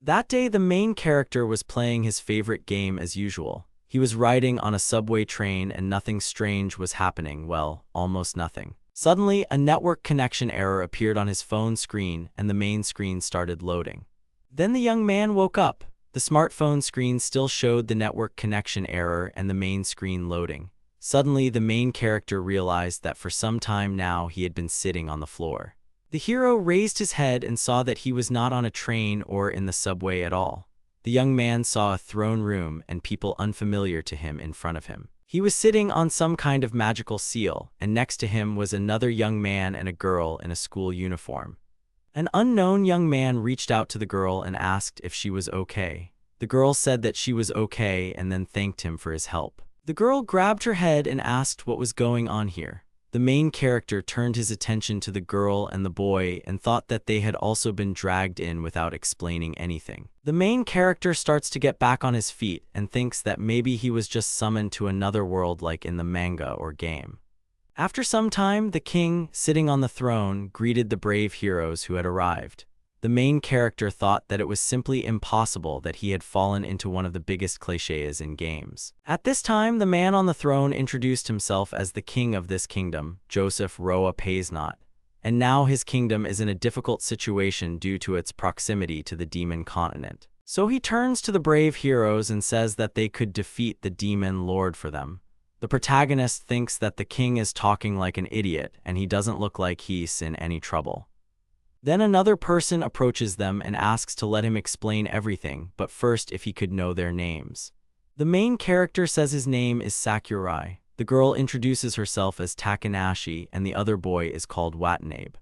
That day, the main character was playing his favorite game as usual. He was riding on a subway train and nothing strange was happening, well, almost nothing. Suddenly, a network connection error appeared on his phone screen and the main screen started loading. Then the young man woke up. The smartphone screen still showed the network connection error and the main screen loading. Suddenly, the main character realized that for some time now he had been sitting on the floor. The hero raised his head and saw that he was not on a train or in the subway at all. The young man saw a throne room and people unfamiliar to him in front of him. He was sitting on some kind of magical seal, and next to him was another young man and a girl in a school uniform. An unknown young man reached out to the girl and asked if she was okay. The girl said that she was okay and then thanked him for his help. The girl grabbed her head and asked what was going on here. The main character turned his attention to the girl and the boy and thought that they had also been dragged in without explaining anything. The main character starts to get back on his feet and thinks that maybe he was just summoned to another world like in the manga or game. After some time, the king, sitting on the throne, greeted the brave heroes who had arrived. The main character thought that it was simply impossible that he had fallen into one of the biggest clichés in games. At this time, the man on the throne introduced himself as the king of this kingdom, Joseph Roa Paysnot, and now his kingdom is in a difficult situation due to its proximity to the demon continent. So he turns to the brave heroes and says that they could defeat the demon lord for them. The protagonist thinks that the king is talking like an idiot and he doesn't look like he's in any trouble. Then another person approaches them and asks to let him explain everything, but first if he could know their names. The main character says his name is Sakurai. The girl introduces herself as Takanashi and the other boy is called Watanabe.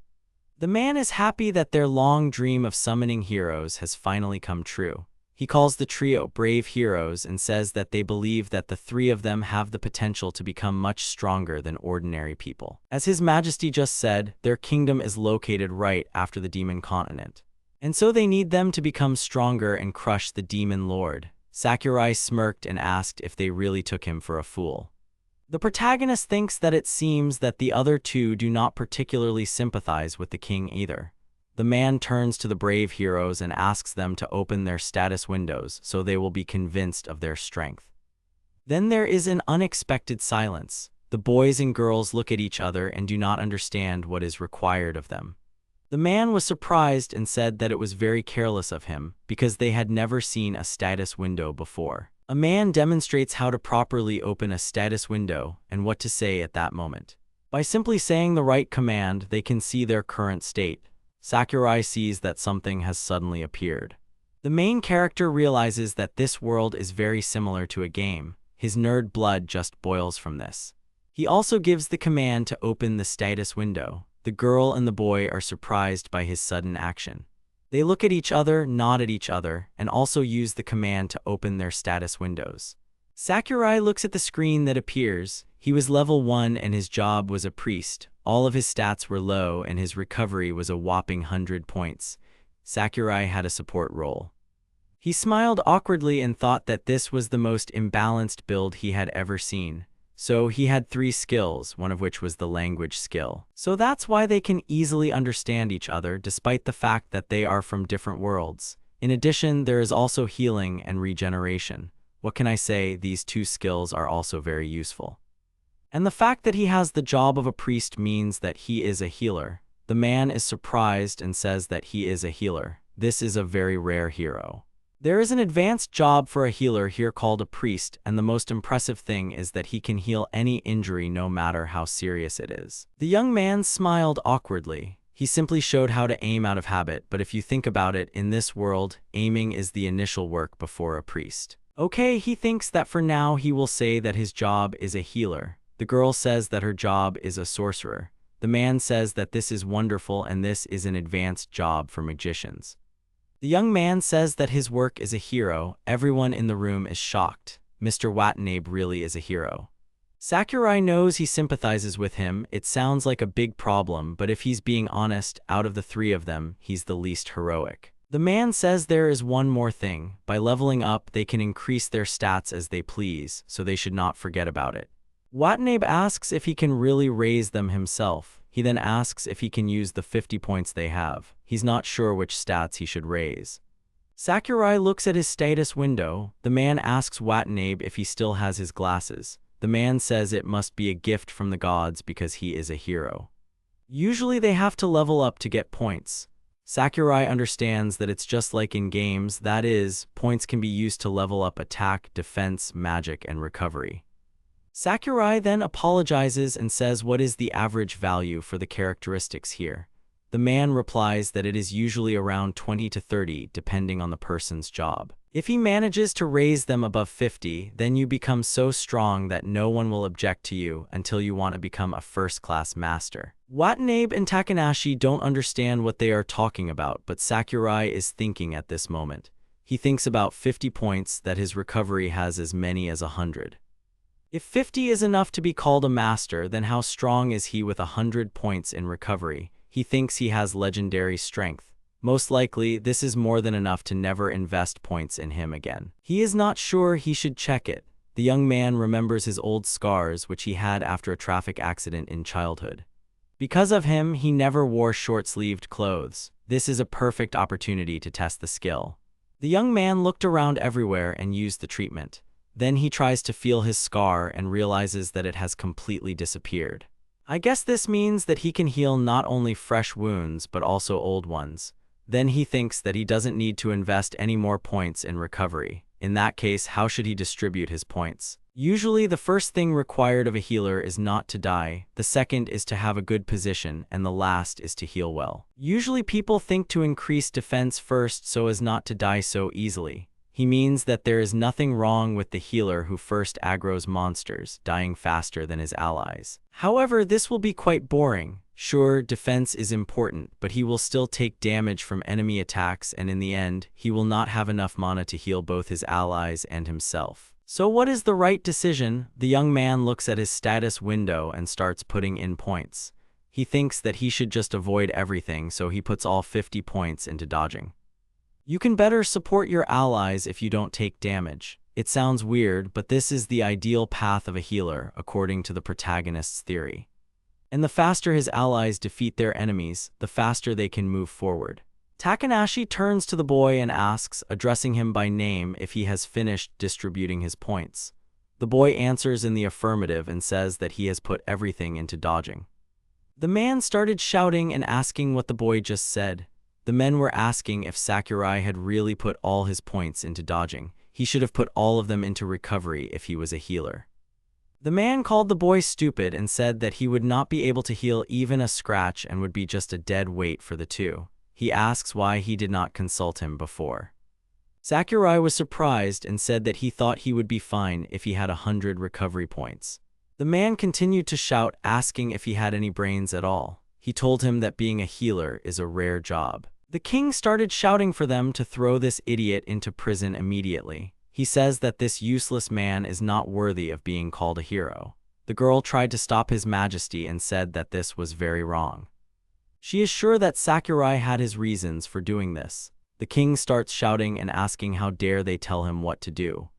The man is happy that their long dream of summoning heroes has finally come true. He calls the trio brave heroes and says that they believe that the three of them have the potential to become much stronger than ordinary people. As His Majesty just said, their kingdom is located right after the demon continent. And so they need them to become stronger and crush the demon lord. Sakurai smirked and asked if they really took him for a fool. The protagonist thinks that it seems that the other two do not particularly sympathize with the king either. The man turns to the brave heroes and asks them to open their status windows so they will be convinced of their strength. Then there is an unexpected silence. The boys and girls look at each other and do not understand what is required of them. The man was surprised and said that it was very careless of him because they had never seen a status window before. A man demonstrates how to properly open a status window and what to say at that moment. By simply saying the right command, they can see their current state. Sakurai sees that something has suddenly appeared. The main character realizes that this world is very similar to a game. His nerd blood just boils from this. He also gives the command to open the status window. The girl and the boy are surprised by his sudden action. They look at each other, nod at each other, and also use the command to open their status windows. Sakurai looks at the screen that appears. He was level 1 and his job was a priest. All of his stats were low and his recovery was a whopping 100 points. Sakurai had a support role. He smiled awkwardly and thought that this was the most imbalanced build he had ever seen. So he had 3 skills, one of which was the language skill. So that's why they can easily understand each other despite the fact that they are from different worlds. In addition, there is also healing and regeneration. What can I say? These 2 skills are also very useful. And the fact that he has the job of a priest means that he is a healer. The man is surprised and says that he is a healer. This is a very rare hero. There is an advanced job for a healer here called a priest, and the most impressive thing is that he can heal any injury no matter how serious it is. The young man smiled awkwardly. He simply showed how to aim out of habit, but if you think about it, in this world, aiming is the initial work before a priest. Okay, he thinks that for now he will say that his job is a healer. The girl says that her job is a sorcerer. The man says that this is wonderful and this is an advanced job for magicians. The young man says that his work is a hero. Everyone in the room is shocked. Mr. Watanabe really is a hero. Sakurai knows he sympathizes with him. It sounds like a big problem, but if he's being honest, out of the 3 of them, he's the least heroic. The man says there is one more thing. By leveling up, they can increase their stats as they please, so they should not forget about it. Watanabe asks if he can really raise them himself. He then asks if he can use the 50 points they have. He's not sure which stats he should raise. Sakurai looks at his status window. The man asks Watanabe if he still has his glasses. The man says it must be a gift from the gods because he is a hero. Usually they have to level up to get points. Sakurai understands that it's just like in games, that is, points can be used to level up attack, defense, magic, and recovery. Sakurai then apologizes and says what is the average value for the characteristics here. The man replies that it is usually around 20 to 30 depending on the person's job. If he manages to raise them above 50, then you become so strong that no one will object to you until you want to become a first-class master. Watanabe and Takanashi don't understand what they are talking about, but Sakurai is thinking at this moment. He thinks about 50 points, that his recovery has as many as 100. If 50 is enough to be called a master, then how strong is he with 100 points in recovery? He thinks he has legendary strength. Most likely, this is more than enough to never invest points in him again. He is not sure, he should check it. The young man remembers his old scars which he had after a traffic accident in childhood. Because of him, he never wore short-sleeved clothes. This is a perfect opportunity to test the skill. The young man looked around everywhere and used the treatment. Then he tries to feel his scar and realizes that it has completely disappeared. I guess this means that he can heal not only fresh wounds but also old ones. Then he thinks that he doesn't need to invest any more points in recovery. In that case, how should he distribute his points? Usually the first thing required of a healer is not to die, the second is to have a good position, and the last is to heal well. Usually people think to increase defense first so as not to die so easily. He means that there is nothing wrong with the healer who first aggroes monsters, dying faster than his allies. However, this will be quite boring. Sure, defense is important, but he will still take damage from enemy attacks, and in the end, he will not have enough mana to heal both his allies and himself. So what is the right decision? The young man looks at his status window and starts putting in points. He thinks that he should just avoid everything, so he puts all 50 points into dodging. You can better support your allies if you don't take damage. It sounds weird, but this is the ideal path of a healer, according to the protagonist's theory. And the faster his allies defeat their enemies, the faster they can move forward. Takanashi turns to the boy and asks, addressing him by name, if he has finished distributing his points. The boy answers in the affirmative and says that he has put everything into dodging. The man started shouting and asking what the boy just said. The men were asking if Sakurai had really put all his points into dodging. He should have put all of them into recovery if he was a healer. The man called the boy stupid and said that he would not be able to heal even a scratch and would be just a dead weight for the two. He asks why he did not consult him before. Sakurai was surprised and said that he thought he would be fine if he had 100 recovery points. The man continued to shout, asking if he had any brains at all. He told him that being a healer is a rare job. The king started shouting for them to throw this idiot into prison immediately. He says that this useless man is not worthy of being called a hero. The girl tried to stop his majesty and said that this was very wrong. She is sure that Sakurai had his reasons for doing this. The king starts shouting and asking how dare they tell him what to do.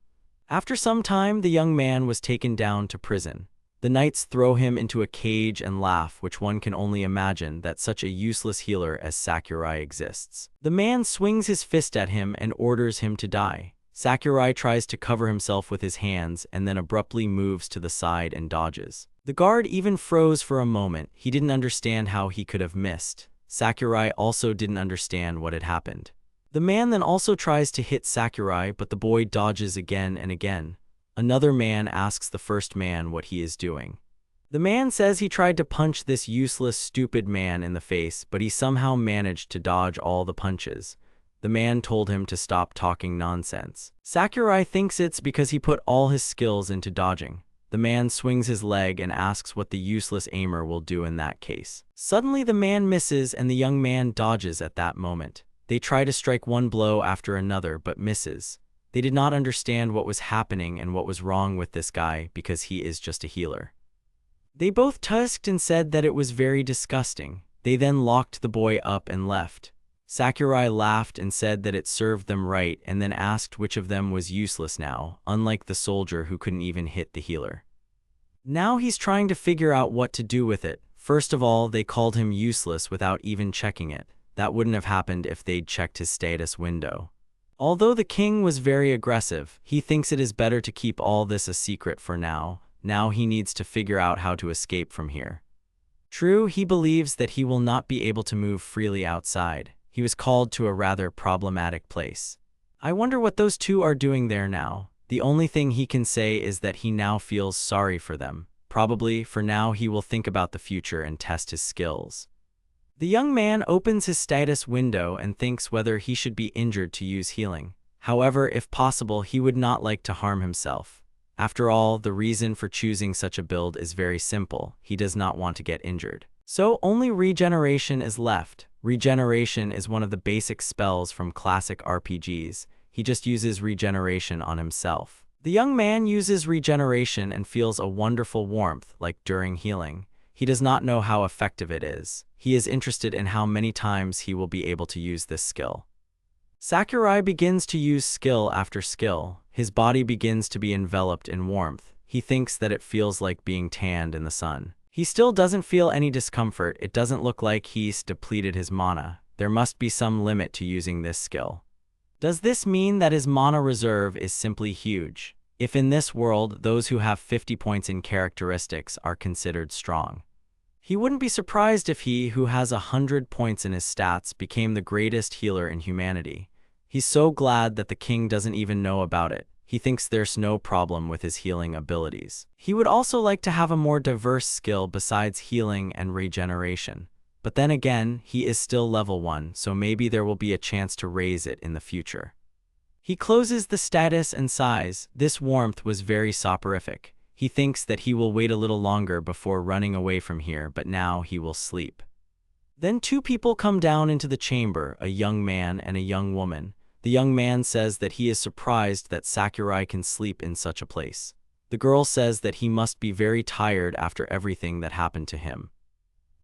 After some time, the young man was taken down to prison. The knights throw him into a cage and laugh, which one can only imagine that such a useless healer as Sakurai exists. The man swings his fist at him and orders him to die. Sakurai tries to cover himself with his hands and then abruptly moves to the side and dodges. The guard even froze for a moment. He didn't understand how he could have missed. Sakurai also didn't understand what had happened. The man then also tries to hit Sakurai, but the boy dodges again and again. Another man asks the first man what he is doing. The man says he tried to punch this useless, stupid man in the face, but he somehow managed to dodge all the punches. The man told him to stop talking nonsense. Sakurai thinks it's because he put all his skills into dodging. The man swings his leg and asks what the useless aimer will do in that case. Suddenly the man misses and the young man dodges at that moment. They try to strike one blow after another but misses. They did not understand what was happening and what was wrong with this guy because he is just a healer. They both tusked and said that it was very disgusting. They then locked the boy up and left. Sakurai laughed and said that it served them right and then asked which of them was useless now, unlike the soldier who couldn't even hit the healer. Now he's trying to figure out what to do with it. First of all, they called him useless without even checking it. That wouldn't have happened if they'd checked his status window. Although the king was very aggressive, he thinks it is better to keep all this a secret for now. Now he needs to figure out how to escape from here. True, he believes that he will not be able to move freely outside. He was called to a rather problematic place. I wonder what those two are doing there now. The only thing he can say is that he now feels sorry for them. Probably, for now, he will think about the future and test his skills. The young man opens his status window and thinks whether he should be injured to use healing. However, if possible, he would not like to harm himself. After all, the reason for choosing such a build is very simple. He does not want to get injured. So only regeneration is left. Regeneration is one of the basic spells from classic RPGs. He just uses regeneration on himself. The young man uses regeneration and feels a wonderful warmth, like during healing. He does not know how effective it is. He is interested in how many times he will be able to use this skill. Sakurai begins to use skill after skill. His body begins to be enveloped in warmth. He thinks that it feels like being tanned in the sun. He still doesn't feel any discomfort. It doesn't look like he's depleted his mana. There must be some limit to using this skill. Does this mean that his mana reserve is simply huge? If in this world, those who have 50 points in characteristics are considered strong. He wouldn't be surprised if he, who has 100 points in his stats, became the greatest healer in humanity. He's so glad that the king doesn't even know about it. He thinks there's no problem with his healing abilities. He would also like to have a more diverse skill besides healing and regeneration. But then again, he is still level 1, so maybe there will be a chance to raise it in the future. He closes the status and sighs. This warmth was very soporific. He thinks that he will wait a little longer before running away from here, but now he will sleep. Then two people come down into the chamber, a young man and a young woman. The young man says that he is surprised that Sakurai can sleep in such a place. The girl says that he must be very tired after everything that happened to him.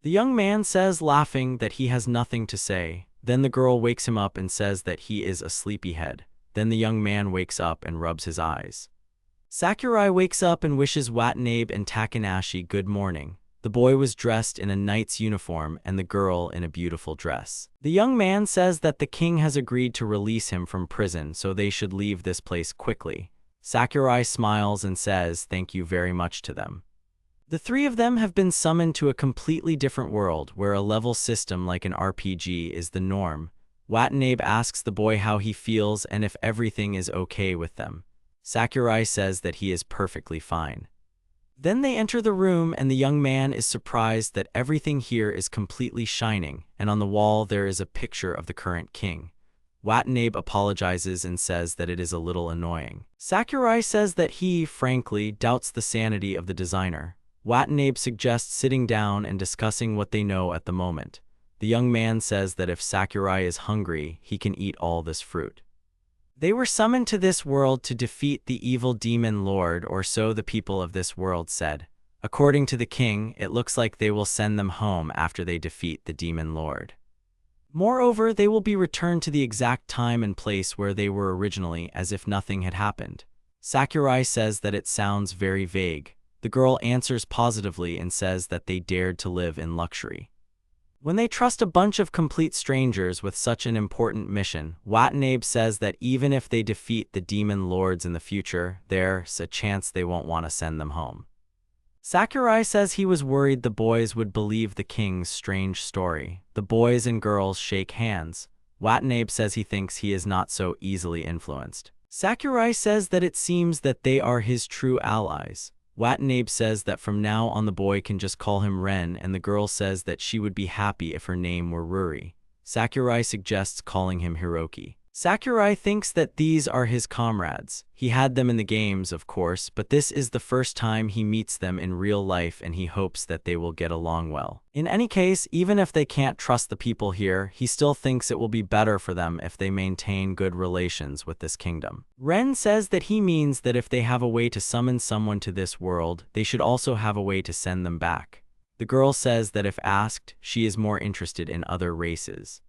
The young man says, laughing, that he has nothing to say. Then the girl wakes him up and says that he is a sleepyhead. Then the young man wakes up and rubs his eyes. Sakurai wakes up and wishes Watanabe and Takanashi good morning. The boy was dressed in a knight's uniform and the girl in a beautiful dress. The young man says that the king has agreed to release him from prison, so they should leave this place quickly. Sakurai smiles and says thank you very much to them. The three of them have been summoned to a completely different world where a level system like an RPG is the norm. Watanabe asks the boy how he feels and if everything is okay with them. Sakurai says that he is perfectly fine. Then they enter the room and the young man is surprised that everything here is completely shining, and on the wall there is a picture of the current king. Watanabe apologizes and says that it is a little annoying. Sakurai says that he, frankly, doubts the sanity of the designer. Watanabe suggests sitting down and discussing what they know at the moment. The young man says that if Sakurai is hungry, he can eat all this fruit. They were summoned to this world to defeat the evil demon lord, or so the people of this world said. According to the king, it looks like they will send them home after they defeat the demon lord. Moreover, they will be returned to the exact time and place where they were originally, as if nothing had happened. Sakurai says that it sounds very vague. The girl answers positively and says that they dared to live in luxury. When they trust a bunch of complete strangers with such an important mission, Watanabe says that even if they defeat the demon lords in the future, there's a chance they won't want to send them home. Sakurai says he was worried the boys would believe the king's strange story. The boys and girls shake hands. Watanabe says he thinks he is not so easily influenced. Sakurai says that it seems that they are his true allies. Watanabe says that from now on the boy can just call him Ren, and the girl says that she would be happy if her name were Ruri. Sakurai suggests calling him Hiroki. Sakurai thinks that these are his comrades. He had them in the games, of course, but this is the first time he meets them in real life and he hopes that they will get along well. In any case, even if they can't trust the people here, he still thinks it will be better for them if they maintain good relations with this kingdom. Ren says that he means that if they have a way to summon someone to this world, they should also have a way to send them back. The girl says that if asked, she is more interested in other races.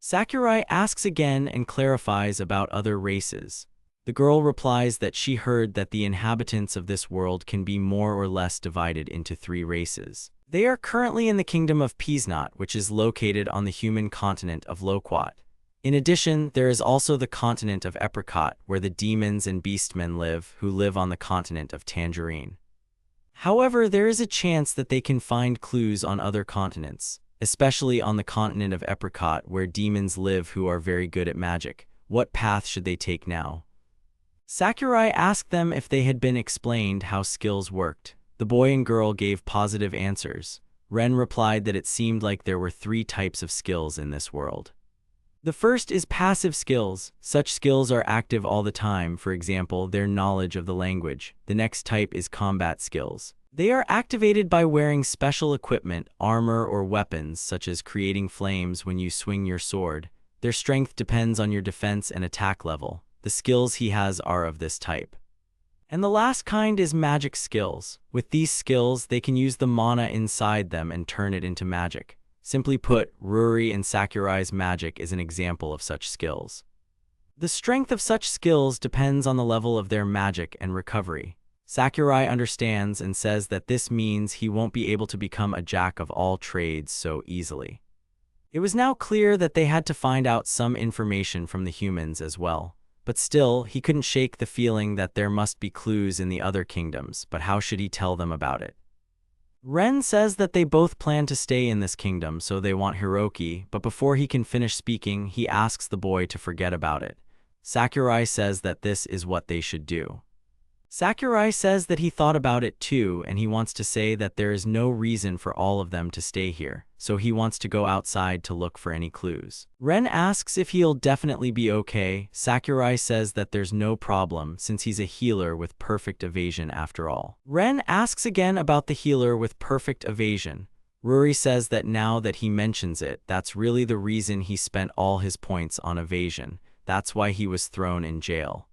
Sakurai asks again and clarifies about other races. The girl replies that she heard that the inhabitants of this world can be more or less divided into 3 races. They are currently in the kingdom of Pisnot, which is located on the human continent of Loquat. In addition, there is also the continent of Apricot, where the demons and beastmen live, who live on the continent of Tangerine. However, there is a chance that they can find clues on other continents, especially on the continent of Apricot, where demons live who are very good at magic. What path should they take now? Sakurai asked them if they had been explained how skills worked. The boy and girl gave positive answers. Ren replied that it seemed like there were 3 types of skills in this world. The first is passive skills. Such skills are active all the time, for example, their knowledge of the language. The next type is combat skills. They are activated by wearing special equipment, armor or weapons, such as creating flames when you swing your sword. Their strength depends on your defense and attack level. The skills he has are of this type. And the last kind is magic skills. With these skills, they can use the mana inside them and turn it into magic. Simply put, Ruri and Sakurai's magic is an example of such skills. The strength of such skills depends on the level of their magic and recovery. Sakurai understands and says that this means he won't be able to become a jack of all trades so easily. It was now clear that they had to find out some information from the humans as well. But still, he couldn't shake the feeling that there must be clues in the other kingdoms, but how should he tell them about it? Ren says that they both plan to stay in this kingdom, so they want Hiroki, but before he can finish speaking, he asks the boy to forget about it. Sakurai says that this is what they should do. Sakurai says that he thought about it too, and he wants to say that there is no reason for all of them to stay here, so he wants to go outside to look for any clues. Ren asks if he'll definitely be okay. Sakurai says that there's no problem, since he's a healer with perfect evasion after all. Ren asks again about the healer with perfect evasion. Ruri says that now that he mentions it, that's really the reason he spent all his points on evasion. That's why he was thrown in jail.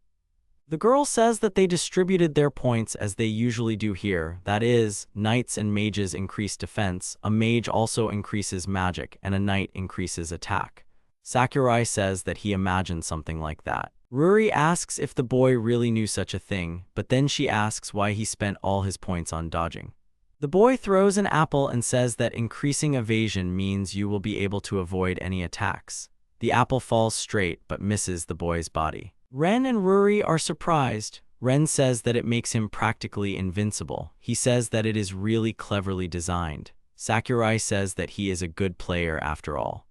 The girl says that they distributed their points as they usually do here, that is, knights and mages increase defense, a mage also increases magic, and a knight increases attack. Sakurai says that he imagined something like that. Ruri asks if the boy really knew such a thing, but then she asks why he spent all his points on dodging. The boy throws an apple and says that increasing evasion means you will be able to avoid any attacks. The apple falls straight but misses the boy's body. Ren and Ruri are surprised. Ren says that it makes him practically invincible. He says that it is really cleverly designed. Sakurai says that he is a good player after all.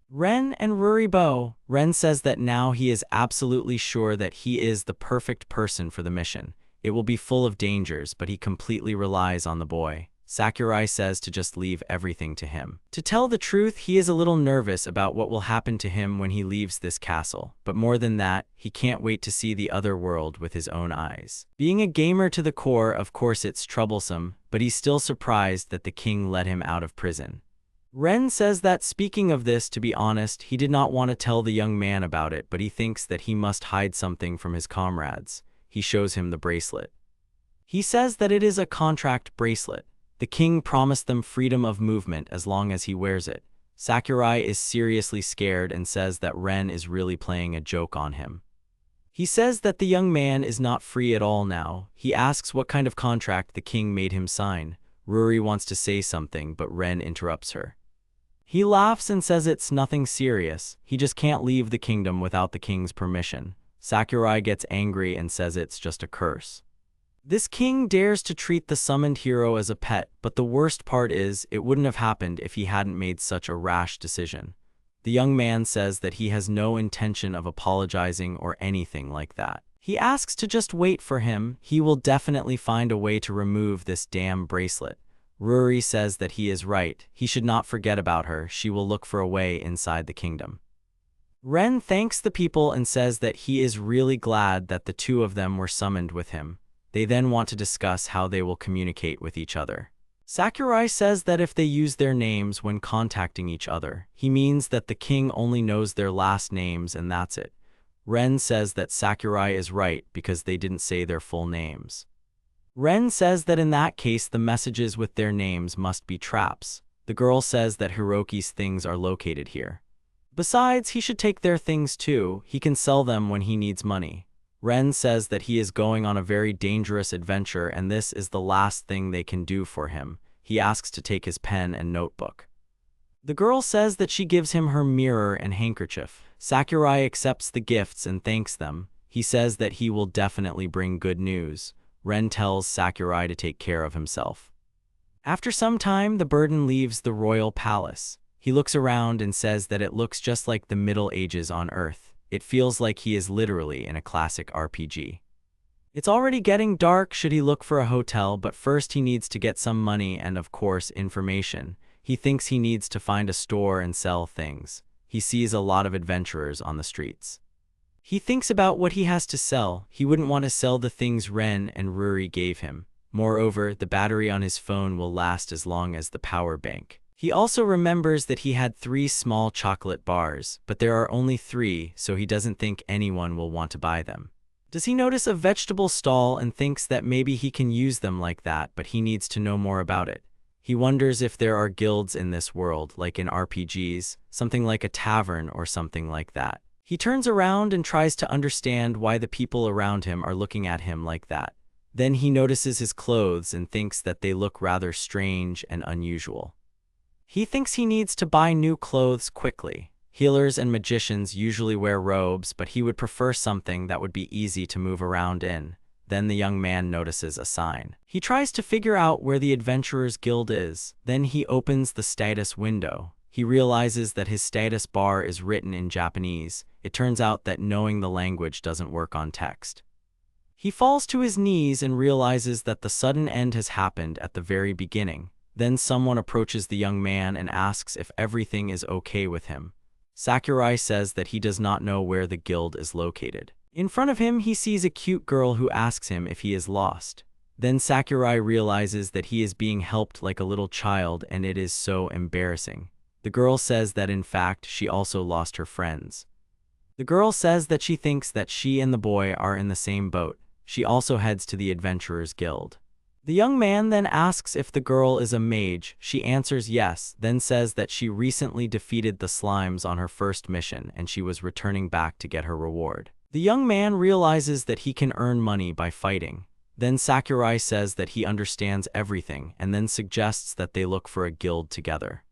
Ren and Ruri bow. Ren says that now he is absolutely sure that he is the perfect person for the mission. It will be full of dangers, but he completely relies on the boy. Sakurai says to just leave everything to him. To tell the truth, he is a little nervous about what will happen to him when he leaves this castle, but more than that, he can't wait to see the other world with his own eyes. Being a gamer to the core, of course it's troublesome, but he's still surprised that the king let him out of prison. Ren says that speaking of this, to be honest, he did not want to tell the young man about it, but he thinks that he must hide something from his comrades. He shows him the bracelet. He says that it is a contract bracelet. The king promised them freedom of movement as long as he wears it. Sakurai is seriously scared and says that Ren is really playing a joke on him. He says that the young man is not free at all now. He asks what kind of contract the king made him sign. Ruri wants to say something, but Ren interrupts her. He laughs and says it's nothing serious. He just can't leave the kingdom without the king's permission. Sakurai gets angry and says it's just a curse. This king dares to treat the summoned hero as a pet, but the worst part is, it wouldn't have happened if he hadn't made such a rash decision. The young man says that he has no intention of apologizing or anything like that. He asks to just wait for him. He will definitely find a way to remove this damn bracelet. Ruri says that he is right. He should not forget about her. She will look for a way inside the kingdom. Ren thanks the people and says that he is really glad that the two of them were summoned with him. They then want to discuss how they will communicate with each other. Sakurai says that if they use their names when contacting each other, he means that the king only knows their last names and that's it. Ren says that Sakurai is right because they didn't say their full names. Ren says that in that case the messages with their names must be traps. The girl says that Hiroki's things are located here. Besides, he should take their things too. He can sell them when he needs money. Ren says that he is going on a very dangerous adventure and this is the last thing they can do for him. He asks to take his pen and notebook. The girl says that she gives him her mirror and handkerchief. Sakurai accepts the gifts and thanks them. He says that he will definitely bring good news. Ren tells Sakurai to take care of himself. After some time, the burden leaves the royal palace. He looks around and says that it looks just like the Middle Ages on Earth. It feels like he is literally in a classic RPG. It's already getting dark. Should he look for a hotel? But first he needs to get some money and, of course, information. He thinks he needs to find a store and sell things. He sees a lot of adventurers on the streets. He thinks about what he has to sell. He wouldn't want to sell the things Ren and Ruri gave him. Moreover, the battery on his phone will last as long as the power bank. He also remembers that he had 3 small chocolate bars, but there are only 3, so he doesn't think anyone will want to buy them. Does he notice a vegetable stall and thinks that maybe he can use them like that, but he needs to know more about it. He wonders if there are guilds in this world, like in RPGs, something like a tavern or something like that. He turns around and tries to understand why the people around him are looking at him like that. Then he notices his clothes and thinks that they look rather strange and unusual. He thinks he needs to buy new clothes quickly. Healers and magicians usually wear robes, but he would prefer something that would be easy to move around in. Then the young man notices a sign. He tries to figure out where the Adventurers Guild is. Then he opens the status window. He realizes that his status bar is written in Japanese. It turns out that knowing the language doesn't work on text. He falls to his knees and realizes that the sudden end has happened at the very beginning. Then someone approaches the young man and asks if everything is okay with him. Sakurai says that he does not know where the guild is located. In front of him, he sees a cute girl who asks him if he is lost. Then Sakurai realizes that he is being helped like a little child, and it is so embarrassing. The girl says that in fact she also lost her friends. The girl says that she thinks that she and the boy are in the same boat. She also heads to the Adventurers Guild. The young man then asks if the girl is a mage. She answers yes, then says that she recently defeated the slimes on her first mission and she was returning back to get her reward. The young man realizes that he can earn money by fighting. Then Sakurai says that he understands everything and then suggests that they look for a guild together.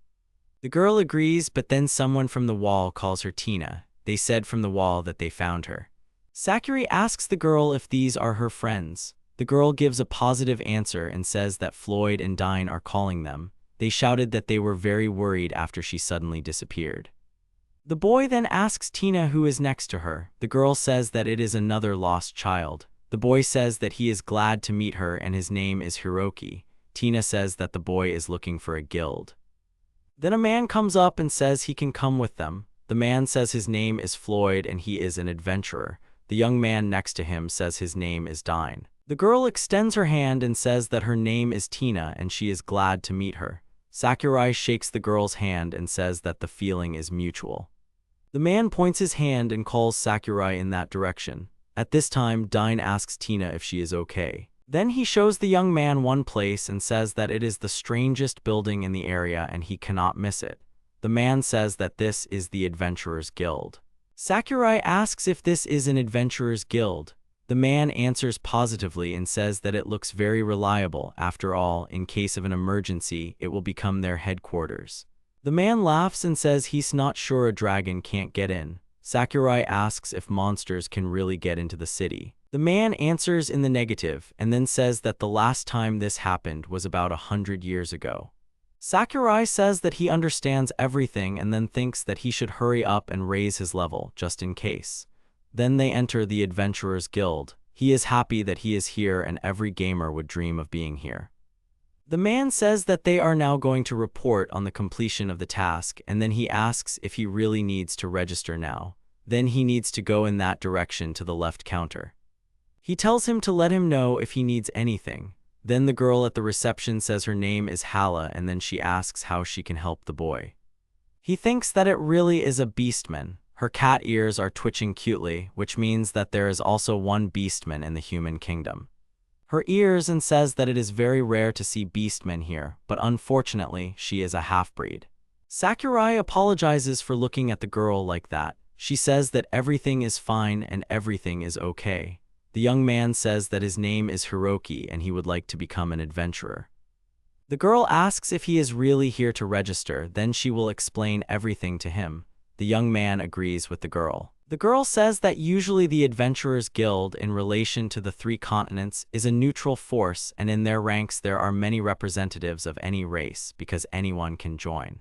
The girl agrees, but then someone from the wall calls her Tina. They said from the wall that they found her. Sakurai asks the girl if these are her friends. The girl gives a positive answer and says that Floyd and Dine are calling them. They shouted that they were very worried after she suddenly disappeared. The boy then asks Tina who is next to her. The girl says that it is another lost child. The boy says that he is glad to meet her and his name is Hiroki. Tina says that the boy is looking for a guild. Then a man comes up and says he can come with them. The man says his name is Floyd and he is an adventurer. The young man next to him says his name is Dine. The girl extends her hand and says that her name is Tina and she is glad to meet her. Sakurai shakes the girl's hand and says that the feeling is mutual. The man points his hand and calls Sakurai in that direction. At this time, Dine asks Tina if she is okay. Then he shows the young man one place and says that it is the strangest building in the area and he cannot miss it. The man says that this is the Adventurers Guild. Sakurai asks if this is an Adventurers Guild. The man answers positively and says that it looks very reliable. After all, in case of an emergency, it will become their headquarters. The man laughs and says he's not sure a dragon can't get in. Sakurai asks if monsters can really get into the city. The man answers in the negative and then says that the last time this happened was about 100 years ago. Sakurai says that he understands everything and then thinks that he should hurry up and raise his level, just in case. Then they enter the Adventurers Guild. He is happy that he is here and every gamer would dream of being here. The man says that they are now going to report on the completion of the task, and then he asks if he really needs to register now. Then he needs to go in that direction to the left counter. He tells him to let him know if he needs anything. Then the girl at the reception says her name is Hala and then she asks how she can help the boy. He thinks that it really is a beastman. Her cat ears are twitching cutely, which means that there is also one beastman in the human kingdom. Her ears and says that it is very rare to see beastmen here, but unfortunately she is a half-breed. Sakurai apologizes for looking at the girl like that. She says that everything is fine and everything is okay. The young man says that his name is Hiroki and he would like to become an adventurer. The girl asks if he is really here to register, then she will explain everything to him. The young man agrees with the girl. The girl says that usually the Adventurers Guild in relation to the 3 continents is a neutral force, and in their ranks there are many representatives of any race because anyone can join.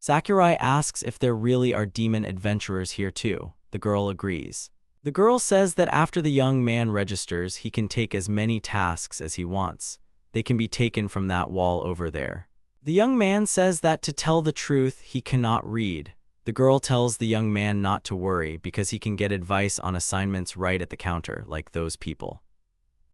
Sakurai asks if there really are demon adventurers here too. The girl agrees. The girl says that after the young man registers, he can take as many tasks as he wants. They can be taken from that wall over there. The young man says that to tell the truth, he cannot read. The girl tells the young man not to worry because he can get advice on assignments right at the counter, like those people.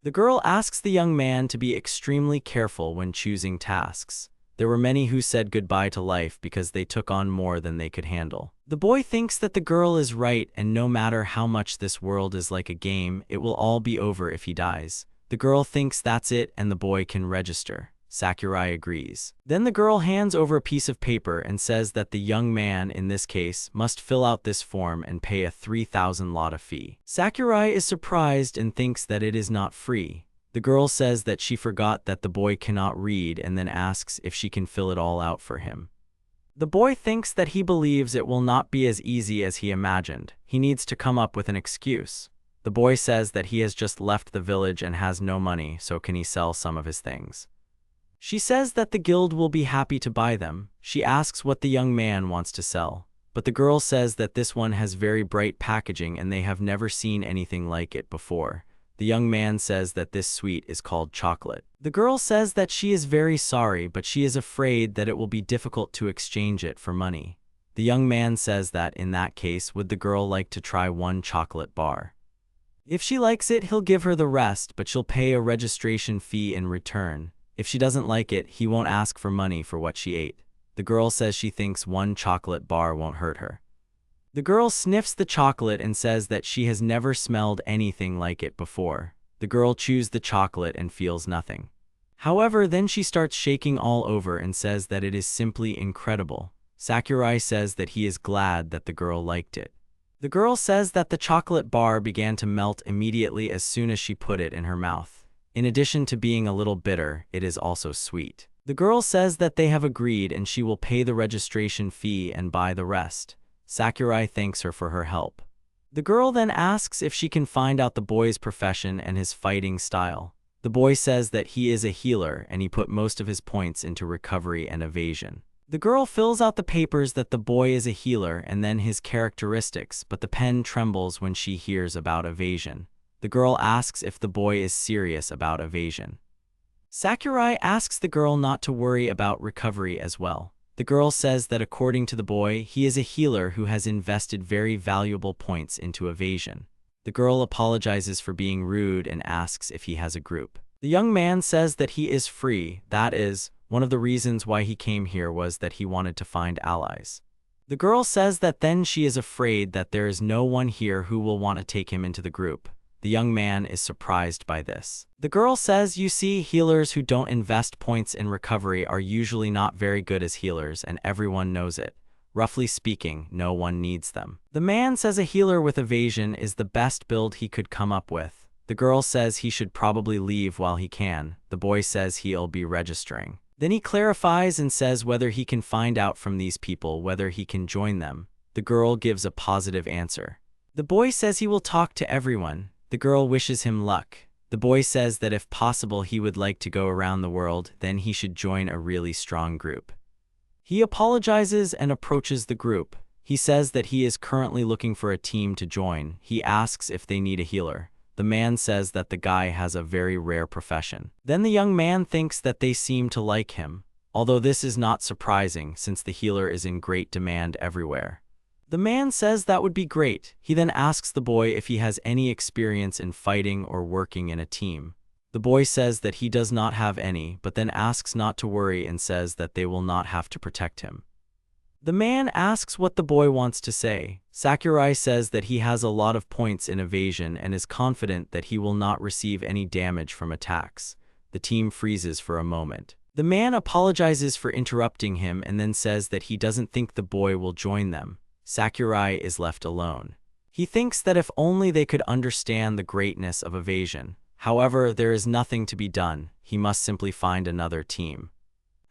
The girl asks the young man to be extremely careful when choosing tasks. There were many who said goodbye to life because they took on more than they could handle. The boy thinks that the girl is right, and no matter how much this world is like a game, it will all be over if he dies. The girl thinks that's it and the boy can register. Sakurai agrees. Then the girl hands over a piece of paper and says that the young man, in this case, must fill out this form and pay a 3,000 lata fee. Sakurai is surprised and thinks that it is not free. The girl says that she forgot that the boy cannot read and then asks if she can fill it all out for him. The boy thinks that he believes it will not be as easy as he imagined. He needs to come up with an excuse. The boy says that he has just left the village and has no money, so can he sell some of his things? She says that the guild will be happy to buy them. She asks what the young man wants to sell, but the girl says that this one has very bright packaging and they have never seen anything like it before. The young man says that this sweet is called chocolate. The girl says that she is very sorry, but she is afraid that it will be difficult to exchange it for money. The young man says that in that case, would the girl like to try one chocolate bar? If she likes it, he'll give her the rest, but she'll pay a registration fee in return. If she doesn't like it, he won't ask for money for what she ate. The girl says she thinks one chocolate bar won't hurt her. The girl sniffs the chocolate and says that she has never smelled anything like it before. The girl chews the chocolate and feels nothing. However, then she starts shaking all over and says that it is simply incredible. Sakurai says that he is glad that the girl liked it. The girl says that the chocolate bar began to melt immediately as soon as she put it in her mouth. In addition to being a little bitter, it is also sweet. The girl says that they have agreed and she will pay the registration fee and buy the rest. Sakurai thanks her for her help. The girl then asks if she can find out the boy's profession and his fighting style. The boy says that he is a healer and he put most of his points into recovery and evasion. The girl fills out the papers that the boy is a healer and then his characteristics, but the pen trembles when she hears about evasion. The girl asks if the boy is serious about evasion. Sakurai asks the girl not to worry about recovery as well. The girl says that according to the boy, he is a healer who has invested very valuable points into evasion. The girl apologizes for being rude and asks if he has a group. The young man says that he is free. That is, one of the reasons why he came here was that he wanted to find allies. The girl says that then she is afraid that there is no one here who will want to take him into the group. The young man is surprised by this. The girl says, you see, healers who don't invest points in recovery are usually not very good as healers, and everyone knows it. Roughly speaking, no one needs them. The man says a healer with evasion is the best build he could come up with. The girl says he should probably leave while he can. The boy says he'll be registering. Then he clarifies and says whether he can find out from these people whether he can join them. The girl gives a positive answer. The boy says he will talk to everyone. The girl wishes him luck. The boy says that if possible he would like to go around the world, then he should join a really strong group. He apologizes and approaches the group. He says that he is currently looking for a team to join. He asks if they need a healer. The man says that the guy has a very rare profession. Then the young man thinks that they seem to like him, although this is not surprising since the healer is in great demand everywhere. The man says that would be great. He then asks the boy if he has any experience in fighting or working in a team. The boy says that he does not have any, but then asks not to worry and says that they will not have to protect him. The man asks what the boy wants to say. Sakurai says that he has a lot of points in evasion and is confident that he will not receive any damage from attacks. The team freezes for a moment. The man apologizes for interrupting him and then says that he doesn't think the boy will join them. Sakurai is left alone. He thinks that if only they could understand the greatness of evasion. However, there is nothing to be done. He must simply find another team.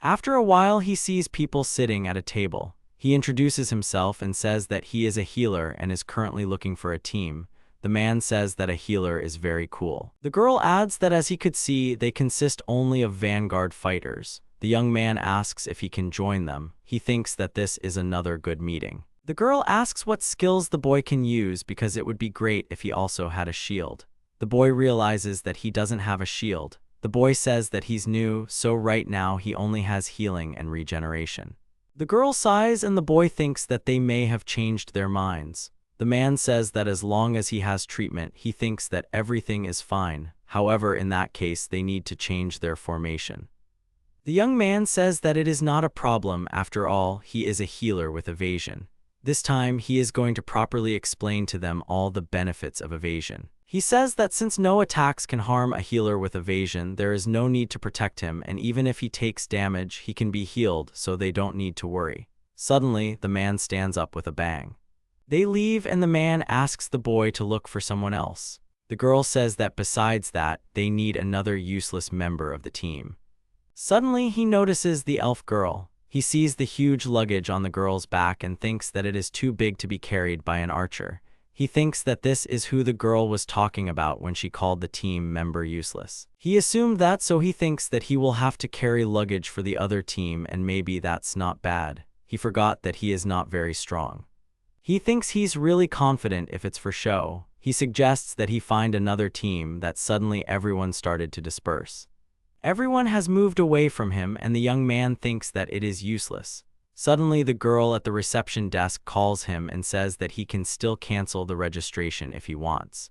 After a while, he sees people sitting at a table. He introduces himself and says that he is a healer and is currently looking for a team. The man says that a healer is very cool. The girl adds that as he could see, they consist only of vanguard fighters. The young man asks if he can join them. He thinks that this is another good meeting. The girl asks what skills the boy can use because it would be great if he also had a shield. The boy realizes that he doesn't have a shield. The boy says that he's new, so right now he only has healing and regeneration. The girl sighs and the boy thinks that they may have changed their minds. The man says that as long as he has treatment, he thinks that everything is fine. However, in that case, they need to change their formation. The young man says that it is not a problem. After all, he is a healer with evasion. This time, he is going to properly explain to them all the benefits of evasion. He says that since no attacks can harm a healer with evasion, there is no need to protect him, and even if he takes damage, he can be healed, so they don't need to worry. Suddenly, the man stands up with a bang. They leave and the man asks the boy to look for someone else. The girl says that besides that, they need another useless member of the team. Suddenly, he notices the elf girl. He sees the huge luggage on the girl's back and thinks that it is too big to be carried by an archer. He thinks that this is who the girl was talking about when she called the team member useless. He assumed that, so he thinks that he will have to carry luggage for the other team, and maybe that's not bad. He forgot that he is not very strong. He thinks he's really confident if it's for show. He suggests that he find another team. That suddenly everyone started to disperse. Everyone has moved away from him and the young man thinks that it is useless. Suddenly the girl at the reception desk calls him and says that he can still cancel the registration if he wants.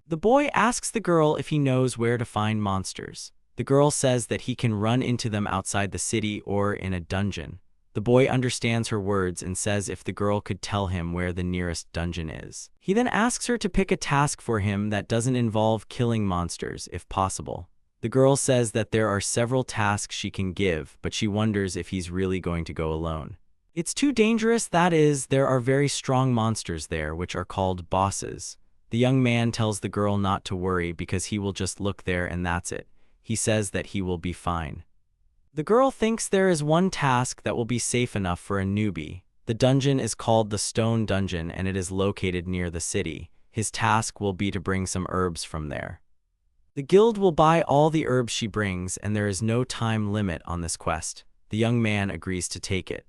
The boy asks the girl if he knows where to find monsters. The girl says that he can run into them outside the city or in a dungeon. The boy understands her words and says if the girl could tell him where the nearest dungeon is. He then asks her to pick a task for him that doesn't involve killing monsters, if possible. The girl says that there are several tasks she can give, but she wonders if he's really going to go alone. It's too dangerous, that is, there are very strong monsters there which are called bosses. The young man tells the girl not to worry because he will just look there and that's it. He says that he will be fine. The girl thinks there is one task that will be safe enough for a newbie. The dungeon is called the Stone Dungeon and it is located near the city. His task will be to bring some herbs from there. The guild will buy all the herbs she brings and there is no time limit on this quest. The young man agrees to take it.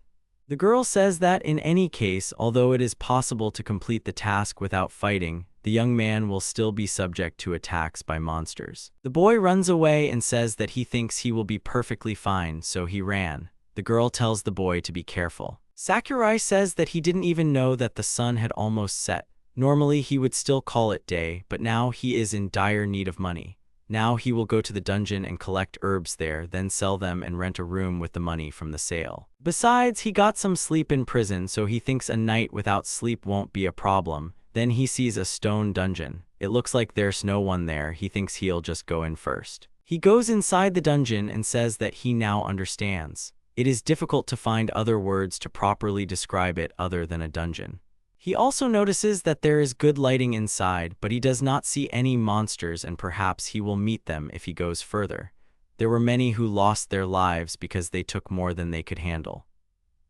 The girl says that in any case, although it is possible to complete the task without fighting, the young man will still be subject to attacks by monsters. The boy runs away and says that he thinks he will be perfectly fine, so he ran. The girl tells the boy to be careful. Sakurai says that he didn't even know that the sun had almost set. Normally he would still call it day, but now he is in dire need of money. Now he will go to the dungeon and collect herbs there, then sell them and rent a room with the money from the sale. Besides, he got some sleep in prison, so he thinks a night without sleep won't be a problem. Then he sees a stone dungeon. It looks like there's no one there. He thinks he'll just go in first. He goes inside the dungeon and says that he now understands. It is difficult to find other words to properly describe it other than a dungeon. He also notices that there is good lighting inside, but he does not see any monsters and perhaps he will meet them if he goes further. There were many who lost their lives because they took more than they could handle.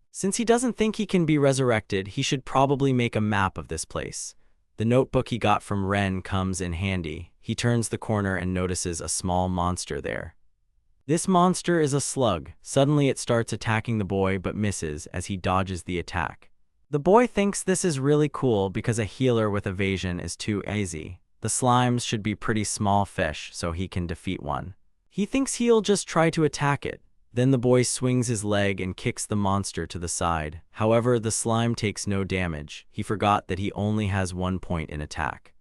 Since he doesn't think he can be resurrected, he should probably make a map of this place. The notebook he got from Ren comes in handy. He turns the corner and notices a small monster there. This monster is a slug. Suddenly it starts attacking the boy but misses as he dodges the attack. The boy thinks this is really cool because a healer with evasion is too easy. The slimes should be pretty small fish, so he can defeat one. He thinks he'll just try to attack it. Then the boy swings his leg and kicks the monster to the side. However, the slime takes no damage. He forgot that he only has 1 point in attack.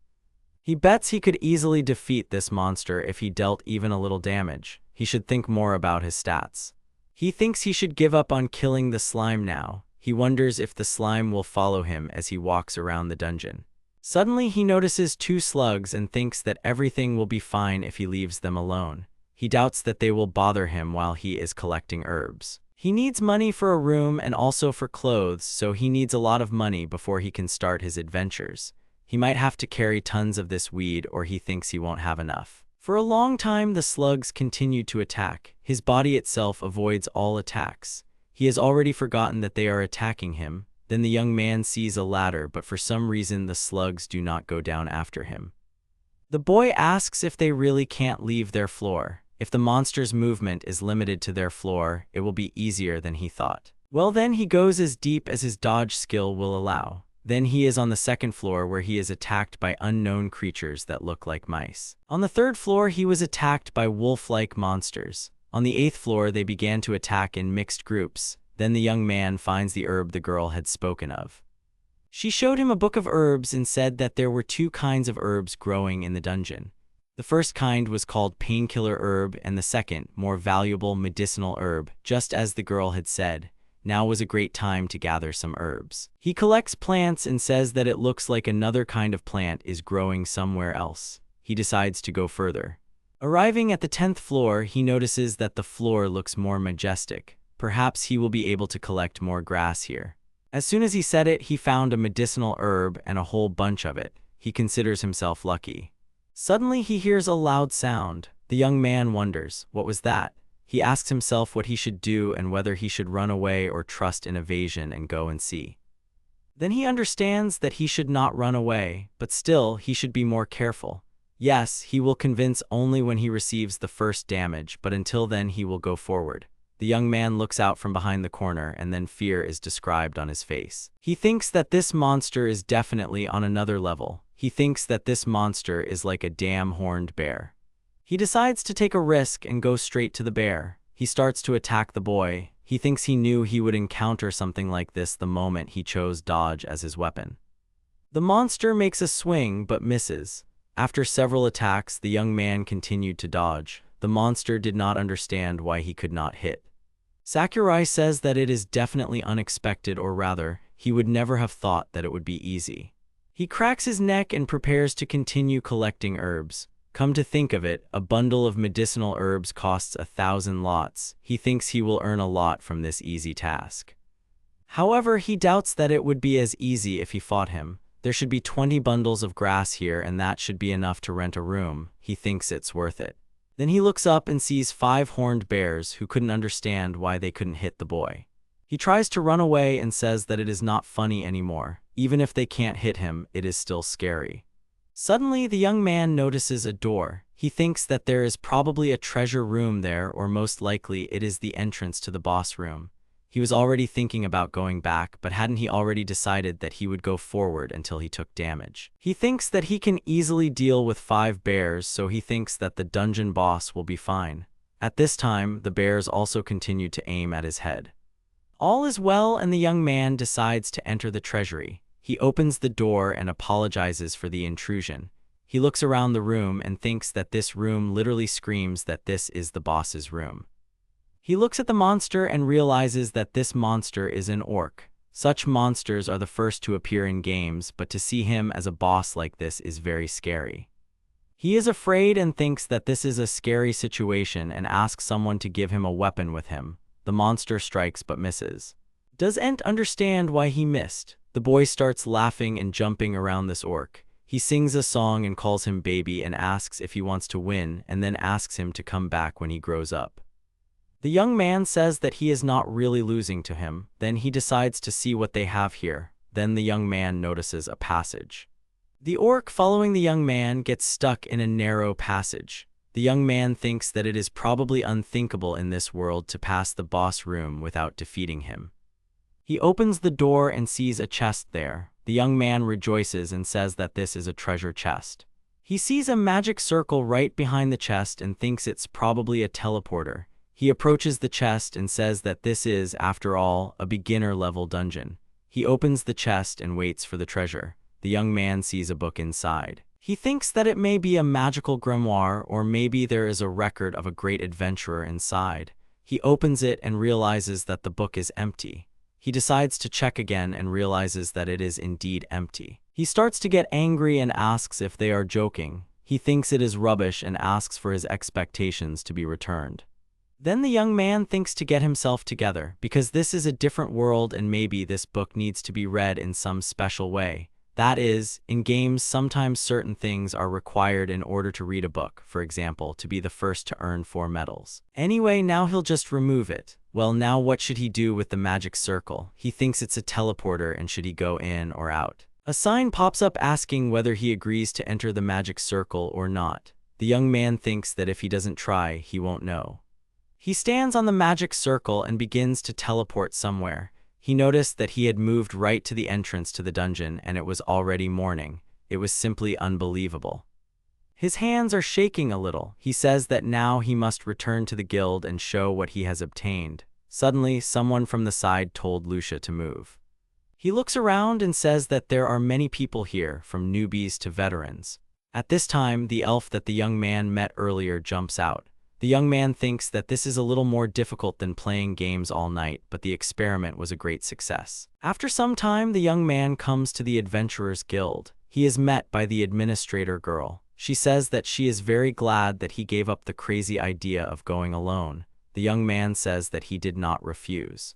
He bets he could easily defeat this monster if he dealt even a little damage. He should think more about his stats. He thinks he should give up on killing the slime now. He wonders if the slime will follow him as he walks around the dungeon. Suddenly he notices 2 slugs and thinks that everything will be fine if he leaves them alone. He doubts that they will bother him while he is collecting herbs. He needs money for a room and also for clothes, so he needs a lot of money before he can start his adventures. He might have to carry tons of this weed or he thinks he won't have enough. For a long time the slugs continue to attack. His body itself avoids all attacks. He has already forgotten that they are attacking him. Then the young man sees a ladder, but for some reason the slugs do not go down after him. The boy asks if they really can't leave their floor. If the monster's movement is limited to their floor, it will be easier than he thought. Well, then he goes as deep as his dodge skill will allow. Then he is on the second floor, where he is attacked by unknown creatures that look like mice. On the third floor, he was attacked by wolf-like monsters. On the eighth floor, they began to attack in mixed groups. Then the young man finds the herb the girl had spoken of. She showed him a book of herbs and said that there were two kinds of herbs growing in the dungeon. The first kind was called painkiller herb, and the second, more valuable medicinal herb, just as the girl had said. Now was a great time to gather some herbs. He collects plants and says that it looks like another kind of plant is growing somewhere else. He decides to go further. Arriving at the 10th floor, he notices that the floor looks more majestic. Perhaps he will be able to collect more grass here. As soon as he said it, he found a medicinal herb and a whole bunch of it. He considers himself lucky. Suddenly he hears a loud sound. The young man wonders, what was that? He asks himself what he should do and whether he should run away or trust in evasion and go and see. Then he understands that he should not run away, but still he should be more careful. Yes, he will convince only when he receives the first damage, but until then he will go forward. The young man looks out from behind the corner, and then fear is described on his face. He thinks that this monster is definitely on another level. He thinks that this monster is like a damn horned bear. He decides to take a risk and go straight to the bear. He starts to attack the boy. He thinks he knew he would encounter something like this the moment he chose dodge as his weapon. The monster makes a swing but misses. After several attacks, the young man continued to dodge. The monster did not understand why he could not hit. Sakurai says that it is definitely unexpected, or rather, he would never have thought that it would be easy. He cracks his neck and prepares to continue collecting herbs. Come to think of it, a bundle of medicinal herbs costs 1,000 lots. He thinks he will earn a lot from this easy task. However, he doubts that it would be as easy if he fought him. There should be 20 bundles of grass here, and that should be enough to rent a room. He thinks it's worth it. Then he looks up and sees 5 horned bears who couldn't understand why they couldn't hit the boy. He tries to run away and says that it is not funny anymore. Even if they can't hit him, it is still scary. Suddenly, the young man notices a door. He thinks that there is probably a treasure room there, or most likely it is the entrance to the boss room. He was already thinking about going back, but hadn't he already decided that he would go forward until he took damage? He thinks that he can easily deal with 5 bears, so he thinks that the dungeon boss will be fine. At this time, the bears also continued to aim at his head. All is well, and the young man decides to enter the treasury. He opens the door and apologizes for the intrusion. He looks around the room and thinks that this room literally screams that this is the boss's room. He looks at the monster and realizes that this monster is an orc. Such monsters are the first to appear in games, but to see him as a boss like this is very scary. He is afraid and thinks that this is a scary situation and asks someone to give him a weapon with him. The monster strikes but misses. Does Ent understand why he missed? The boy starts laughing and jumping around this orc. He sings a song and calls him baby and asks if he wants to win, and then asks him to come back when he grows up. The young man says that he is not really losing to him. Then he decides to see what they have here. Then the young man notices a passage. The orc following the young man gets stuck in a narrow passage. The young man thinks that it is probably unthinkable in this world to pass the boss room without defeating him. He opens the door and sees a chest there. The young man rejoices and says that this is a treasure chest. He sees a magic circle right behind the chest and thinks it's probably a teleporter. He approaches the chest and says that this is, after all, a beginner-level dungeon. He opens the chest and waits for the treasure. The young man sees a book inside. He thinks that it may be a magical grimoire, or maybe there is a record of a great adventurer inside. He opens it and realizes that the book is empty. He decides to check again and realizes that it is indeed empty. He starts to get angry and asks if they are joking. He thinks it is rubbish and asks for his expectations to be returned. Then the young man thinks to get himself together, because this is a different world and maybe this book needs to be read in some special way. That is, in games sometimes certain things are required in order to read a book, for example, to be the first to earn 4 medals. Anyway, now he'll just remove it. Well, now what should he do with the magic circle? He thinks it's a teleporter, and should he go in or out? A sign pops up asking whether he agrees to enter the magic circle or not. The young man thinks that if he doesn't try, he won't know. He stands on the magic circle and begins to teleport somewhere. He noticed that he had moved right to the entrance to the dungeon, and it was already morning. It was simply unbelievable. His hands are shaking a little. He says that now he must return to the guild and show what he has obtained. Suddenly, someone from the side told Lucia to move. He looks around and says that there are many people here, from newbies to veterans. At this time, the elf that the young man met earlier jumps out. The young man thinks that this is a little more difficult than playing games all night, but the experiment was a great success. After some time, the young man comes to the Adventurers Guild. He is met by the administrator girl. She says that she is very glad that he gave up the crazy idea of going alone. The young man says that he did not refuse.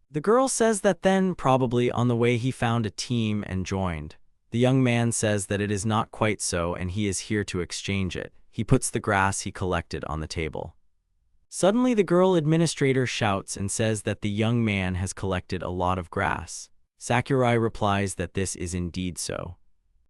The girl says that then, probably on the way, he found a team and joined. The young man says that it is not quite so and he is here to exchange it. He puts the grass he collected on the table. Suddenly, the girl administrator shouts and says that the young man has collected a lot of grass. Sakurai replies that this is indeed so.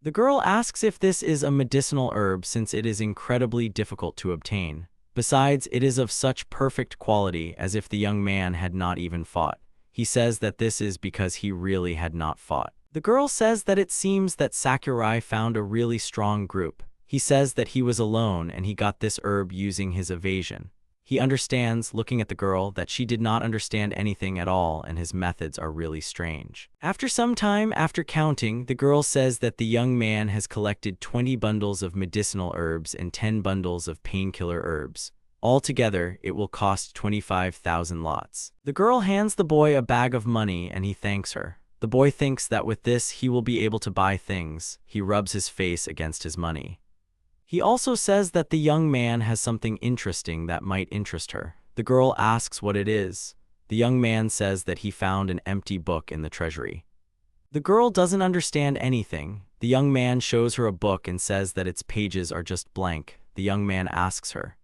The girl asks if this is a medicinal herb since it is incredibly difficult to obtain. Besides, it is of such perfect quality as if the young man had not even fought. He says that this is because he really had not fought. The girl says that it seems that Sakurai found a really strong group. He says that he was alone and he got this herb using his evasion. He understands, looking at the girl, that she did not understand anything at all and his methods are really strange. After some time, after counting, the girl says that the young man has collected 20 bundles of medicinal herbs and 10 bundles of painkiller herbs. Altogether, it will cost 25,000 lots. The girl hands the boy a bag of money and he thanks her. The boy thinks that with this he will be able to buy things. He rubs his face against his money. He also says that the young man has something interesting that might interest her. The girl asks what it is. The young man says that he found an empty book in the treasury. The girl doesn't understand anything. The young man shows her a book and says that its pages are just blank. The young man asks her.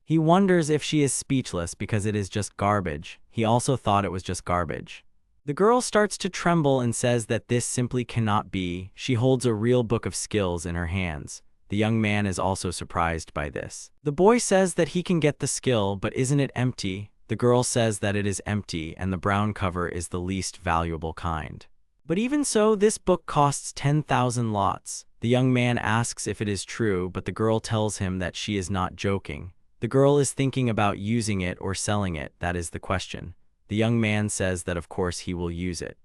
He wonders if she is speechless because it is just garbage. He also thought it was just garbage. The girl starts to tremble and says that this simply cannot be. She holds a real book of skills in her hands. The young man is also surprised by this. The boy says that he can get the skill, but isn't it empty? The girl says that it is empty and the brown cover is the least valuable kind. But even so, this book costs 10,000 lots. The young man asks if it is true, but the girl tells him that she is not joking. The girl is thinking about using it or selling it, that is the question. The young man says that of course he will use it.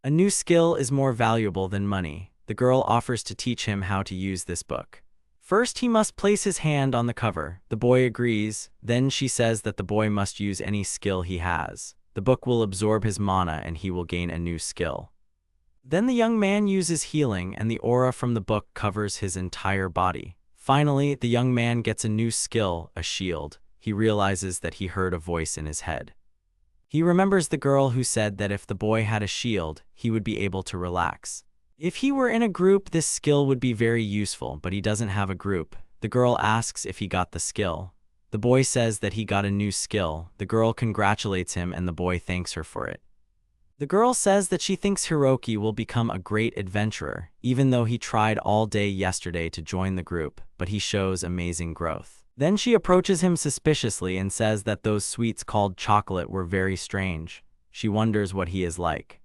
A new skill is more valuable than money. The girl offers to teach him how to use this book. First, he must place his hand on the cover. The boy agrees. Then she says that the boy must use any skill he has. The book will absorb his mana and he will gain a new skill. Then the young man uses healing and the aura from the book covers his entire body. Finally, the young man gets a new skill, a shield. He realizes that he heard a voice in his head. He remembers the girl who said that if the boy had a shield, he would be able to relax. If he were in a group, this skill would be very useful, but he doesn't have a group. The girl asks if he got the skill. The boy says that he got a new skill. The girl congratulates him and the boy thanks her for it. The girl says that she thinks Hiroki will become a great adventurer, even though he tried all day yesterday to join the group, but he shows amazing growth. Then she approaches him suspiciously and says that those sweets called chocolate were very strange. She wonders what he is like.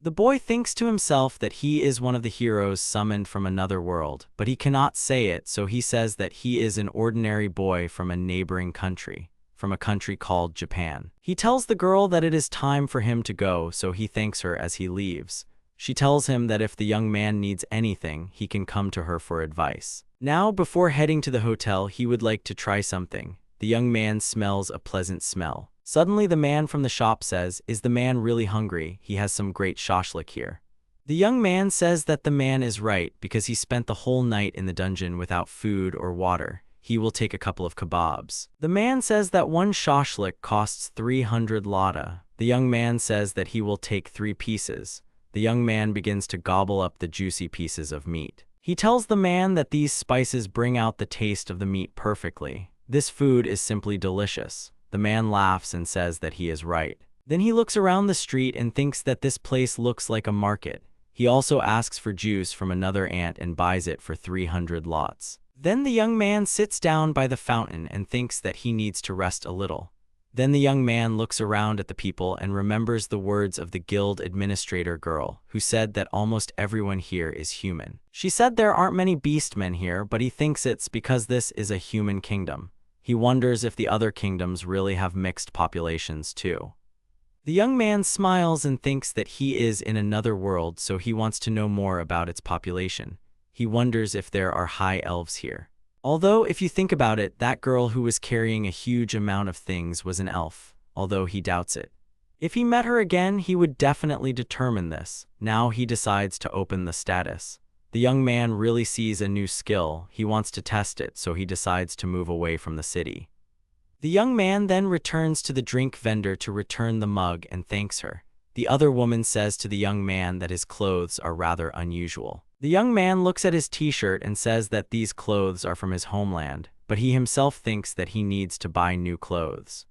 The boy thinks to himself that he is one of the heroes summoned from another world, but he cannot say it, so he says that he is an ordinary boy from a neighboring country, from a country called Japan. He tells the girl that it is time for him to go, so he thanks her as he leaves. She tells him that if the young man needs anything, he can come to her for advice. Now, before heading to the hotel, he would like to try something. The young man smells a pleasant smell. Suddenly, the man from the shop says, "Is the man really hungry? He has some great shashlik here." The young man says that the man is right because he spent the whole night in the dungeon without food or water. He will take a couple of kebabs. The man says that one shashlik costs 300 lata. The young man says that he will take 3 pieces. The young man begins to gobble up the juicy pieces of meat. He tells the man that these spices bring out the taste of the meat perfectly. This food is simply delicious. The man laughs and says that he is right. Then he looks around the street and thinks that this place looks like a market. He also asks for juice from another ant and buys it for 300 lots. Then the young man sits down by the fountain and thinks that he needs to rest a little. Then the young man looks around at the people and remembers the words of the guild administrator girl, who said that almost everyone here is human. She said there aren't many beastmen here, but he thinks it's because this is a human kingdom. He wonders if the other kingdoms really have mixed populations too. The young man smiles and thinks that he is in another world, so he wants to know more about its population. He wonders if there are high elves here. Although, if you think about it, that girl who was carrying a huge amount of things was an elf, although he doubts it. If he met her again, he would definitely determine this. Now he decides to open the status. The young man really sees a new skill. He wants to test it, so he decides to move away from the city. The young man then returns to the drink vendor to return the mug and thanks her. The other woman says to the young man that his clothes are rather unusual. The young man looks at his t-shirt and says that these clothes are from his homeland, but he himself thinks that he needs to buy new clothes.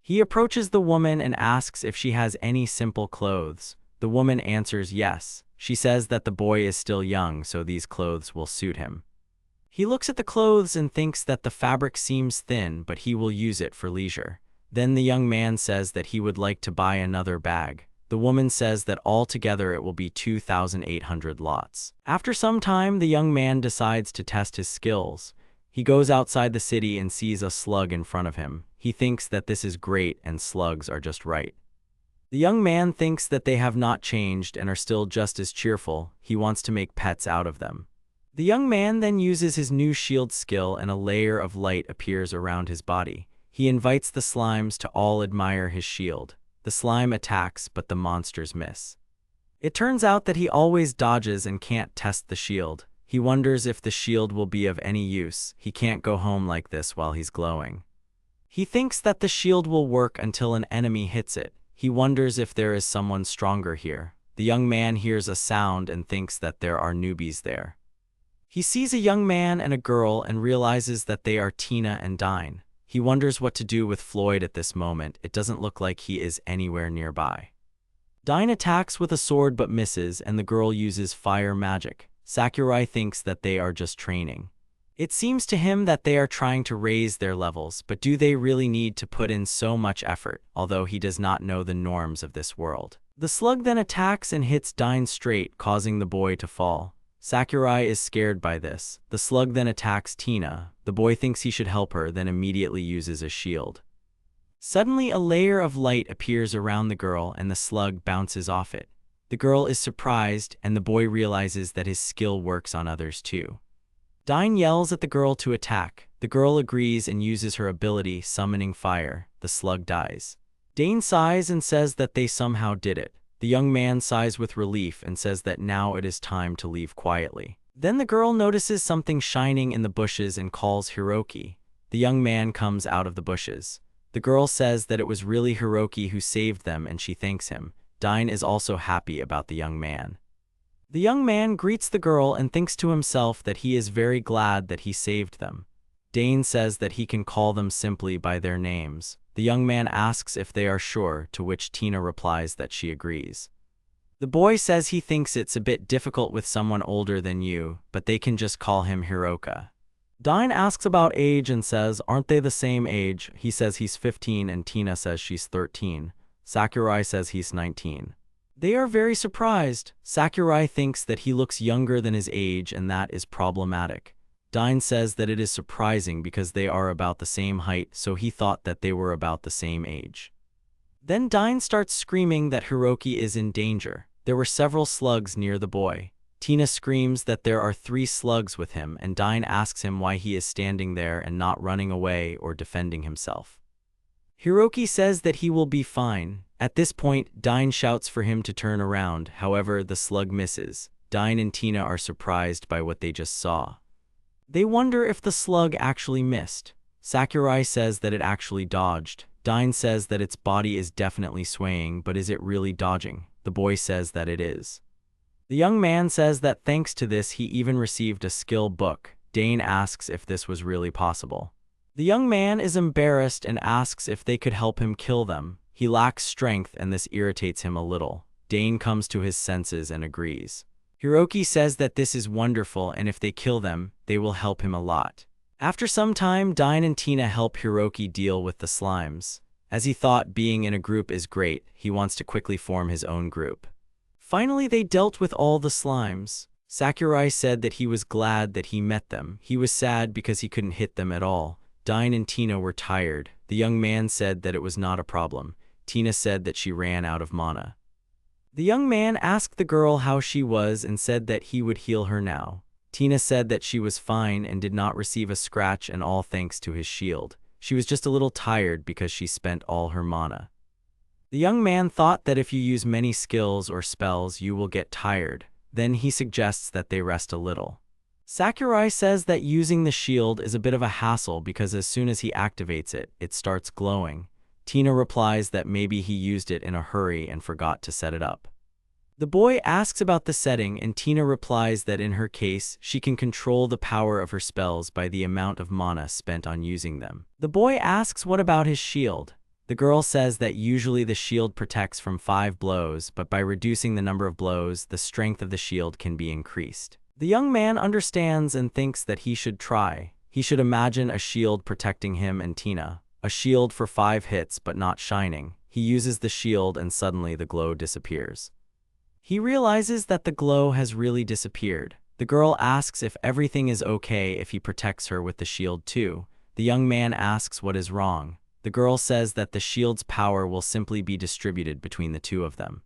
He approaches the woman and asks if she has any simple clothes. The woman answers yes. She says that the boy is still young, so these clothes will suit him. He looks at the clothes and thinks that the fabric seems thin, but he will use it for leisure. Then the young man says that he would like to buy another bag. The woman says that altogether it will be 2,800 lots. After some time, the young man decides to test his skills. He goes outside the city and sees a slug in front of him. He thinks that this is great and slugs are just right. The young man thinks that they have not changed and are still just as cheerful. He wants to make pets out of them. The young man then uses his new shield skill and a layer of light appears around his body. He invites the slimes to all admire his shield. The slime attacks, but the monsters miss. It turns out that he always dodges and can't test the shield. He wonders if the shield will be of any use. He can't go home like this while he's glowing. He thinks that the shield will work until an enemy hits it. He wonders if there is someone stronger here. The young man hears a sound and thinks that there are newbies there. He sees a young man and a girl and realizes that they are Tina and Dine. He wonders what to do with Floyd at this moment. It doesn't look like he is anywhere nearby. Dine attacks with a sword but misses, and the girl uses fire magic. Sakurai thinks that they are just training. It seems to him that they are trying to raise their levels, but do they really need to put in so much effort, although he does not know the norms of this world. The slug then attacks and hits Dine straight, causing the boy to fall. Sakurai is scared by this. The slug then attacks Tina. The boy thinks he should help her, then immediately uses a shield. Suddenly, a layer of light appears around the girl and the slug bounces off it. The girl is surprised, and the boy realizes that his skill works on others too. Dine yells at the girl to attack. The girl agrees and uses her ability, summoning fire. The slug dies. Dane sighs and says that they somehow did it. The young man sighs with relief and says that now it is time to leave quietly. Then the girl notices something shining in the bushes and calls Hiroki. The young man comes out of the bushes. The girl says that it was really Hiroki who saved them and she thanks him. Dine is also happy about the young man. The young man greets the girl and thinks to himself that he is very glad that he saved them. Dane says that he can call them simply by their names. The young man asks if they are sure, to which Tina replies that she agrees. The boy says he thinks it's a bit difficult with someone older than you, but they can just call him Hiroka. Dine asks about age and says, aren't they the same age? He says he's 15 and Tina says she's 13. Sakurai says he's 19. They are very surprised. Sakurai thinks that he looks younger than his age and that is problematic. Dine says that it is surprising because they are about the same height, so he thought that they were about the same age. Then Dine starts screaming that Hiroki is in danger. There were several slugs near the boy. Tina screams that there are 3 slugs with him, and Dine asks him why he is standing there and not running away or defending himself. Hiroki says that he will be fine. At this point, Dine shouts for him to turn around. However, the slug misses. Dine and Tina are surprised by what they just saw. They wonder if the slug actually missed. Sakurai says that it actually dodged. Dine says that its body is definitely swaying, but is it really dodging? The boy says that it is. The young man says that thanks to this he even received a skill book. Dane asks if this was really possible. The young man is embarrassed and asks if they could help him kill them. He lacks strength and this irritates him a little. Dane comes to his senses and agrees. Hiroki says that this is wonderful and if they kill them, they will help him a lot. After some time, Dine and Tina help Hiroki deal with the slimes. As he thought being in a group is great, he wants to quickly form his own group. Finally, they dealt with all the slimes. Sakurai said that he was glad that he met them. He was sad because he couldn't hit them at all. Dine and Tina were tired. The young man said that it was not a problem. Tina said that she ran out of mana. The young man asked the girl how she was and said that he would heal her now. Tina said that she was fine and did not receive a scratch and all thanks to his shield. She was just a little tired because she spent all her mana. The young man thought that if you use many skills or spells you will get tired. Then he suggests that they rest a little. Sakurai says that using the shield is a bit of a hassle because as soon as he activates it, it starts glowing. Tina replies that maybe he used it in a hurry and forgot to set it up. The boy asks about the setting and Tina replies that in her case, she can control the power of her spells by the amount of mana spent on using them. The boy asks what about his shield. The girl says that usually the shield protects from 5 blows, but by reducing the number of blows, the strength of the shield can be increased. The young man understands and thinks that he should try. He should imagine a shield protecting him and Tina. A shield for 5 hits but not shining. He uses the shield and suddenly the glow disappears. He realizes that the glow has really disappeared. The girl asks if everything is okay if he protects her with the shield too. The young man asks what is wrong. The girl says that the shield's power will simply be distributed between the two of them.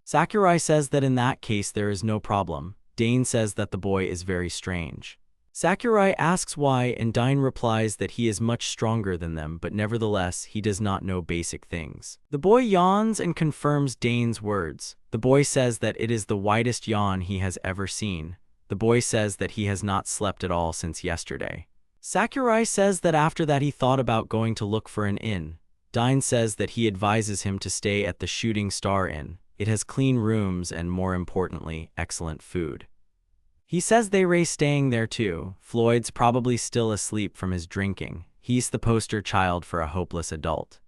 Sakurai says that in that case there is no problem. Dane says that the boy is very strange. Sakurai asks why and Dine replies that he is much stronger than them but nevertheless he does not know basic things. The boy yawns and confirms Dane's words. The boy says that it is the widest yawn he has ever seen. The boy says that he has not slept at all since yesterday. Sakurai says that after that he thought about going to look for an inn. Dine says that he advises him to stay at the Shooting Star Inn. It has clean rooms and, more importantly, excellent food. He says they race staying there too. Floyd's probably still asleep from his drinking. He's the poster child for a hopeless adult.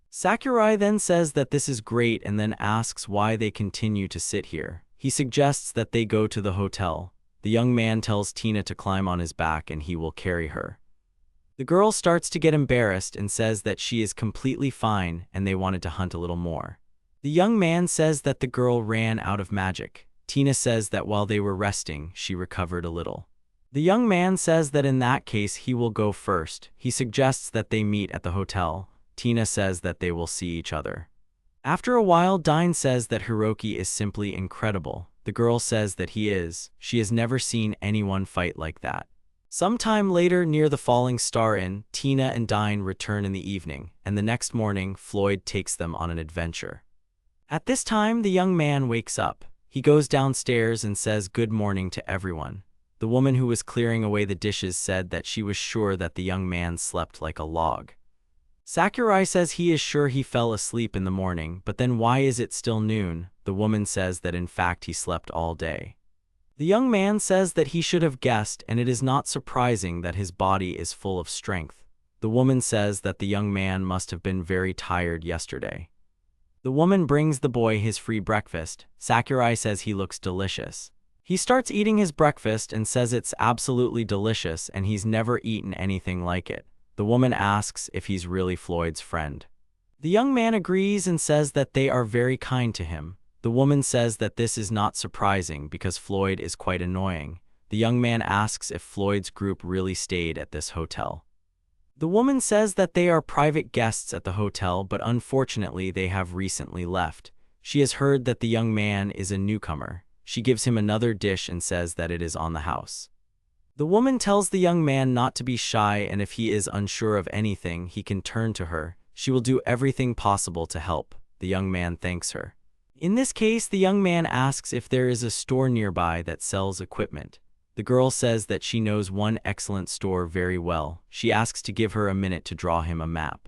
Sakurai then says that this is great and then asks why they continue to sit here. He suggests that they go to the hotel. The young man tells Tina to climb on his back and he will carry her. The girl starts to get embarrassed and says that she is completely fine and they wanted to hunt a little more. The young man says that the girl ran out of magic. Tina says that while they were resting, she recovered a little. The young man says that in that case he will go first. He suggests that they meet at the hotel. Tina says that they will see each other. After a while, Dine says that Hiroki is simply incredible. The girl says that he is. She has never seen anyone fight like that. Sometime later, near the Falling Star Inn, Tina and Dine return in the evening, and the next morning, Floyd takes them on an adventure. At this time, the young man wakes up. He goes downstairs and says good morning to everyone. The woman who was clearing away the dishes said that she was sure that the young man slept like a log. Sakurai says he is sure he fell asleep in the morning, but then why is it still noon? The woman says that in fact he slept all day. The young man says that he should have guessed and it is not surprising that his body is full of strength. The woman says that the young man must have been very tired yesterday. The woman brings the boy his free breakfast. Sakurai says he looks delicious. He starts eating his breakfast and says it's absolutely delicious and he's never eaten anything like it. The woman asks if he's really Floyd's friend. The young man agrees and says that they are very kind to him. The woman says that this is not surprising because Floyd is quite annoying. The young man asks if Floyd's group really stayed at this hotel. The woman says that they are private guests at the hotel, but unfortunately they have recently left. She has heard that the young man is a newcomer. She gives him another dish and says that it is on the house. The woman tells the young man not to be shy and if he is unsure of anything, he can turn to her. She will do everything possible to help. The young man thanks her. In this case, the young man asks if there is a store nearby that sells equipment. The girl says that she knows one excellent store very well. She asks to give her a minute to draw him a map.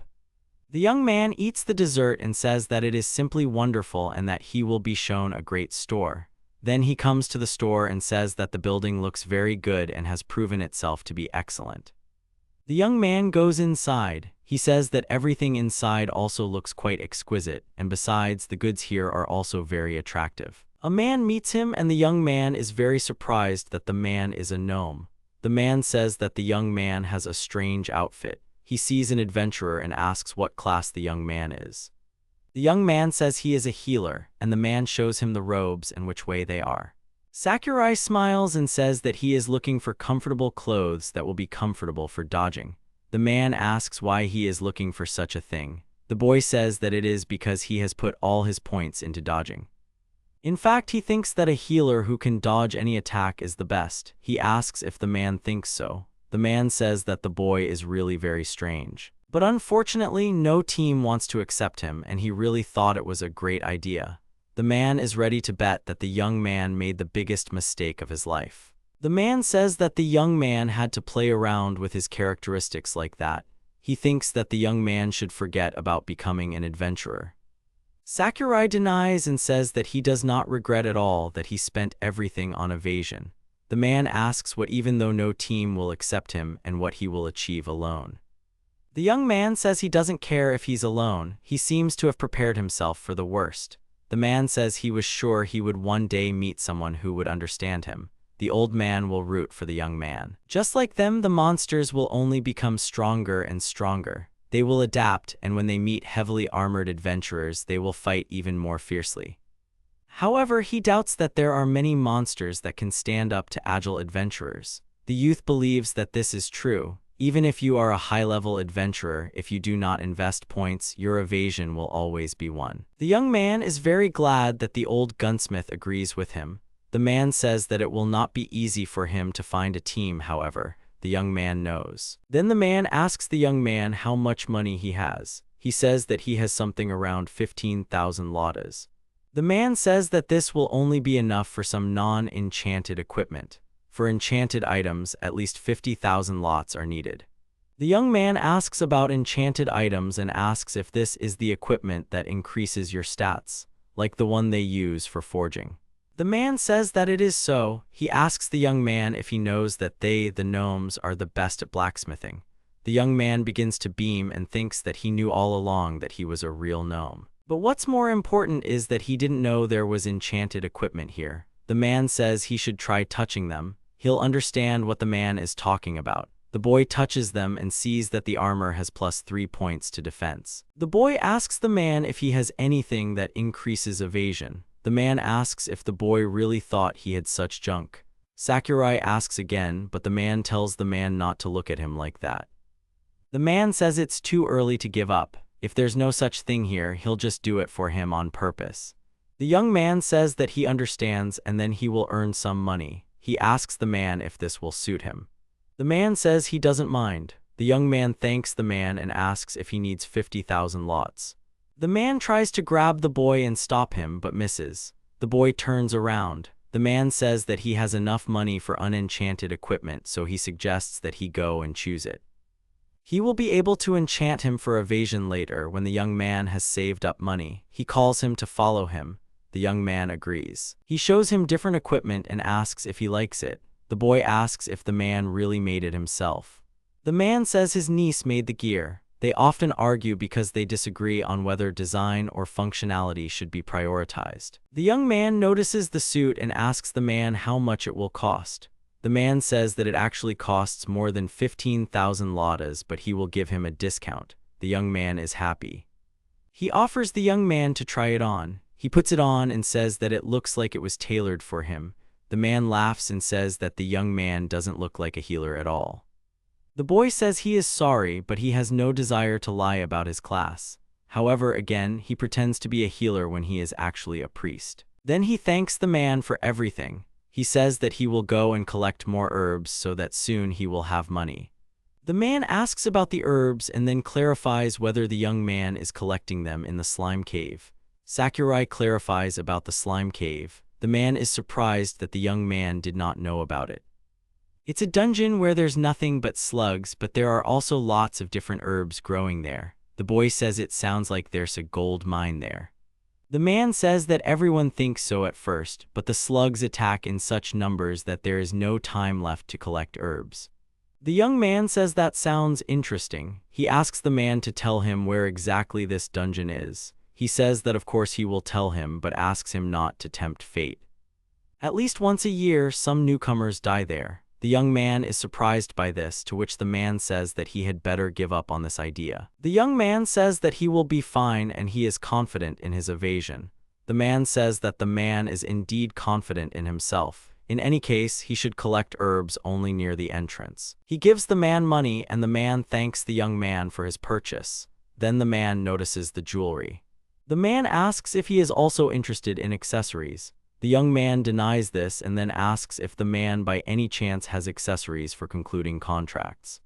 The young man eats the dessert and says that it is simply wonderful and that he will be shown a great store. Then he comes to the store and says that the building looks very good and has proven itself to be excellent. The young man goes inside. He says that everything inside also looks quite exquisite, and besides, the goods here are also very attractive. A man meets him and the young man is very surprised that the man is a gnome. The man says that the young man has a strange outfit. He sees an adventurer and asks what class the young man is. The young man says he is a healer, and the man shows him the robes and which way they are. Sakurai smiles and says that he is looking for comfortable clothes that will be comfortable for dodging. The man asks why he is looking for such a thing. The boy says that it is because he has put all his points into dodging. In fact, he thinks that a healer who can dodge any attack is the best. He asks if the man thinks so. The man says that the boy is really very strange. But unfortunately, no team wants to accept him, and he really thought it was a great idea. The man is ready to bet that the young man made the biggest mistake of his life. The man says that the young man had to play around with his characteristics like that. He thinks that the young man should forget about becoming an adventurer. Sakurai denies and says that he does not regret at all that he spent everything on evasion. The man asks what even though no team will accept him and what he will achieve alone. The young man says he doesn't care if he's alone. He seems to have prepared himself for the worst. The man says he was sure he would one day meet someone who would understand him. The old man will root for the young man. Just like them, the monsters will only become stronger and stronger. They will adapt, and when they meet heavily armored adventurers, they will fight even more fiercely. However, he doubts that there are many monsters that can stand up to agile adventurers. The youth believes that this is true. Even if you are a high-level adventurer, if you do not invest points, your evasion will always be won. The young man is very glad that the old gunsmith agrees with him. The man says that it will not be easy for him to find a team, however. The young man knows. Then the man asks the young man how much money he has. He says that he has something around 15,000 latas. The man says that this will only be enough for some non-enchanted equipment. For enchanted items, at least 50,000 lots are needed. The young man asks about enchanted items and asks if this is the equipment that increases your stats, like the one they use for forging. The man says that it is so. He asks the young man if he knows that they, the gnomes, are the best at blacksmithing. The young man begins to beam and thinks that he knew all along that he was a real gnome. But what's more important is that he didn't know there was enchanted equipment here. The man says he should try touching them. He'll understand what the man is talking about. The boy touches them and sees that the armor has +3 points to defense. The boy asks the man if he has anything that increases evasion. The man asks if the boy really thought he had such junk. Sakurai asks again, but the man tells the man not to look at him like that. The man says it's too early to give up. If there's no such thing here, he'll just do it for him on purpose. The young man says that he understands and then he will earn some money. He asks the man if this will suit him. The man says he doesn't mind. The young man thanks the man and asks if he needs 50,000 lots. The man tries to grab the boy and stop him, but misses. The boy turns around. The man says that he has enough money for unenchanted equipment, so he suggests that he go and choose it. He will be able to enchant him for evasion later when the young man has saved up money. He calls him to follow him. The young man agrees. He shows him different equipment and asks if he likes it. The boy asks if the man really made it himself. The man says his niece made the gear. They often argue because they disagree on whether design or functionality should be prioritized. The young man notices the suit and asks the man how much it will cost. The man says that it actually costs more than 15,000 latas, but he will give him a discount. The young man is happy. He offers the young man to try it on. He puts it on and says that it looks like it was tailored for him. The man laughs and says that the young man doesn't look like a healer at all. The boy says he is sorry, but he has no desire to lie about his class. However, again, he pretends to be a healer when he is actually a priest. Then he thanks the man for everything. He says that he will go and collect more herbs so that soon he will have money. The man asks about the herbs and then clarifies whether the young man is collecting them in the slime cave. Sakurai clarifies about the slime cave. The man is surprised that the young man did not know about it. It's a dungeon where there's nothing but slugs, but there are also lots of different herbs growing there. The boy says it sounds like there's a gold mine there. The man says that everyone thinks so at first, but the slugs attack in such numbers that there is no time left to collect herbs. The young man says that sounds interesting. He asks the man to tell him where exactly this dungeon is. He says that of course he will tell him, but asks him not to tempt fate. At least once a year, some newcomers die there. The young man is surprised by this, to which the man says that he had better give up on this idea. The young man says that he will be fine and he is confident in his evasion. The man says that the man is indeed confident in himself. In any case, he should collect herbs only near the entrance. He gives the man money and the man thanks the young man for his purchase. Then the man notices the jewelry. The man asks if he is also interested in accessories. The young man denies this and then asks if the man by any chance has accessories for concluding contracts.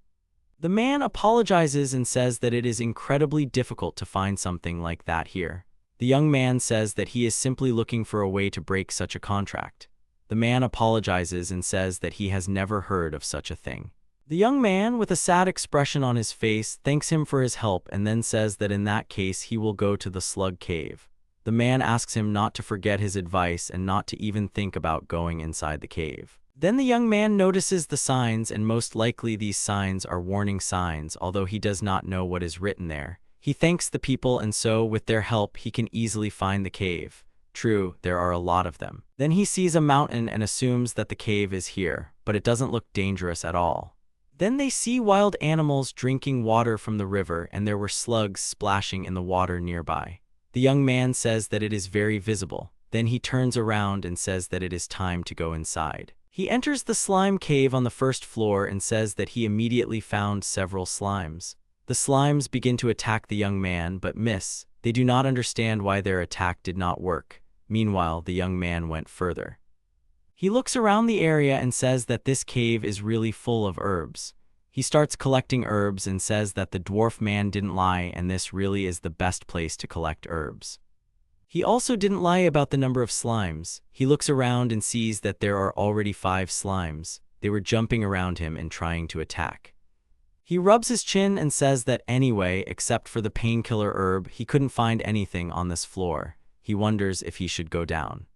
The man apologizes and says that it is incredibly difficult to find something like that here. The young man says that he is simply looking for a way to break such a contract. The man apologizes and says that he has never heard of such a thing. The young man, with a sad expression on his face, thanks him for his help and then says that in that case he will go to the slug cave. The man asks him not to forget his advice and not to even think about going inside the cave. Then the young man notices the signs, and most likely these signs are warning signs, although he does not know what is written there. He thanks the people, and so, with their help, he can easily find the cave. True, there are a lot of them. Then he sees a mountain and assumes that the cave is here, but it doesn't look dangerous at all. Then they see wild animals drinking water from the river, and there were slugs splashing in the water nearby. The young man says that it is very visible. Then he turns around and says that it is time to go inside. He enters the slime cave on the first floor and says that he immediately found several slimes. The slimes begin to attack the young man, but miss. They do not understand why their attack did not work. Meanwhile, the young man went further. He looks around the area and says that this cave is really full of herbs. He starts collecting herbs and says that the dwarf man didn't lie and this really is the best place to collect herbs. He also didn't lie about the number of slimes. He looks around and sees that there are already 5 slimes. They were jumping around him and trying to attack. He rubs his chin and says that anyway, except for the painkiller herb, he couldn't find anything on this floor. He wonders if he should go down.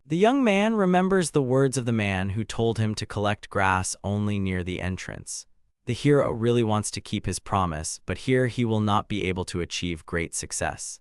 The young man remembers the words of the man who told him to collect grass only near the entrance. The hero really wants to keep his promise, but here he will not be able to achieve great success.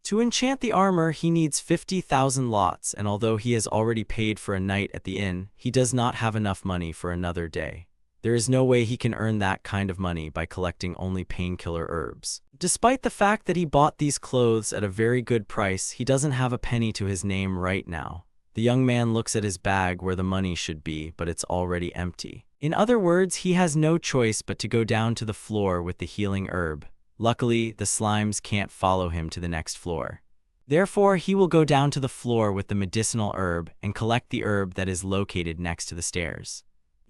To enchant the armor, he needs 50,000 lots, and although he has already paid for a night at the inn, he does not have enough money for another day. There is no way he can earn that kind of money by collecting only painkiller herbs. Despite the fact that he bought these clothes at a very good price, he doesn't have a penny to his name right now. The young man looks at his bag where the money should be, but it's already empty. In other words, he has no choice but to go down to the floor with the healing herb. Luckily, the slimes can't follow him to the next floor. Therefore, he will go down to the floor with the medicinal herb and collect the herb that is located next to the stairs.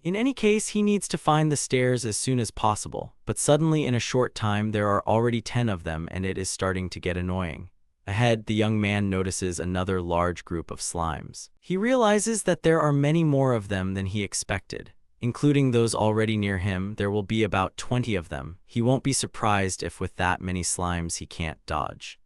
In any case, he needs to find the stairs as soon as possible, but suddenly in a short time there are already 10 of them and it is starting to get annoying. Ahead, the young man notices another large group of slimes. He realizes that there are many more of them than he expected. Including those already near him, there will be about 20 of them. He won't be surprised if with that many slimes he can't dodge.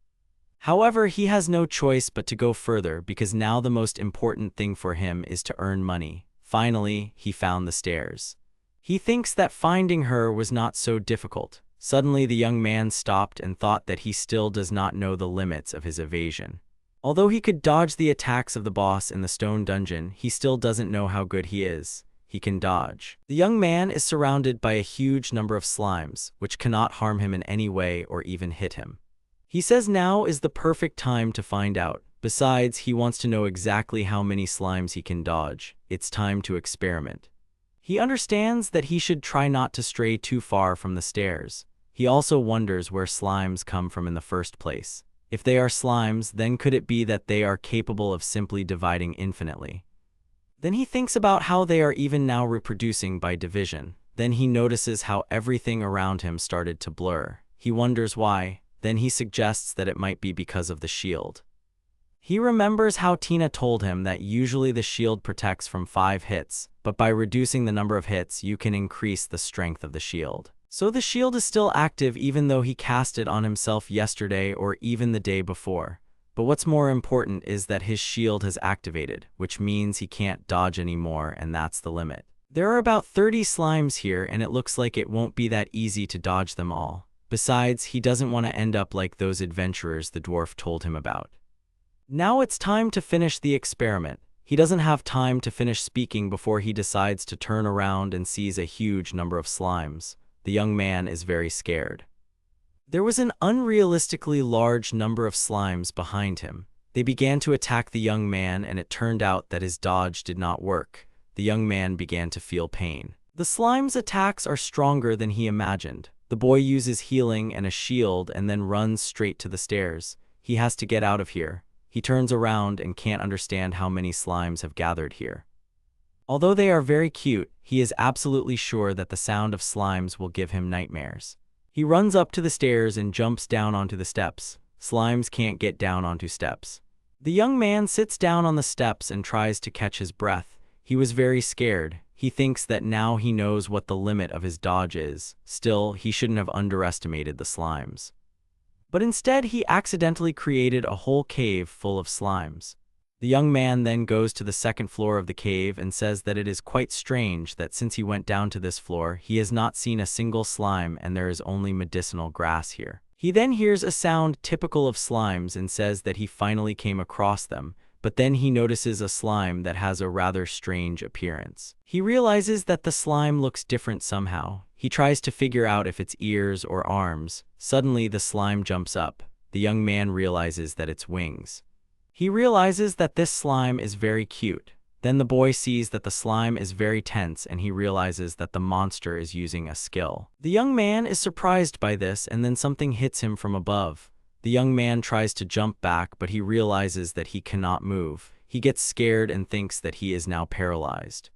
However, he has no choice but to go further because now the most important thing for him is to earn money. Finally, he found the stairs. He thinks that finding her was not so difficult. Suddenly, the young man stopped and thought that he still does not know the limits of his evasion. Although he could dodge the attacks of the boss in the stone dungeon, he still doesn't know how good he is. He can dodge. The young man is surrounded by a huge number of slimes, which cannot harm him in any way or even hit him. He says now is the perfect time to find out. Besides, he wants to know exactly how many slimes he can dodge. It's time to experiment. He understands that he should try not to stray too far from the stairs. He also wonders where slimes come from in the first place. If they are slimes, then could it be that they are capable of simply dividing infinitely? Then he thinks about how they are even now reproducing by division. Then he notices how everything around him started to blur. He wonders why. Then he suggests that it might be because of the shield. He remembers how Tina told him that usually the shield protects from 5 hits, but by reducing the number of hits, you can increase the strength of the shield. So the shield is still active even though he cast it on himself yesterday or even the day before. But what's more important is that his shield has activated, which means he can't dodge anymore, and that's the limit. There are about 30 slimes here, and it looks like it won't be that easy to dodge them all. Besides, he doesn't want to end up like those adventurers the dwarf told him about. Now it's time to finish the experiment. He doesn't have time to finish speaking before he decides to turn around and sees a huge number of slimes. The young man is very scared. There was an unrealistically large number of slimes behind him. They began to attack the young man, and it turned out that his dodge did not work. The young man began to feel pain. The slime's attacks are stronger than he imagined. The boy uses healing and a shield and then runs straight to the stairs. He has to get out of here. He turns around and can't understand how many slimes have gathered here. Although they are very cute, he is absolutely sure that the sound of slimes will give him nightmares. He runs up to the stairs and jumps down onto the steps. Slimes can't get down onto steps. The young man sits down on the steps and tries to catch his breath. He was very scared. He thinks that now he knows what the limit of his dodge is. Still, he shouldn't have underestimated the slimes. But instead, he accidentally created a whole cave full of slimes. The young man then goes to the second floor of the cave and says that it is quite strange that since he went down to this floor, he has not seen a single slime and there is only medicinal grass here. He then hears a sound typical of slimes and says that he finally came across them, but then he notices a slime that has a rather strange appearance. He realizes that the slime looks different somehow. He tries to figure out if it's ears or arms. Suddenly, the slime jumps up. The young man realizes that it's wings. He realizes that this slime is very cute. Then the boy sees that the slime is very tense and he realizes that the monster is using a skill. The young man is surprised by this, and then something hits him from above. The young man tries to jump back, but he realizes that he cannot move. He gets scared and thinks that he is now paralyzed.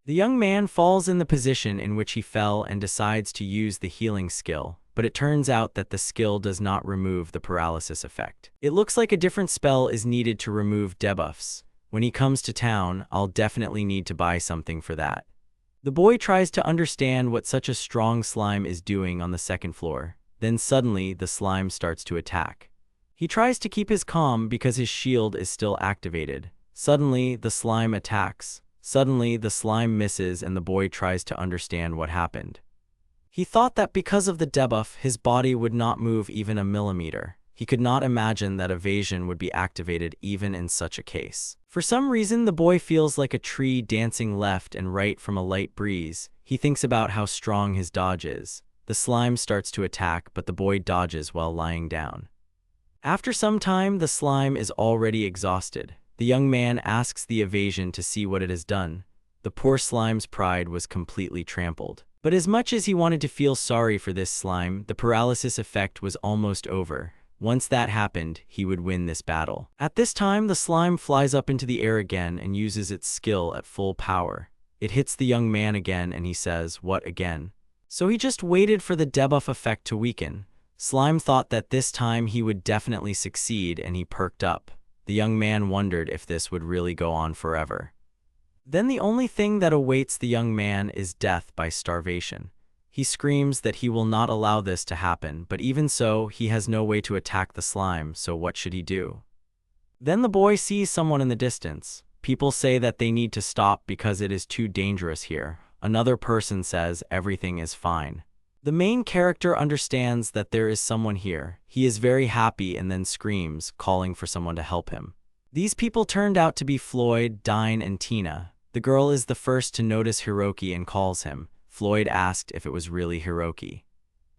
The young man falls in the position in which he fell and decides to use the healing skill, but it turns out that the skill does not remove the paralysis effect. It looks like a different spell is needed to remove debuffs. When he comes to town, I'll definitely need to buy something for that. The boy tries to understand what such a strong slime is doing on the second floor. Then suddenly, the slime starts to attack. He tries to keep his calm because his shield is still activated. Suddenly, the slime attacks. Suddenly, the slime misses and the boy tries to understand what happened. He thought that because of the debuff, his body would not move even a millimeter. He could not imagine that evasion would be activated even in such a case. For some reason, the boy feels like a tree dancing left and right from a light breeze. He thinks about how strong his dodge is. The slime starts to attack, but the boy dodges while lying down. After some time, the slime is already exhausted. The young man asks the evasion to see what it has done. The poor slime's pride was completely trampled. But as much as he wanted to feel sorry for this slime, the paralysis effect was almost over. Once that happened, he would win this battle. At this time, the slime flies up into the air again and uses its skill at full power. It hits the young man again and he says, "What again?" So he just waited for the debuff effect to weaken. Slime thought that this time he would definitely succeed and he perked up. The young man wondered if this would really go on forever. Then the only thing that awaits the young man is death by starvation. He screams that he will not allow this to happen, but even so, he has no way to attack the slime, so what should he do? Then the boy sees someone in the distance. People say that they need to stop because it is too dangerous here. Another person says everything is fine. The main character understands that there is someone here. He is very happy and then screams, calling for someone to help him. These people turned out to be Floyd, Dine, and Tina. The girl is the first to notice Hiroki and calls him. Floyd asked if it was really Hiroki.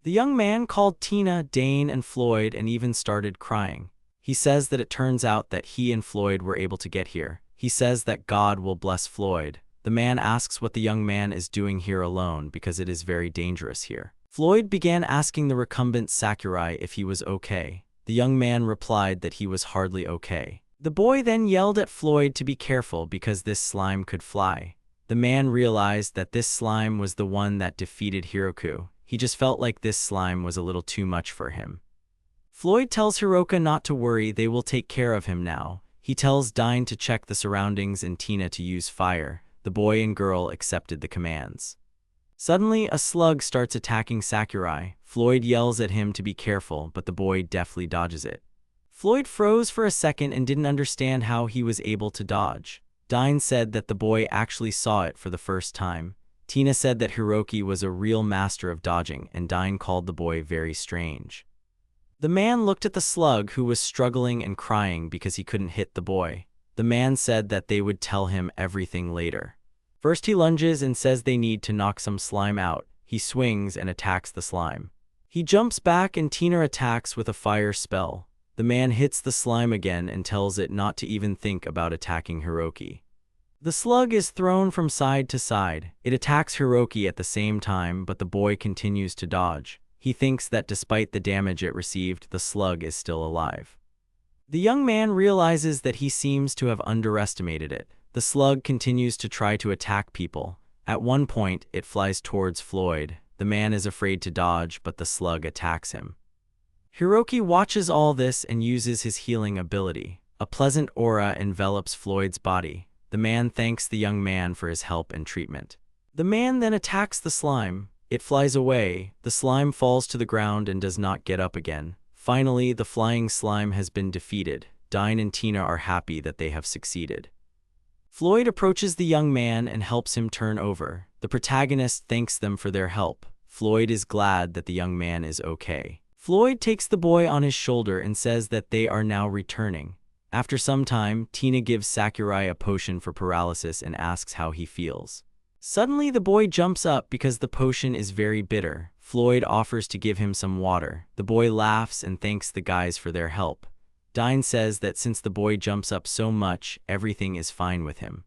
The young man called Tina, Dane, and Floyd and even started crying. He says that it turns out that he and Floyd were able to get here. He says that God will bless Floyd. The man asks what the young man is doing here alone because it is very dangerous here. Floyd began asking the recumbent Sakurai if he was okay. The young man replied that he was hardly okay. The boy then yelled at Floyd to be careful because this slime could fly. The man realized that this slime was the one that defeated Hiroki. He just felt like this slime was a little too much for him. Floyd tells Hiroki not to worry, they will take care of him now. He tells Dine to check the surroundings and Tina to use fire. The boy and girl accepted the commands. Suddenly, a slug starts attacking Sakurai. Floyd yells at him to be careful, but the boy deftly dodges it. Floyd froze for a second and didn't understand how he was able to dodge. Dine said that the boy actually saw it for the first time. Tina said that Hiroki was a real master of dodging, and Dine called the boy very strange. The man looked at the slug, who was struggling and crying because he couldn't hit the boy. The man said that they would tell him everything later. First he lunges and says they need to knock some slime out. He swings and attacks the slime. He jumps back and Tina attacks with a fire spell. The man hits the slime again and tells it not to even think about attacking Hiroki. The slug is thrown from side to side. It attacks Hiroki at the same time, but the boy continues to dodge. He thinks that despite the damage it received, the slug is still alive. The young man realizes that he seems to have underestimated it. The slug continues to try to attack people. At one point, it flies towards Floyd. The man is afraid to dodge, but the slug attacks him. Hiroki watches all this and uses his healing ability. A pleasant aura envelops Floyd's body. The man thanks the young man for his help and treatment. The man then attacks the slime. It flies away. The slime falls to the ground and does not get up again. Finally, the flying slime has been defeated. Dine and Tina are happy that they have succeeded. Floyd approaches the young man and helps him turn over. The protagonist thanks them for their help. Floyd is glad that the young man is okay. Floyd takes the boy on his shoulder and says that they are now returning. After some time, Tina gives Sakurai a potion for paralysis and asks how he feels. Suddenly, the boy jumps up because the potion is very bitter. Floyd offers to give him some water. The boy laughs and thanks the guys for their help. Dine says that since the boy jumps up so much, everything is fine with him.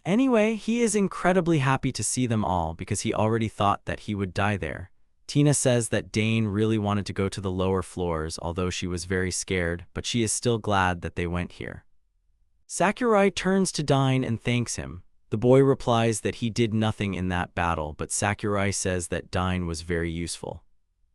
Anyway, he is incredibly happy to see them all because he already thought that he would die there. Tina says that Dane really wanted to go to the lower floors, although she was very scared, but she is still glad that they went here. Sakurai turns to Dine and thanks him. The boy replies that he did nothing in that battle, but Sakurai says that Dine was very useful.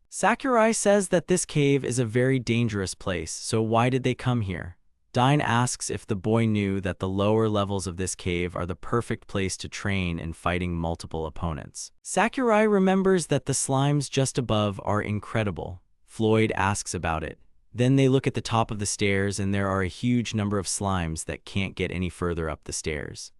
Sakurai says that this cave is a very dangerous place, so why did they come here? Dine asks if the boy knew that the lower levels of this cave are the perfect place to train in fighting multiple opponents. Sakurai remembers that the slimes just above are incredible. Floyd asks about it. Then they look at the top of the stairs and there are a huge number of slimes that can't get any further up the stairs.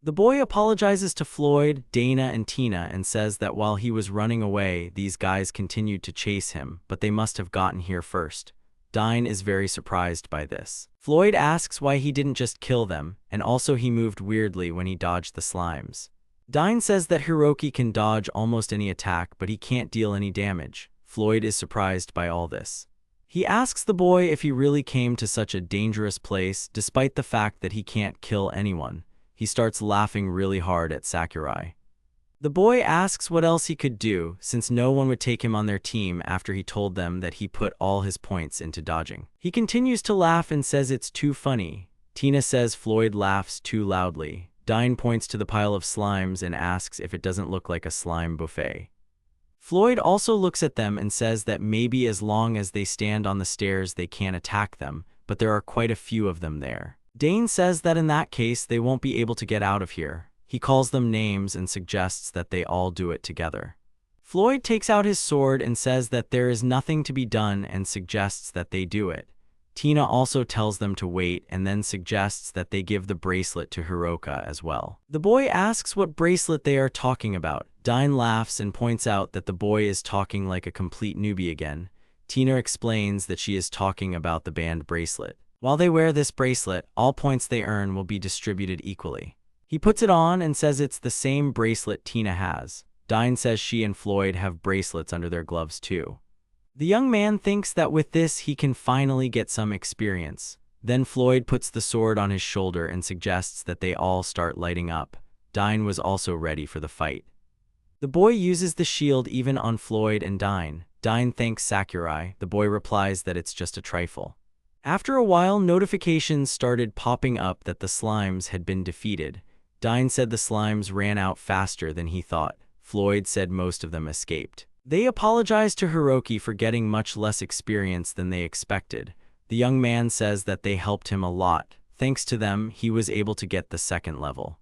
The boy apologizes to Floyd, Dana, and Tina and says that while he was running away, these guys continued to chase him, but they must have gotten here first. Dine is very surprised by this. Floyd asks why he didn't just kill them, and also he moved weirdly when he dodged the slimes. Dine says that Hiroki can dodge almost any attack, but he can't deal any damage. Floyd is surprised by all this. He asks the boy if he really came to such a dangerous place, despite the fact that he can't kill anyone. He starts laughing really hard at Sakurai. The boy asks what else he could do, since no one would take him on their team after he told them that he put all his points into dodging. He continues to laugh and says it's too funny. Tina says Floyd laughs too loudly. Dine points to the pile of slimes and asks if it doesn't look like a slime buffet. Floyd also looks at them and says that maybe as long as they stand on the stairs they can't attack them, but there are quite a few of them there. Dane says that in that case they won't be able to get out of here. He calls them names and suggests that they all do it together. Floyd takes out his sword and says that there is nothing to be done and suggests that they do it. Tina also tells them to wait and then suggests that they give the bracelet to Hiroka as well. The boy asks what bracelet they are talking about. Dine laughs and points out that the boy is talking like a complete newbie again. Tina explains that she is talking about the band bracelet. While they wear this bracelet, all points they earn will be distributed equally. He puts it on and says it's the same bracelet Tina has. Dine says she and Floyd have bracelets under their gloves too. The young man thinks that with this he can finally get some experience. Then Floyd puts the sword on his shoulder and suggests that they all start lighting up. Dine was also ready for the fight. The boy uses the shield even on Floyd and Dine. Dine thanks Sakurai. The boy replies that it's just a trifle. After a while, notifications started popping up that the slimes had been defeated. Dine said the slimes ran out faster than he thought. Floyd said most of them escaped. They apologized to Hiroki for getting much less experience than they expected. The young man says that they helped him a lot. Thanks to them, he was able to get the second level.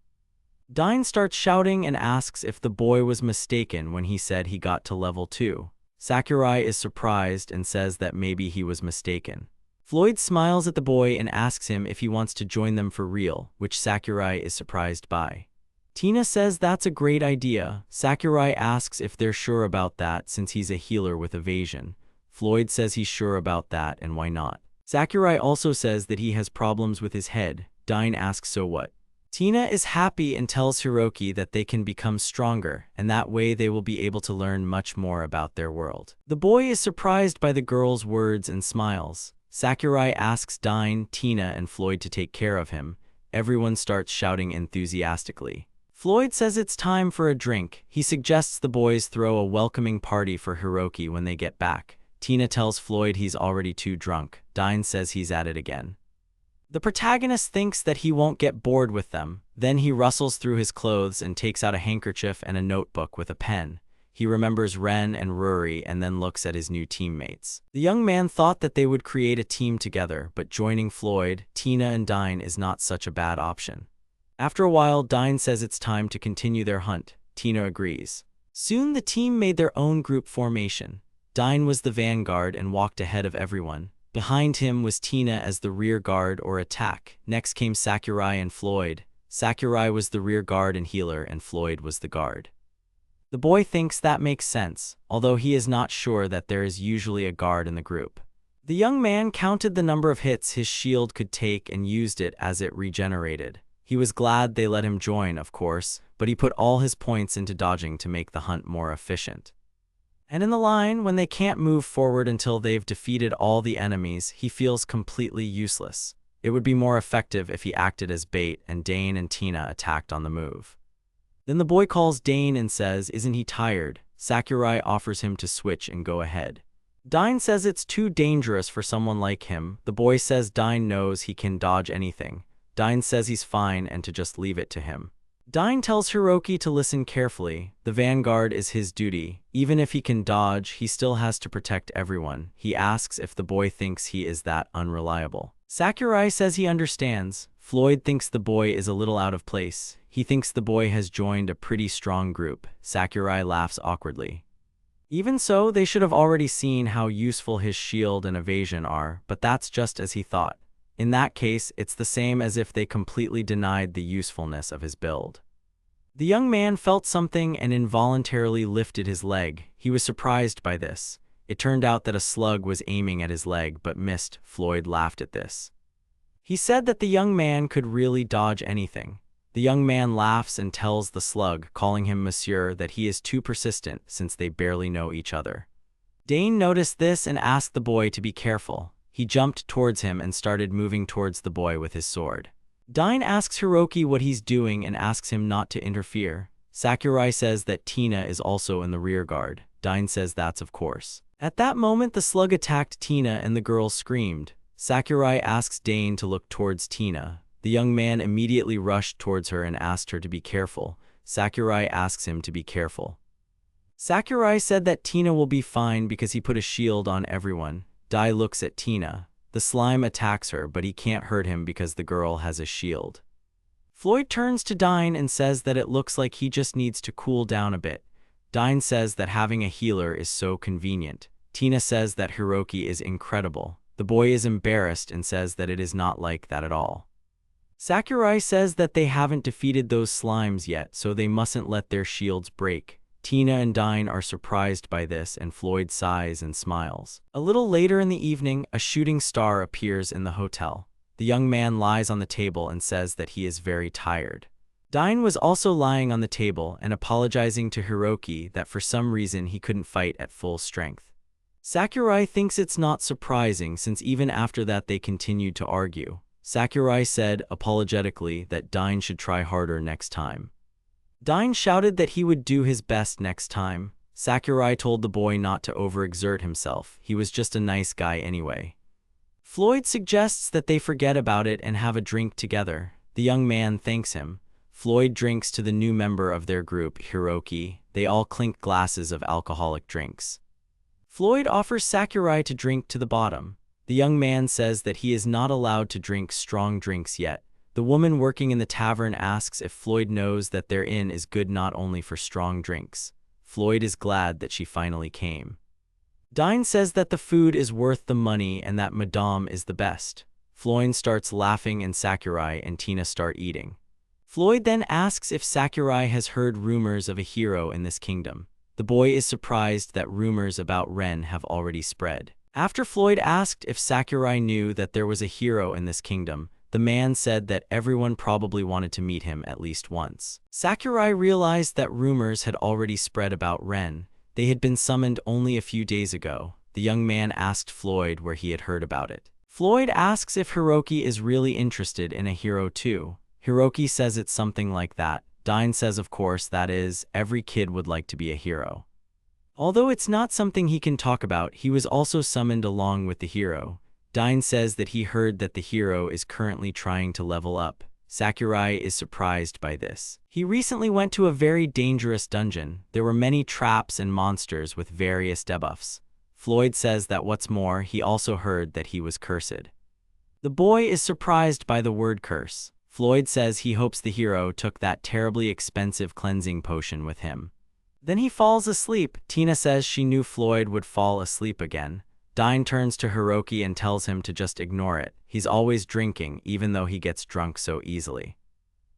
Dine starts shouting and asks if the boy was mistaken when he said he got to level 2. Sakurai is surprised and says that maybe he was mistaken. Floyd smiles at the boy and asks him if he wants to join them for real, which Sakurai is surprised by. Tina says that's a great idea. Sakurai asks if they're sure about that since he's a healer with evasion. Floyd says he's sure about that and why not. Sakurai also says that he has problems with his head. Dine asks so what. Tina is happy and tells Hiroki that they can become stronger, and that way they will be able to learn much more about their world. The boy is surprised by the girl's words and smiles. Sakurai asks Dine, Tina, and Floyd to take care of him. Everyone starts shouting enthusiastically. Floyd says it's time for a drink. He suggests the boys throw a welcoming party for Hiroki when they get back. Tina tells Floyd he's already too drunk. Dine says he's at it again. The protagonist thinks that he won't get bored with them. Then he rustles through his clothes and takes out a handkerchief and a notebook with a pen. He remembers Ren and Ruri and then looks at his new teammates. The young man thought that they would create a team together, but joining Floyd, Tina, and Dine is not such a bad option. After a while, Dine says it's time to continue their hunt. Tina agrees. Soon the team made their own group formation. Dine was the vanguard and walked ahead of everyone. Behind him was Tina as the rear guard or attack. Next came Sakurai and Floyd. Sakurai was the rear guard and healer, and Floyd was the guard. The boy thinks that makes sense, although he is not sure that there is usually a guard in the group. The young man counted the number of hits his shield could take and used it as it regenerated. He was glad they let him join, of course, but he put all his points into dodging to make the hunt more efficient. And in the line, when they can't move forward until they've defeated all the enemies, he feels completely useless. It would be more effective if he acted as bait and Dane and Tina attacked on the move. Then the boy calls Dane and says, isn't he tired? Sakurai offers him to switch and go ahead. Dine says it's too dangerous for someone like him. The boy says Dine knows he can dodge anything. Dine says he's fine and to just leave it to him. Dine tells Hiroki to listen carefully. The vanguard is his duty. Even if he can dodge, he still has to protect everyone. He asks if the boy thinks he is that unreliable. Sakurai says he understands. Floyd thinks the boy is a little out of place. He thinks the boy has joined a pretty strong group. Sakurai laughs awkwardly. Even so, they should have already seen how useful his shield and evasion are, but that's just as he thought. In that case, it's the same as if they completely denied the usefulness of his build. The young man felt something and involuntarily lifted his leg. He was surprised by this. It turned out that a slug was aiming at his leg but missed. Floyd laughed at this. He said that the young man could really dodge anything. The young man laughs and tells the slug, calling him Monsieur, that he is too persistent since they barely know each other. Dane noticed this and asked the boy to be careful. He jumped towards him and started moving towards the boy with his sword. Dine asks Hiroki what he's doing and asks him not to interfere. Sakurai says that Tina is also in the rear guard. Dine says that's of course. At that moment, the slug attacked Tina and the girl screamed. Sakurai asks Dane to look towards Tina. The young man immediately rushed towards her and asked her to be careful. Sakurai asks him to be careful. Sakurai said that Tina will be fine because he put a shield on everyone. Dai looks at Tina. The slime attacks her, but he can't hurt him because the girl has a shield. Floyd turns to Dine and says that it looks like he just needs to cool down a bit. Dine says that having a healer is so convenient. Tina says that Hiroki is incredible. The boy is embarrassed and says that it is not like that at all. Sakurai says that they haven't defeated those slimes yet, so they mustn't let their shields break. Tina and Dine are surprised by this, and Floyd sighs and smiles. A little later in the evening, a shooting star appears in the hotel. The young man lies on the table and says that he is very tired. Dine was also lying on the table and apologizing to Hiroki that for some reason he couldn't fight at full strength. Sakurai thinks it's not surprising since even after that they continued to argue. Sakurai said apologetically that Dine should try harder next time. Dine shouted that he would do his best next time. Sakurai told the boy not to overexert himself. He was just a nice guy anyway. Floyd suggests that they forget about it and have a drink together. The young man thanks him. Floyd drinks to the new member of their group, Hiroki. They all clink glasses of alcoholic drinks. Floyd offers Sakurai to drink to the bottom. The young man says that he is not allowed to drink strong drinks yet. The woman working in the tavern asks if Floyd knows that their inn is good not only for strong drinks. Floyd is glad that she finally came. Dine says that the food is worth the money and that Madame is the best. Floyd starts laughing and Sakurai and Tina start eating. Floyd then asks if Sakurai has heard rumors of a hero in this kingdom. The boy is surprised that rumors about Ren have already spread. After Floyd asked if Sakurai knew that there was a hero in this kingdom, the man said that everyone probably wanted to meet him at least once. Sakurai realized that rumors had already spread about Ren. They had been summoned only a few days ago. The young man asked Floyd where he had heard about it. Floyd asks if Hiroki is really interested in a hero too. Hiroki says it's something like that. Dine says of course that is, every kid would like to be a hero. Although it's not something he can talk about, he was also summoned along with the hero. Dine says that he heard that the hero is currently trying to level up. Sakurai is surprised by this. He recently went to a very dangerous dungeon. There were many traps and monsters with various debuffs. Floyd says that what's more, he also heard that he was cursed. The boy is surprised by the word curse. Floyd says he hopes the hero took that terribly expensive cleansing potion with him. Then he falls asleep. Tina says she knew Floyd would fall asleep again. Dine turns to Hiroki and tells him to just ignore it. He's always drinking, even though he gets drunk so easily.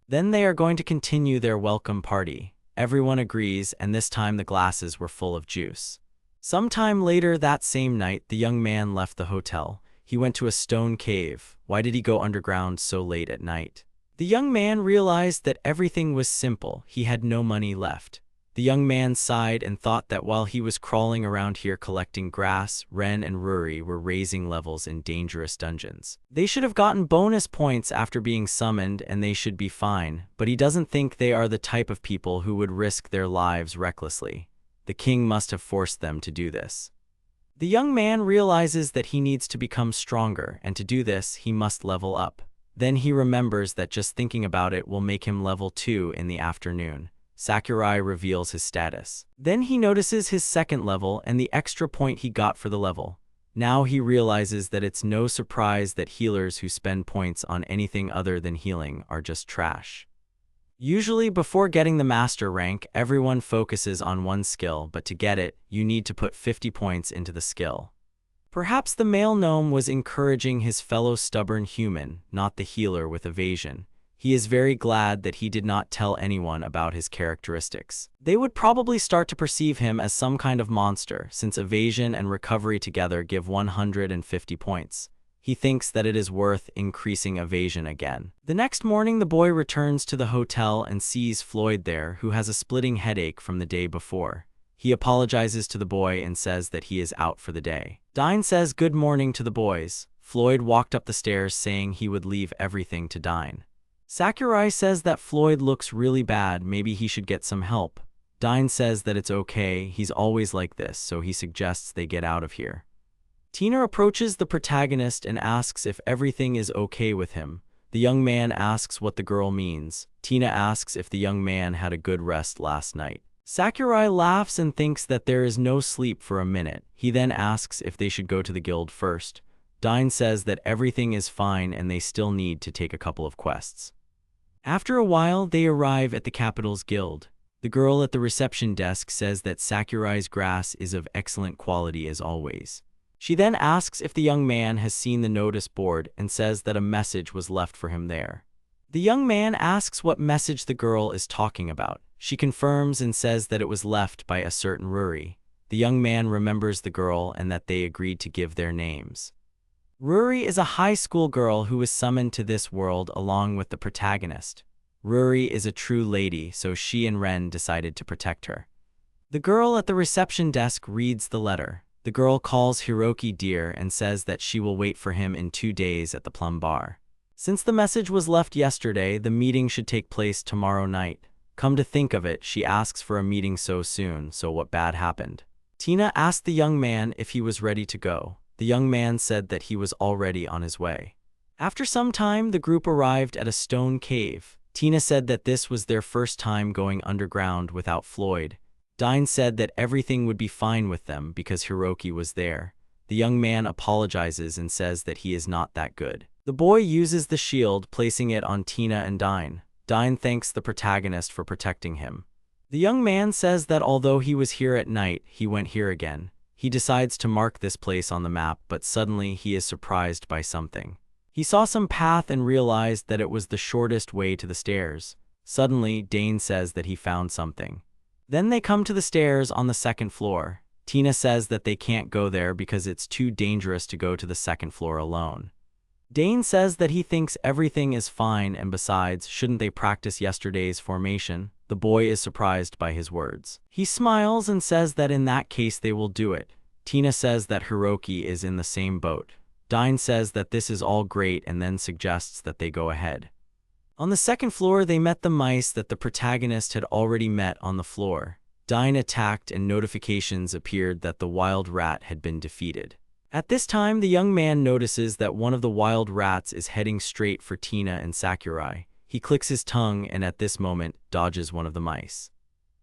Then they are going to continue their welcome party. Everyone agrees, and this time the glasses were full of juice. Sometime later that same night, the young man left the hotel. He went to a stone cave. Why did he go underground so late at night? The young man realized that everything was simple. He had no money left. The young man sighed and thought that while he was crawling around here collecting grass, Ren and Ruri were raising levels in dangerous dungeons. They should have gotten bonus points after being summoned and they should be fine, but he doesn't think they are the type of people who would risk their lives recklessly. The king must have forced them to do this. The young man realizes that he needs to become stronger, and to do this, he must level up. Then he remembers that just thinking about it will make him level 2 in the afternoon. Sakurai reveals his status. Then he notices his second level and the extra point he got for the level. Now he realizes that it's no surprise that healers who spend points on anything other than healing are just trash. Usually before getting the master rank, everyone focuses on one skill, but to get it, you need to put 50 points into the skill. Perhaps the male gnome was encouraging his fellow stubborn human, not the healer with evasion. He is very glad that he did not tell anyone about his characteristics. They would probably start to perceive him as some kind of monster, since evasion and recovery together give 150 points. He thinks that it is worth increasing evasion again. The next morning, the boy returns to the hotel and sees Floyd there, who has a splitting headache from the day before. He apologizes to the boy and says that he is out for the day. Dine says good morning to the boys. Floyd walked up the stairs saying he would leave everything to Dine. Sakurai says that Floyd looks really bad, maybe he should get some help. Dine says that it's okay, he's always like this, so he suggests they get out of here. Tina approaches the protagonist and asks if everything is okay with him. The young man asks what the girl means. Tina asks if the young man had a good rest last night. Sakurai laughs and thinks that there is no sleep for a minute. He then asks if they should go to the guild first. Dine says that everything is fine and they still need to take a couple of quests. After a while, they arrive at the capital's guild. The girl at the reception desk says that Sakurai's grass is of excellent quality as always. She then asks if the young man has seen the notice board and says that a message was left for him there. The young man asks what message the girl is talking about. She confirms and says that it was left by a certain Ruri. The young man remembers the girl and that they agreed to give their names. Ruri is a high school girl who was summoned to this world along with the protagonist. Ruri is a true lady, so she and Ren decided to protect her. The girl at the reception desk reads the letter. The girl calls Hiroki dear and says that she will wait for him in 2 days at the Plum Bar. Since the message was left yesterday, the meeting should take place tomorrow night. Come to think of it, she asks for a meeting so soon, so what bad happened? Tina asked the young man if he was ready to go. The young man said that he was already on his way. After some time, the group arrived at a stone cave. Tina said that this was their first time going underground without Floyd. Dine said that everything would be fine with them because Hiroki was there. The young man apologizes and says that he is not that good. The boy uses the shield, placing it on Tina and Dine. Dine thanks the protagonist for protecting him. The young man says that although he was here at night, he went here again. He decides to mark this place on the map, but suddenly he is surprised by something. He saw some path and realized that it was the shortest way to the stairs. Suddenly, Dane says that he found something. Then they come to the stairs on the second floor. Tina says that they can't go there because it's too dangerous to go to the second floor alone. Dane says that he thinks everything is fine, and besides, shouldn't they practice yesterday's formation? The boy is surprised by his words. He smiles and says that in that case they will do it. Tina says that Hiroki is in the same boat. Dane says that this is all great and then suggests that they go ahead. On the second floor, they met the mice that the protagonist had already met on the floor. Dane attacked and notifications appeared that the wild rat had been defeated. At this time, the young man notices that one of the wild rats is heading straight for Tina and Sakurai. He clicks his tongue and at this moment dodges one of the mice.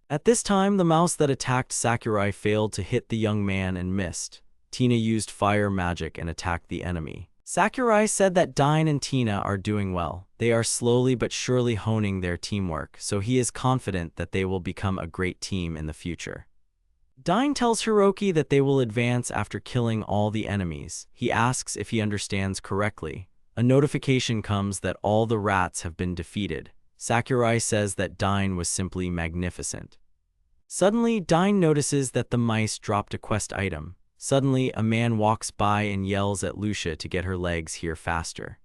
At this time, the mouse that attacked Sakurai failed to hit the young man and missed. Tina used fire magic and attacked the enemy. Sakurai said that Dane and Tina are doing well. They are slowly but surely honing their teamwork, so he is confident that they will become a great team in the future. Dane tells Hiroki that they will advance after killing all the enemies. He asks if he understands correctly. A notification comes that all the rats have been defeated. Sakurai says that Dane was simply magnificent. Suddenly, Dane notices that the mice dropped a quest item. Suddenly, a man walks by and yells at Lucia to get her legs here faster.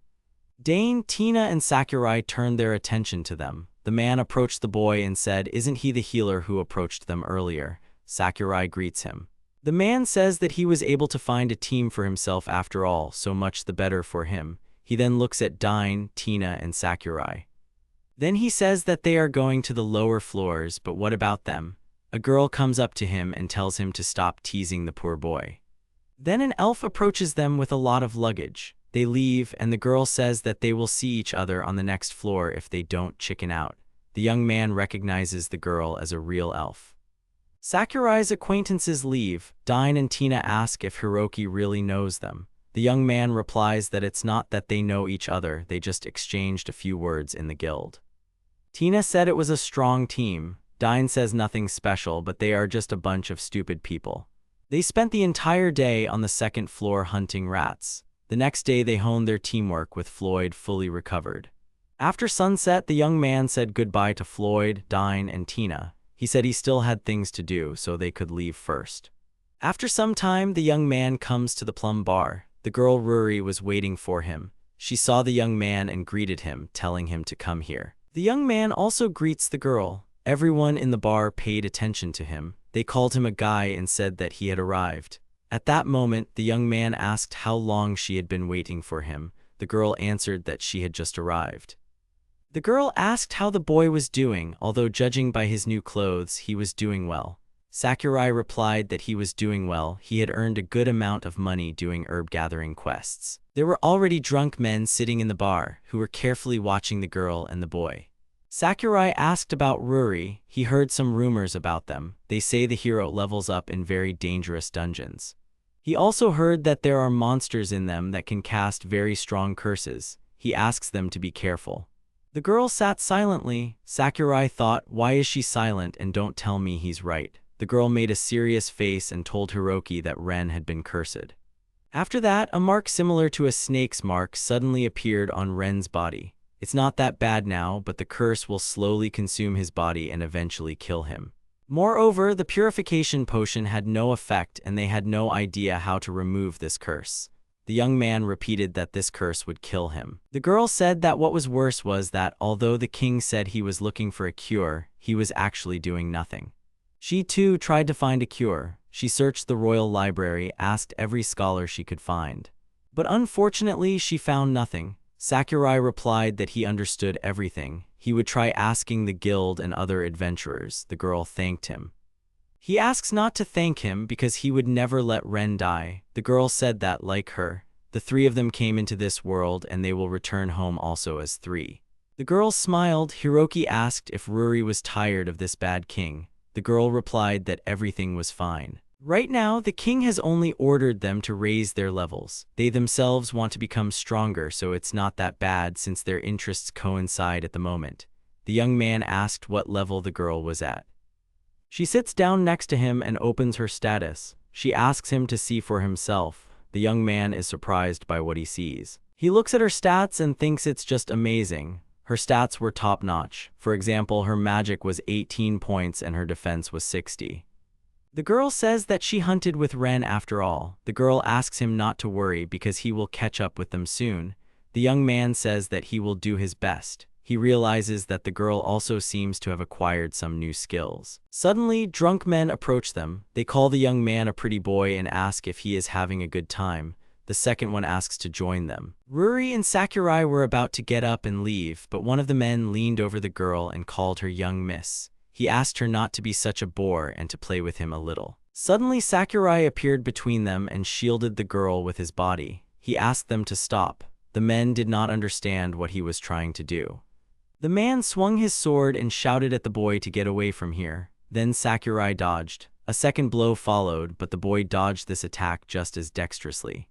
Dane, Tina, and Sakurai turned their attention to them. The man approached the boy and said, "Isn't he the healer who approached them earlier?" Sakurai greets him. The man says that he was able to find a team for himself after all, so much the better for him. He then looks at Dane, Tina, and Sakurai. Then he says that they are going to the lower floors, but what about them? A girl comes up to him and tells him to stop teasing the poor boy. Then an elf approaches them with a lot of luggage. They leave, and the girl says that they will see each other on the next floor if they don't chicken out. The young man recognizes the girl as a real elf. Sakurai's acquaintances leave. Dane and Tina ask if Hiroki really knows them. The young man replies that it's not that they know each other, they just exchanged a few words in the guild. Tina said it was a strong team. Dane says nothing special, but they are just a bunch of stupid people. They spent the entire day on the second floor hunting rats. The next day they honed their teamwork with Floyd fully recovered. After sunset, the young man said goodbye to Floyd, Dane, and Tina. He said he still had things to do, so they could leave first. After some time, the young man comes to the plum bar. The girl Ruri was waiting for him. She saw the young man and greeted him, telling him to come here. The young man also greets the girl. Everyone in the bar paid attention to him. They called him a guy and said that he had arrived. At that moment, the young man asked how long she had been waiting for him. The girl answered that she had just arrived. The girl asked how the boy was doing, although judging by his new clothes, he was doing well. Sakurai replied that he was doing well. He had earned a good amount of money doing herb-gathering quests. There were already drunk men sitting in the bar, who were carefully watching the girl and the boy. Sakurai asked about Ruri. He heard some rumors about them. They say the hero levels up in very dangerous dungeons. He also heard that there are monsters in them that can cast very strong curses. He asks them to be careful. The girl sat silently. Sakurai thought, why is she silent and don't tell me he's right? The girl made a serious face and told Hiroki that Ren had been cursed. After that, a mark similar to a snake's mark suddenly appeared on Ren's body. It's not that bad now, but the curse will slowly consume his body and eventually kill him. Moreover, the purification potion had no effect and they had no idea how to remove this curse. The young man repeated that this curse would kill him. The girl said that what was worse was that, although the king said he was looking for a cure, he was actually doing nothing. She too tried to find a cure. She searched the royal library, asked every scholar she could find. But unfortunately, she found nothing. Sakurai replied that he understood everything. He would try asking the guild and other adventurers. The girl thanked him. He asks not to thank him because he would never let Ren die. The girl said that, like her, the three of them came into this world and they will return home also as three. The girl smiled. Hiroki asked if Ruri was tired of this bad king. The girl replied that everything was fine. Right now, the king has only ordered them to raise their levels. They themselves want to become stronger, so it's not that bad since their interests coincide at the moment. The young man asked what level the girl was at. She sits down next to him and opens her status. She asks him to see for himself. The young man is surprised by what he sees. He looks at her stats and thinks it's just amazing. Her stats were top-notch. For example, her magic was 18 points and her defense was 60. The girl says that she hunted with Ren after all. The girl asks him not to worry because he will catch up with them soon. The young man says that he will do his best. He realizes that the girl also seems to have acquired some new skills. Suddenly, drunk men approach them. They call the young man a pretty boy and ask if he is having a good time. The second one asks to join them. Ruri and Sakurai were about to get up and leave, but one of the men leaned over the girl and called her young miss. He asked her not to be such a bore and to play with him a little. Suddenly, Sakurai appeared between them and shielded the girl with his body. He asked them to stop. The men did not understand what he was trying to do. The man swung his sword and shouted at the boy to get away from here. Then Sakurai dodged. A second blow followed, but the boy dodged this attack just as dexterously.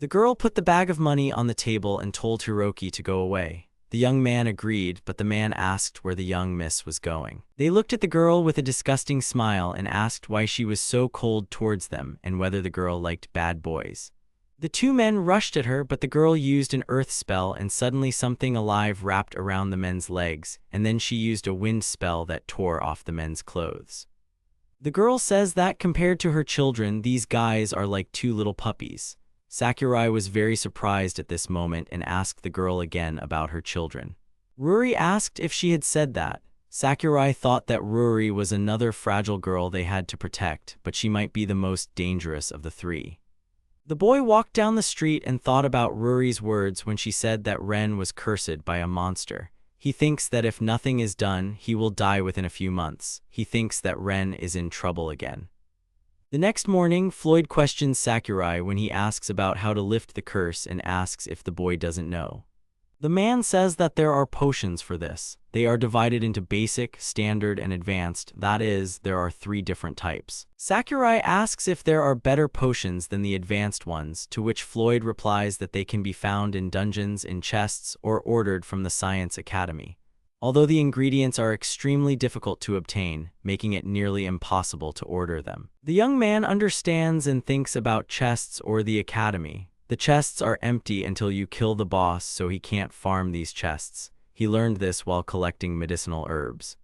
The girl put the bag of money on the table and told Hiroki to go away. The young man agreed, but the man asked where the young miss was going. They looked at the girl with a disgusting smile and asked why she was so cold towards them and whether the girl liked bad boys. The two men rushed at her, but the girl used an earth spell and suddenly something alive wrapped around the men's legs, and then she used a wind spell that tore off the men's clothes. The girl says that compared to her children, these guys are like two little puppies. Sakurai was very surprised at this moment and asked the girl again about her children. Ruri asked if she had said that. Sakurai thought that Ruri was another fragile girl they had to protect, but she might be the most dangerous of the three. The boy walked down the street and thought about Ruri's words when she said that Ren was cursed by a monster. He thinks that if nothing is done, he will die within a few months. He thinks that Ren is in trouble again. The next morning, Floyd questions Sakurai when he asks about how to lift the curse and asks if the boy doesn't know. The man says that there are potions for this. They are divided into basic, standard, and advanced. That is, there are 3 different types. Sakurai asks if there are better potions than the advanced ones, to which Floyd replies that they can be found in dungeons, in chests, or ordered from the Science Academy. Although the ingredients are extremely difficult to obtain, making it nearly impossible to order them. The young man understands and thinks about chests or the academy. The chests are empty until you kill the boss, so he can't farm these chests. He learned this while collecting medicinal herbs.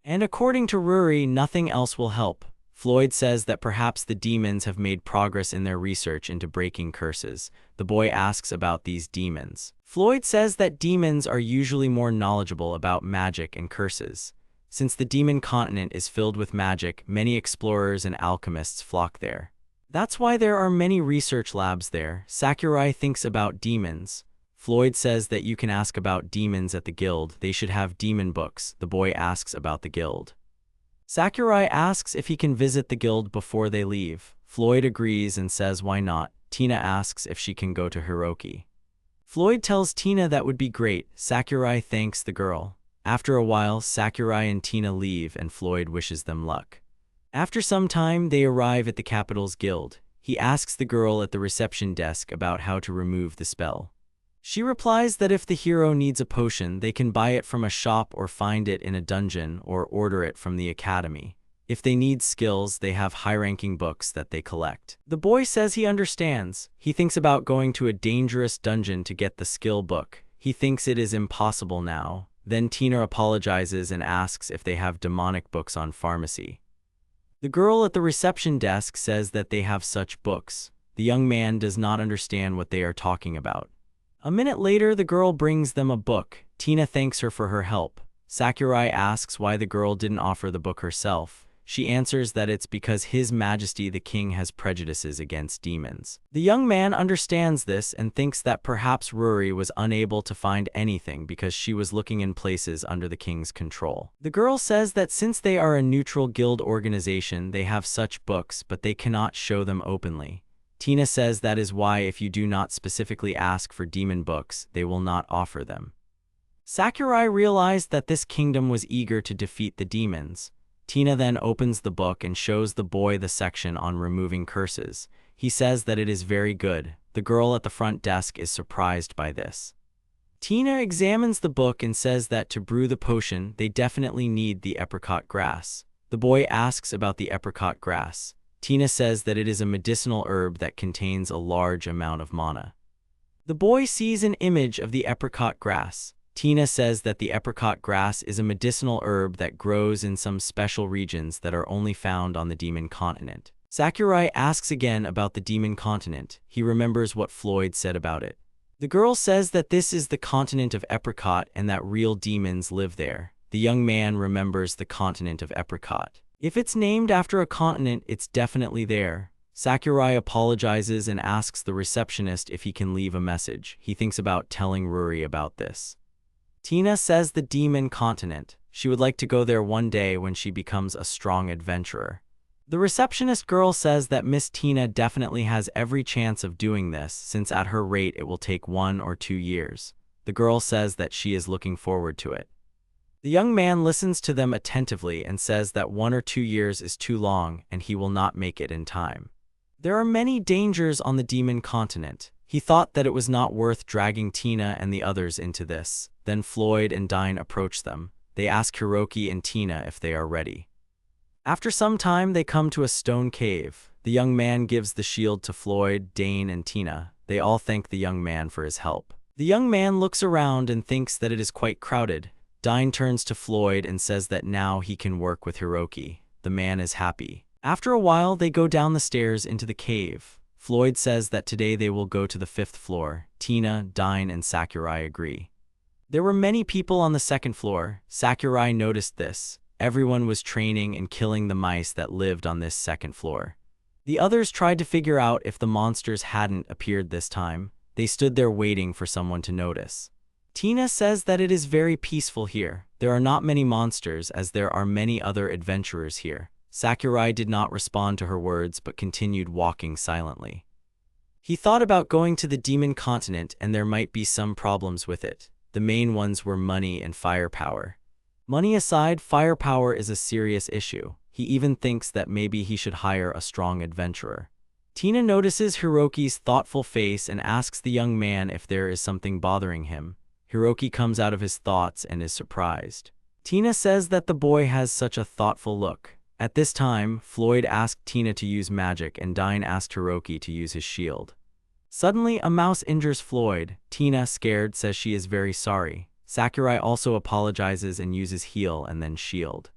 And according to Ruri, nothing else will help. Floyd says that perhaps the demons have made progress in their research into breaking curses. The boy asks about these demons. Floyd says that demons are usually more knowledgeable about magic and curses. Since the demon continent is filled with magic, many explorers and alchemists flock there. That's why there are many research labs there. Sakurai thinks about demons. Floyd says that you can ask about demons at the guild. They should have demon books. The boy asks about the guild. Sakurai asks if he can visit the guild before they leave. Floyd agrees and says why not. Tina asks if she can go to Hiroki. Floyd tells Tina that would be great. Sakurai thanks the girl. After a while, Sakurai and Tina leave and Floyd wishes them luck. After some time, they arrive at the capital's guild. He asks the girl at the reception desk about how to remove the spell. She replies that if the hero needs a potion, they can buy it from a shop or find it in a dungeon or order it from the academy. If they need skills, they have high-ranking books that they collect. The boy says he understands. He thinks about going to a dangerous dungeon to get the skill book. He thinks it is impossible now. Then Tina apologizes and asks if they have demonic books on pharmacy. The girl at the reception desk says that they have such books. The young man does not understand what they are talking about. A minute later, the girl brings them a book. Tina thanks her for her help. Sakurai asks why the girl didn't offer the book herself. She answers that it's because His Majesty the King has prejudices against demons. The young man understands this and thinks that perhaps Ruri was unable to find anything because she was looking in places under the king's control. The girl says that since they are a neutral guild organization, they have such books, but they cannot show them openly. Tina says that is why if you do not specifically ask for demon books, they will not offer them. Sakurai realized that this kingdom was eager to defeat the demons. Tina then opens the book and shows the boy the section on removing curses. He says that it is very good. The girl at the front desk is surprised by this. Tina examines the book and says that to brew the potion, they definitely need the apricot grass. The boy asks about the apricot grass. Tina says that it is a medicinal herb that contains a large amount of mana. The boy sees an image of the apricot grass. Tina says that the apricot grass is a medicinal herb that grows in some special regions that are only found on the demon continent. Sakurai asks again about the demon continent. He remembers what Floyd said about it. The girl says that this is the continent of apricot and that real demons live there. The young man remembers the continent of apricot. If it's named after a continent, it's definitely there. Sakurai apologizes and asks the receptionist if he can leave a message. He thinks about telling Ruri about this. Tina says the demon continent. She would like to go there one day when she becomes a strong adventurer. The receptionist girl says that Miss Tina definitely has every chance of doing this, since at her rate it will take 1 or 2 years. The girl says that she is looking forward to it. The young man listens to them attentively and says that 1 or 2 years is too long and he will not make it in time. There are many dangers on the demon continent. He thought that it was not worth dragging Tina and the others into this. Then Floyd and Dine approach them. They ask Hiroki and Tina if they are ready. After some time, they come to a stone cave. The young man gives the shield to Floyd, Dane, and Tina. They all thank the young man for his help. The young man looks around and thinks that it is quite crowded. Dine turns to Floyd and says that now he can work with Hiroki. The man is happy. After a while, they go down the stairs into the cave. Floyd says that today they will go to the 5th floor. Tina, Dine, and Sakurai agree. There were many people on the 2nd floor. Sakurai noticed this. Everyone was training and killing the mice that lived on this 2nd floor. The others tried to figure out if the monsters hadn't appeared this time. They stood there waiting for someone to notice. Tina says that it is very peaceful here. There are not many monsters as there are many other adventurers here. Sakurai did not respond to her words but continued walking silently. He thought about going to the demon continent and there might be some problems with it. The main ones were money and firepower. Money aside, firepower is a serious issue. He even thinks that maybe he should hire a strong adventurer. Tina notices Hiroki's thoughtful face and asks the young man if there is something bothering him. Hiroki comes out of his thoughts and is surprised. Tina says that the boy has such a thoughtful look. At this time, Floyd asked Tina to use magic and Dine asked Hiroki to use his shield. Suddenly, a mouse injures Floyd. Tina, scared, says she is very sorry. Sakurai also apologizes and uses heal and then shield.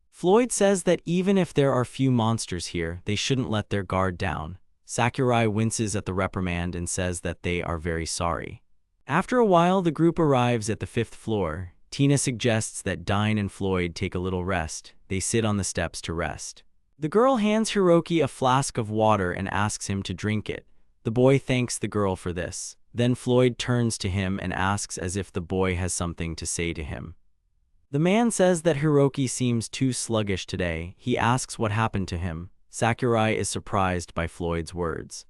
Floyd says that even if there are few monsters here, they shouldn't let their guard down. Sakurai winces at the reprimand and says that they are very sorry. After a while, the group arrives at the 5th floor. Tina suggests that Dine and Floyd take a little rest. They sit on the steps to rest. The girl hands Hiroki a flask of water and asks him to drink it. The boy thanks the girl for this. Then Floyd turns to him and asks as if the boy has something to say to him. The man says that Hiroki seems too sluggish today. He asks what happened to him. Sakurai is surprised by Floyd's words.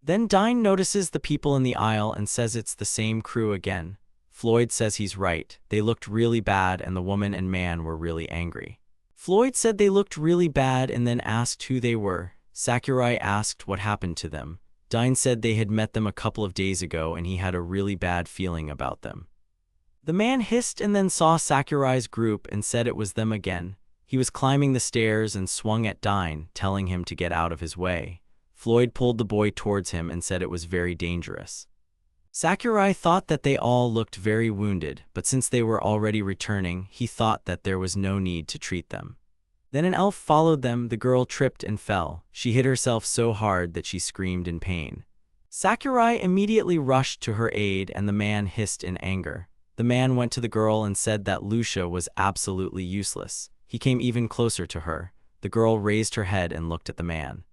Then Dine notices the people in the aisle and says it's the same crew again. Floyd says he's right. They looked really bad and the woman and man were really angry. Floyd said they looked really bad and then asked who they were. Sakurai asked what happened to them. Dine said they had met them a couple of days ago and he had a really bad feeling about them. The man hissed and then saw Sakurai's group and said it was them again. He was climbing the stairs and swung at Dine, telling him to get out of his way. Floyd pulled the boy towards him and said it was very dangerous. Sakurai thought that they all looked very wounded, but since they were already returning, he thought that there was no need to treat them. Then an elf followed them. The girl tripped and fell. She hit herself so hard that she screamed in pain. Sakurai immediately rushed to her aid and the man hissed in anger. The man went to the girl and said that Lucia was absolutely useless. He came even closer to her. The girl raised her head and looked at the man.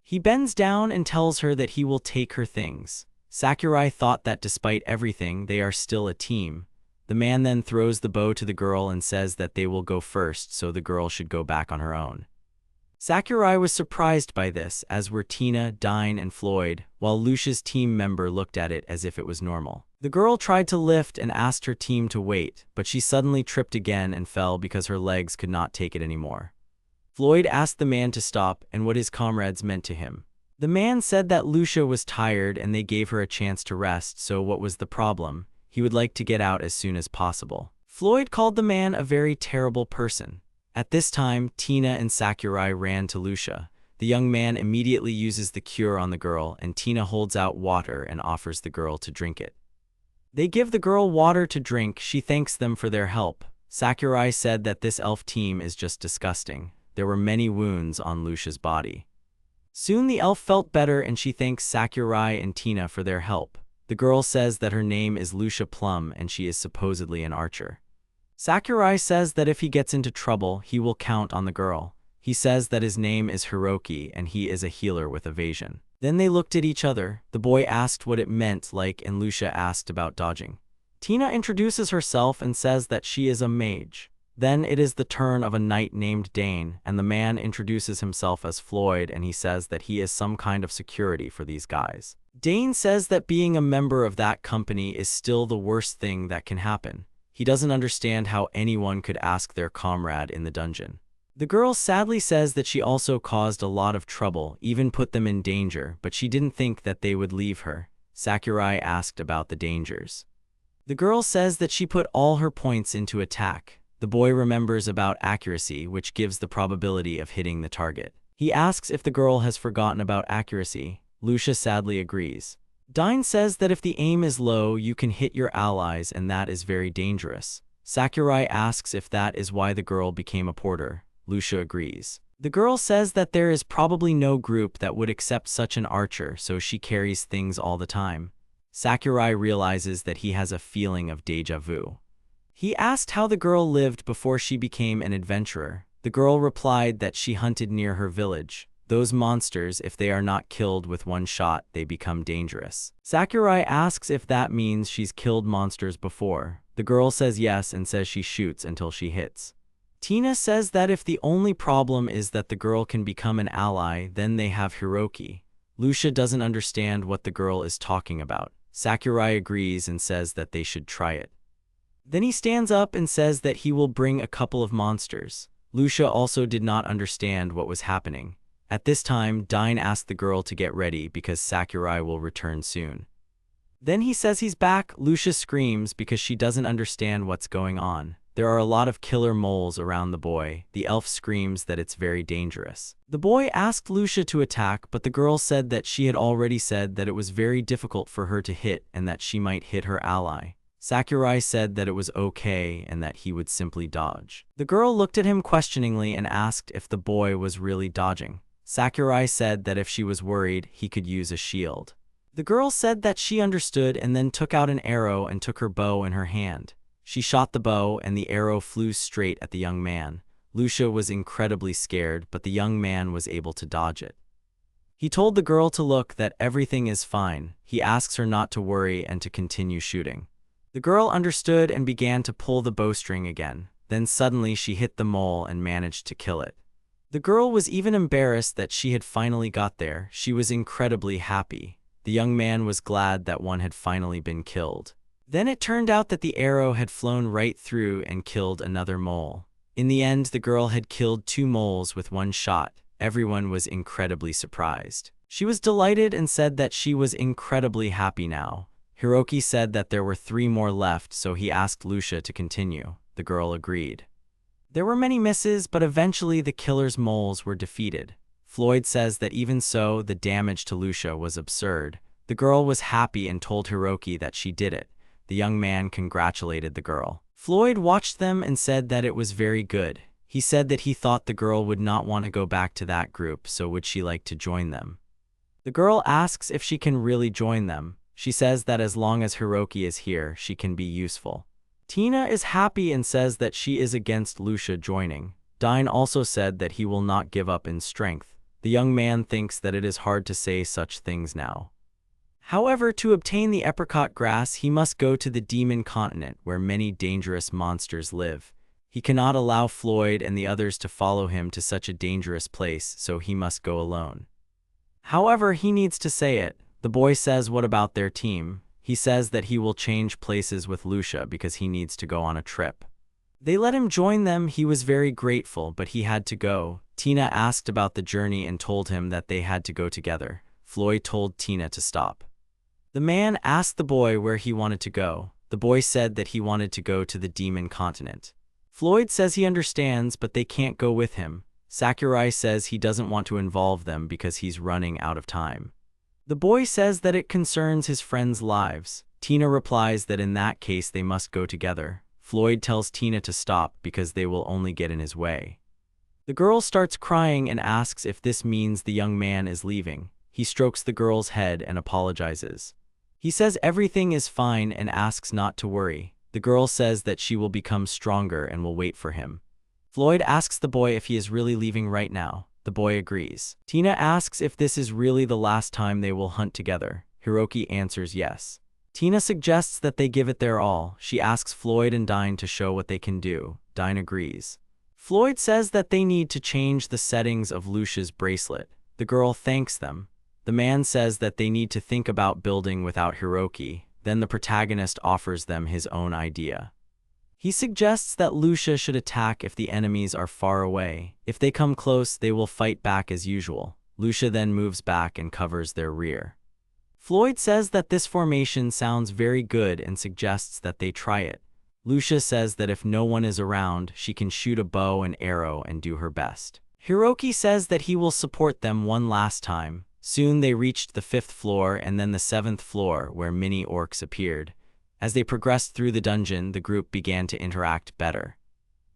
He bends down and tells her that he will take her things. Sakurai thought that despite everything, they are still a team. The man then throws the bow to the girl and says that they will go first, so the girl should go back on her own. Sakurai was surprised by this, as were Tina, Dine, and Floyd, while Lucia's team member looked at it as if it was normal. The girl tried to lift and asked her team to wait, but she suddenly tripped again and fell because her legs could not take it anymore. Floyd asked the man to stop and what his comrades meant to him. The man said that Lucia was tired and they gave her a chance to rest, so what was the problem? He would like to get out as soon as possible. Floyd called the man a very terrible person. At this time, Tina and Sakurai ran to Lucia. The young man immediately uses the cure on the girl, and Tina holds out water and offers the girl to drink it. They give the girl water to drink. She thanks them for their help. Sakurai said that this elf team is just disgusting. There were many wounds on Lucia's body. Soon the elf felt better and she thanks Sakurai and Tina for their help. The girl says that her name is Lucia Plum and she is supposedly an archer. Sakurai says that if he gets into trouble, he will count on the girl. He says that his name is Hiroki and he is a healer with evasion. Then they looked at each other. The boy asked what it meant and Lucia asked about dodging. Tina introduces herself and says that she is a mage. Then it is the turn of a knight named Dane, and the man introduces himself as Floyd and he says that he is some kind of security for these guys. Dane says that being a member of that company is still the worst thing that can happen. He doesn't understand how anyone could ask their comrade in the dungeon. The girl sadly says that she also caused a lot of trouble, even put them in danger, but she didn't think that they would leave her. Sakurai asked about the dangers. The girl says that she put all her points into attack. The boy remembers about accuracy, which gives the probability of hitting the target. He asks if the girl has forgotten about accuracy. Lucia sadly agrees. Dine says that if the aim is low, you can hit your allies and that is very dangerous. Sakurai asks if that is why the girl became a porter. Lucia agrees. The girl says that there is probably no group that would accept such an archer, so she carries things all the time. Sakurai realizes that he has a feeling of déjà vu. He asked how the girl lived before she became an adventurer. The girl replied that she hunted near her village. Those monsters, if they are not killed with one shot, they become dangerous. Sakurai asks if that means she's killed monsters before. The girl says yes and says she shoots until she hits. Tina says that if the only problem is that the girl can become an ally, then they have Hiroki. Lucia doesn't understand what the girl is talking about. Sakurai agrees and says that they should try it. Then he stands up and says that he will bring a couple of monsters. Lucia also did not understand what was happening. At this time, Dine asked the girl to get ready because Sakurai will return soon. Then he says he's back. Lucia screams because she doesn't understand what's going on. There are a lot of killer moles around the boy. The elf screams that it's very dangerous. The boy asked Lucia to attack, but the girl said that she had already said that it was very difficult for her to hit and that she might hit her ally. Sakurai said that it was okay and that he would simply dodge. The girl looked at him questioningly and asked if the boy was really dodging. Sakurai said that if she was worried, he could use a shield. The girl said that she understood and then took out an arrow and took her bow in her hand. She shot the bow and the arrow flew straight at the young man. Lucia was incredibly scared, but the young man was able to dodge it. He told the girl to look that everything is fine. He asks her not to worry and to continue shooting. The girl understood and began to pull the bowstring again. Then suddenly she hit the mole and managed to kill it. The girl was even embarrassed that she had finally got there. She was incredibly happy. The young man was glad that one had finally been killed. Then it turned out that the arrow had flown right through and killed another mole. In the end, the girl had killed 2 moles with one shot. Everyone was incredibly surprised. She was delighted and said that she was incredibly happy now. Hiroki said that there were 3 more left, so he asked Lucia to continue. The girl agreed. There were many misses, but eventually the killer's moles were defeated. Floyd says that even so, the damage to Lucia was absurd. The girl was happy and told Hiroki that she did it. The young man congratulated the girl. Floyd watched them and said that it was very good. He said that he thought the girl would not want to go back to that group, so would she like to join them? The girl asks if she can really join them. She says that as long as Hiroki is here, she can be useful. Tina is happy and says that she is against Lucia joining. Dine also said that he will not give up in strength. The young man thinks that it is hard to say such things now. However, to obtain the apricot grass, he must go to the demon continent where many dangerous monsters live. He cannot allow Floyd and the others to follow him to such a dangerous place, so he must go alone. However, he needs to say it. The boy says what about their team? He says that he will change places with Lucia because he needs to go on a trip. They let him join them. He was very grateful, but he had to go. Tina asked about the journey and told him that they had to go together. Floyd told Tina to stop. The man asked the boy where he wanted to go. The boy said that he wanted to go to the demon continent. Floyd says he understands, but they can't go with him. Sakurai says he doesn't want to involve them because he's running out of time. The boy says that it concerns his friends' lives. Tina replies that in that case they must go together. Floyd tells Tina to stop because they will only get in his way. The girl starts crying and asks if this means the young man is leaving. He strokes the girl's head and apologizes. He says everything is fine and asks not to worry. The girl says that she will become stronger and will wait for him. Floyd asks the boy if he is really leaving right now. The boy agrees. Tina asks if this is really the last time they will hunt together. Hiroki answers yes. Tina suggests that they give it their all. She asks Floyd and Dine to show what they can do. Dine agrees. Floyd says that they need to change the settings of Lucia's bracelet. The girl thanks them. The man says that they need to think about building without Hiroki. Then the protagonist offers them his own idea. He suggests that Lucia should attack if the enemies are far away. If they come close, they will fight back as usual. Lucia then moves back and covers their rear. Floyd says that this formation sounds very good and suggests that they try it. Lucia says that if no one is around, she can shoot a bow and arrow and do her best. Hiroki says that he will support them one last time. Soon they reached the 5th floor and then the 7th floor where mini orcs appeared. As they progressed through the dungeon, the group began to interact better.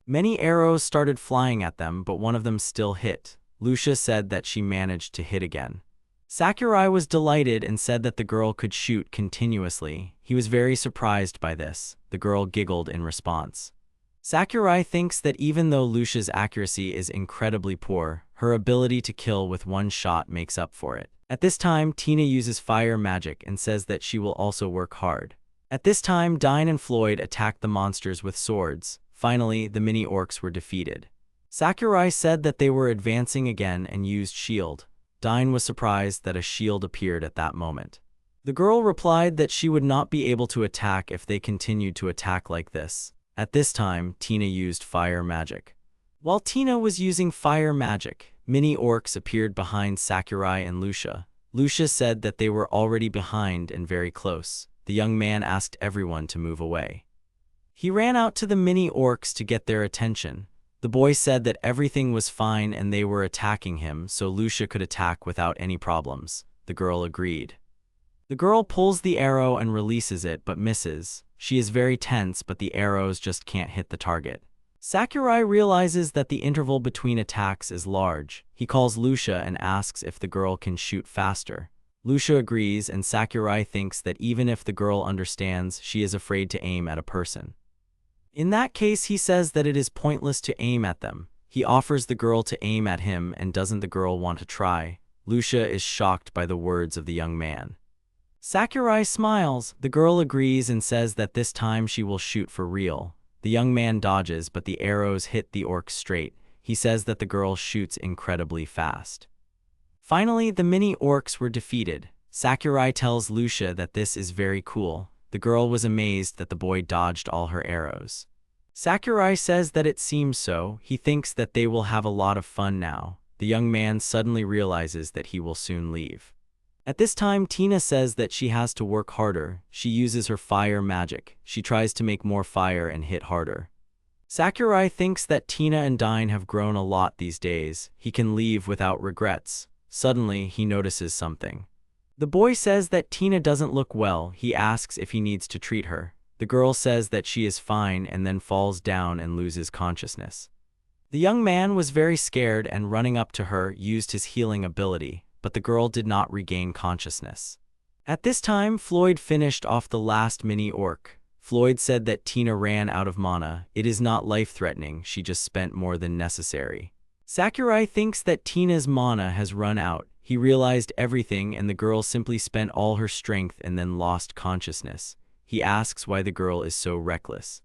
Many arrows started flying at them, but one of them still hit. Lucia said that she managed to hit again. Sakurai was delighted and said that the girl could shoot continuously. He was very surprised by this. The girl giggled in response. Sakurai thinks that even though Lucia's accuracy is incredibly poor, her ability to kill with one shot makes up for it. At this time, Tina uses fire magic and says that she will also work hard. At this time, Dine and Floyd attacked the monsters with swords. Finally, the mini-orcs were defeated. Sakurai said that they were advancing again and used shield. Dine was surprised that a shield appeared at that moment. The girl replied that she would not be able to attack if they continued to attack like this. At this time, Tina used fire magic. While Tina was using fire magic, mini-orcs appeared behind Sakurai and Lucia. Lucia said that they were already behind and very close. The young man asked everyone to move away. He ran out to the mini-orcs to get their attention. The boy said that everything was fine and they were attacking him, so Lucia could attack without any problems. The girl agreed. The girl pulls the arrow and releases it but misses. She is very tense, but the arrows just can't hit the target. Sakurai realizes that the interval between attacks is large. He calls Lucia and asks if the girl can shoot faster. Lucia agrees, and Sakurai thinks that even if the girl understands, she is afraid to aim at a person. In that case, he says that it is pointless to aim at them. He offers the girl to aim at him, and doesn't the girl want to try? Lucia is shocked by the words of the young man. Sakurai smiles. The girl agrees and says that this time she will shoot for real. The young man dodges, but the arrows hit the orc straight. He says that the girl shoots incredibly fast. Finally, the mini-orcs were defeated. Sakurai tells Lucia that this is very cool. The girl was amazed that the boy dodged all her arrows. Sakurai says that it seems so. He thinks that they will have a lot of fun now. The young man suddenly realizes that he will soon leave. At this time, Tina says that she has to work harder. She uses her fire magic. She tries to make more fire and hit harder. Sakurai thinks that Tina and Dine have grown a lot these days. He can leave without regrets. Suddenly, he notices something. The boy says that Tina doesn't look well. He asks if he needs to treat her. The girl says that she is fine and then falls down and loses consciousness. The young man was very scared and running up to her used his healing ability, but the girl did not regain consciousness. At this time, Floyd finished off the last mini-orc. Floyd said that Tina ran out of mana. It is not life-threatening, she just spent more than necessary. Sakurai thinks that Tina's mana has run out. He realized everything and the girl simply spent all her strength and then lost consciousness. He asks why the girl is so reckless.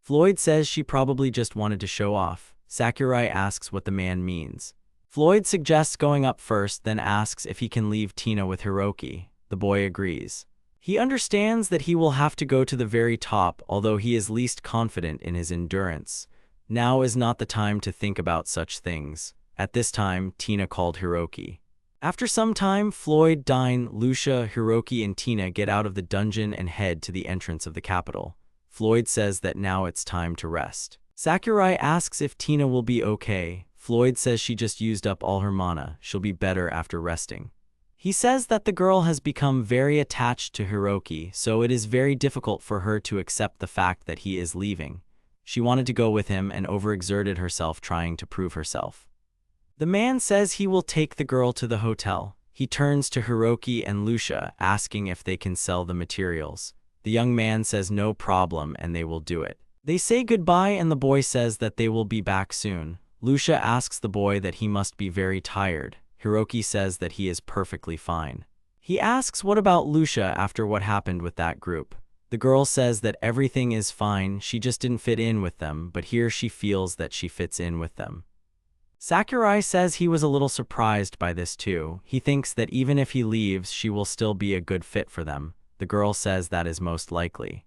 Floyd says she probably just wanted to show off. Sakurai asks what the man means. Floyd suggests going up first, then asks if he can leave Tina with Hiroki. The boy agrees. He understands that he will have to go to the very top, although he is least confident in his endurance. Now is not the time to think about such things. At this time, Tina called Hiroki. After some time, Floyd, Dine, Lucia, Hiroki, and Tina get out of the dungeon and head to the entrance of the capital. Floyd says that now it's time to rest. Sakurai asks if Tina will be okay. Floyd says she just used up all her mana, she'll be better after resting. He says that the girl has become very attached to Hiroki, so it is very difficult for her to accept the fact that he is leaving. She wanted to go with him and overexerted herself trying to prove herself. The man says he will take the girl to the hotel. He turns to Hiroki and Lucia, asking if they can sell the materials. The young man says no problem and they will do it. They say goodbye and the boy says that they will be back soon. Lucia asks the boy that he must be very tired. Hiroki says that he is perfectly fine. He asks what about Lucia after what happened with that group. The girl says that everything is fine, she just didn't fit in with them, but here she feels that she fits in with them. Sakurai says he was a little surprised by this too. He thinks that even if he leaves, she will still be a good fit for them. The girl says that is most likely.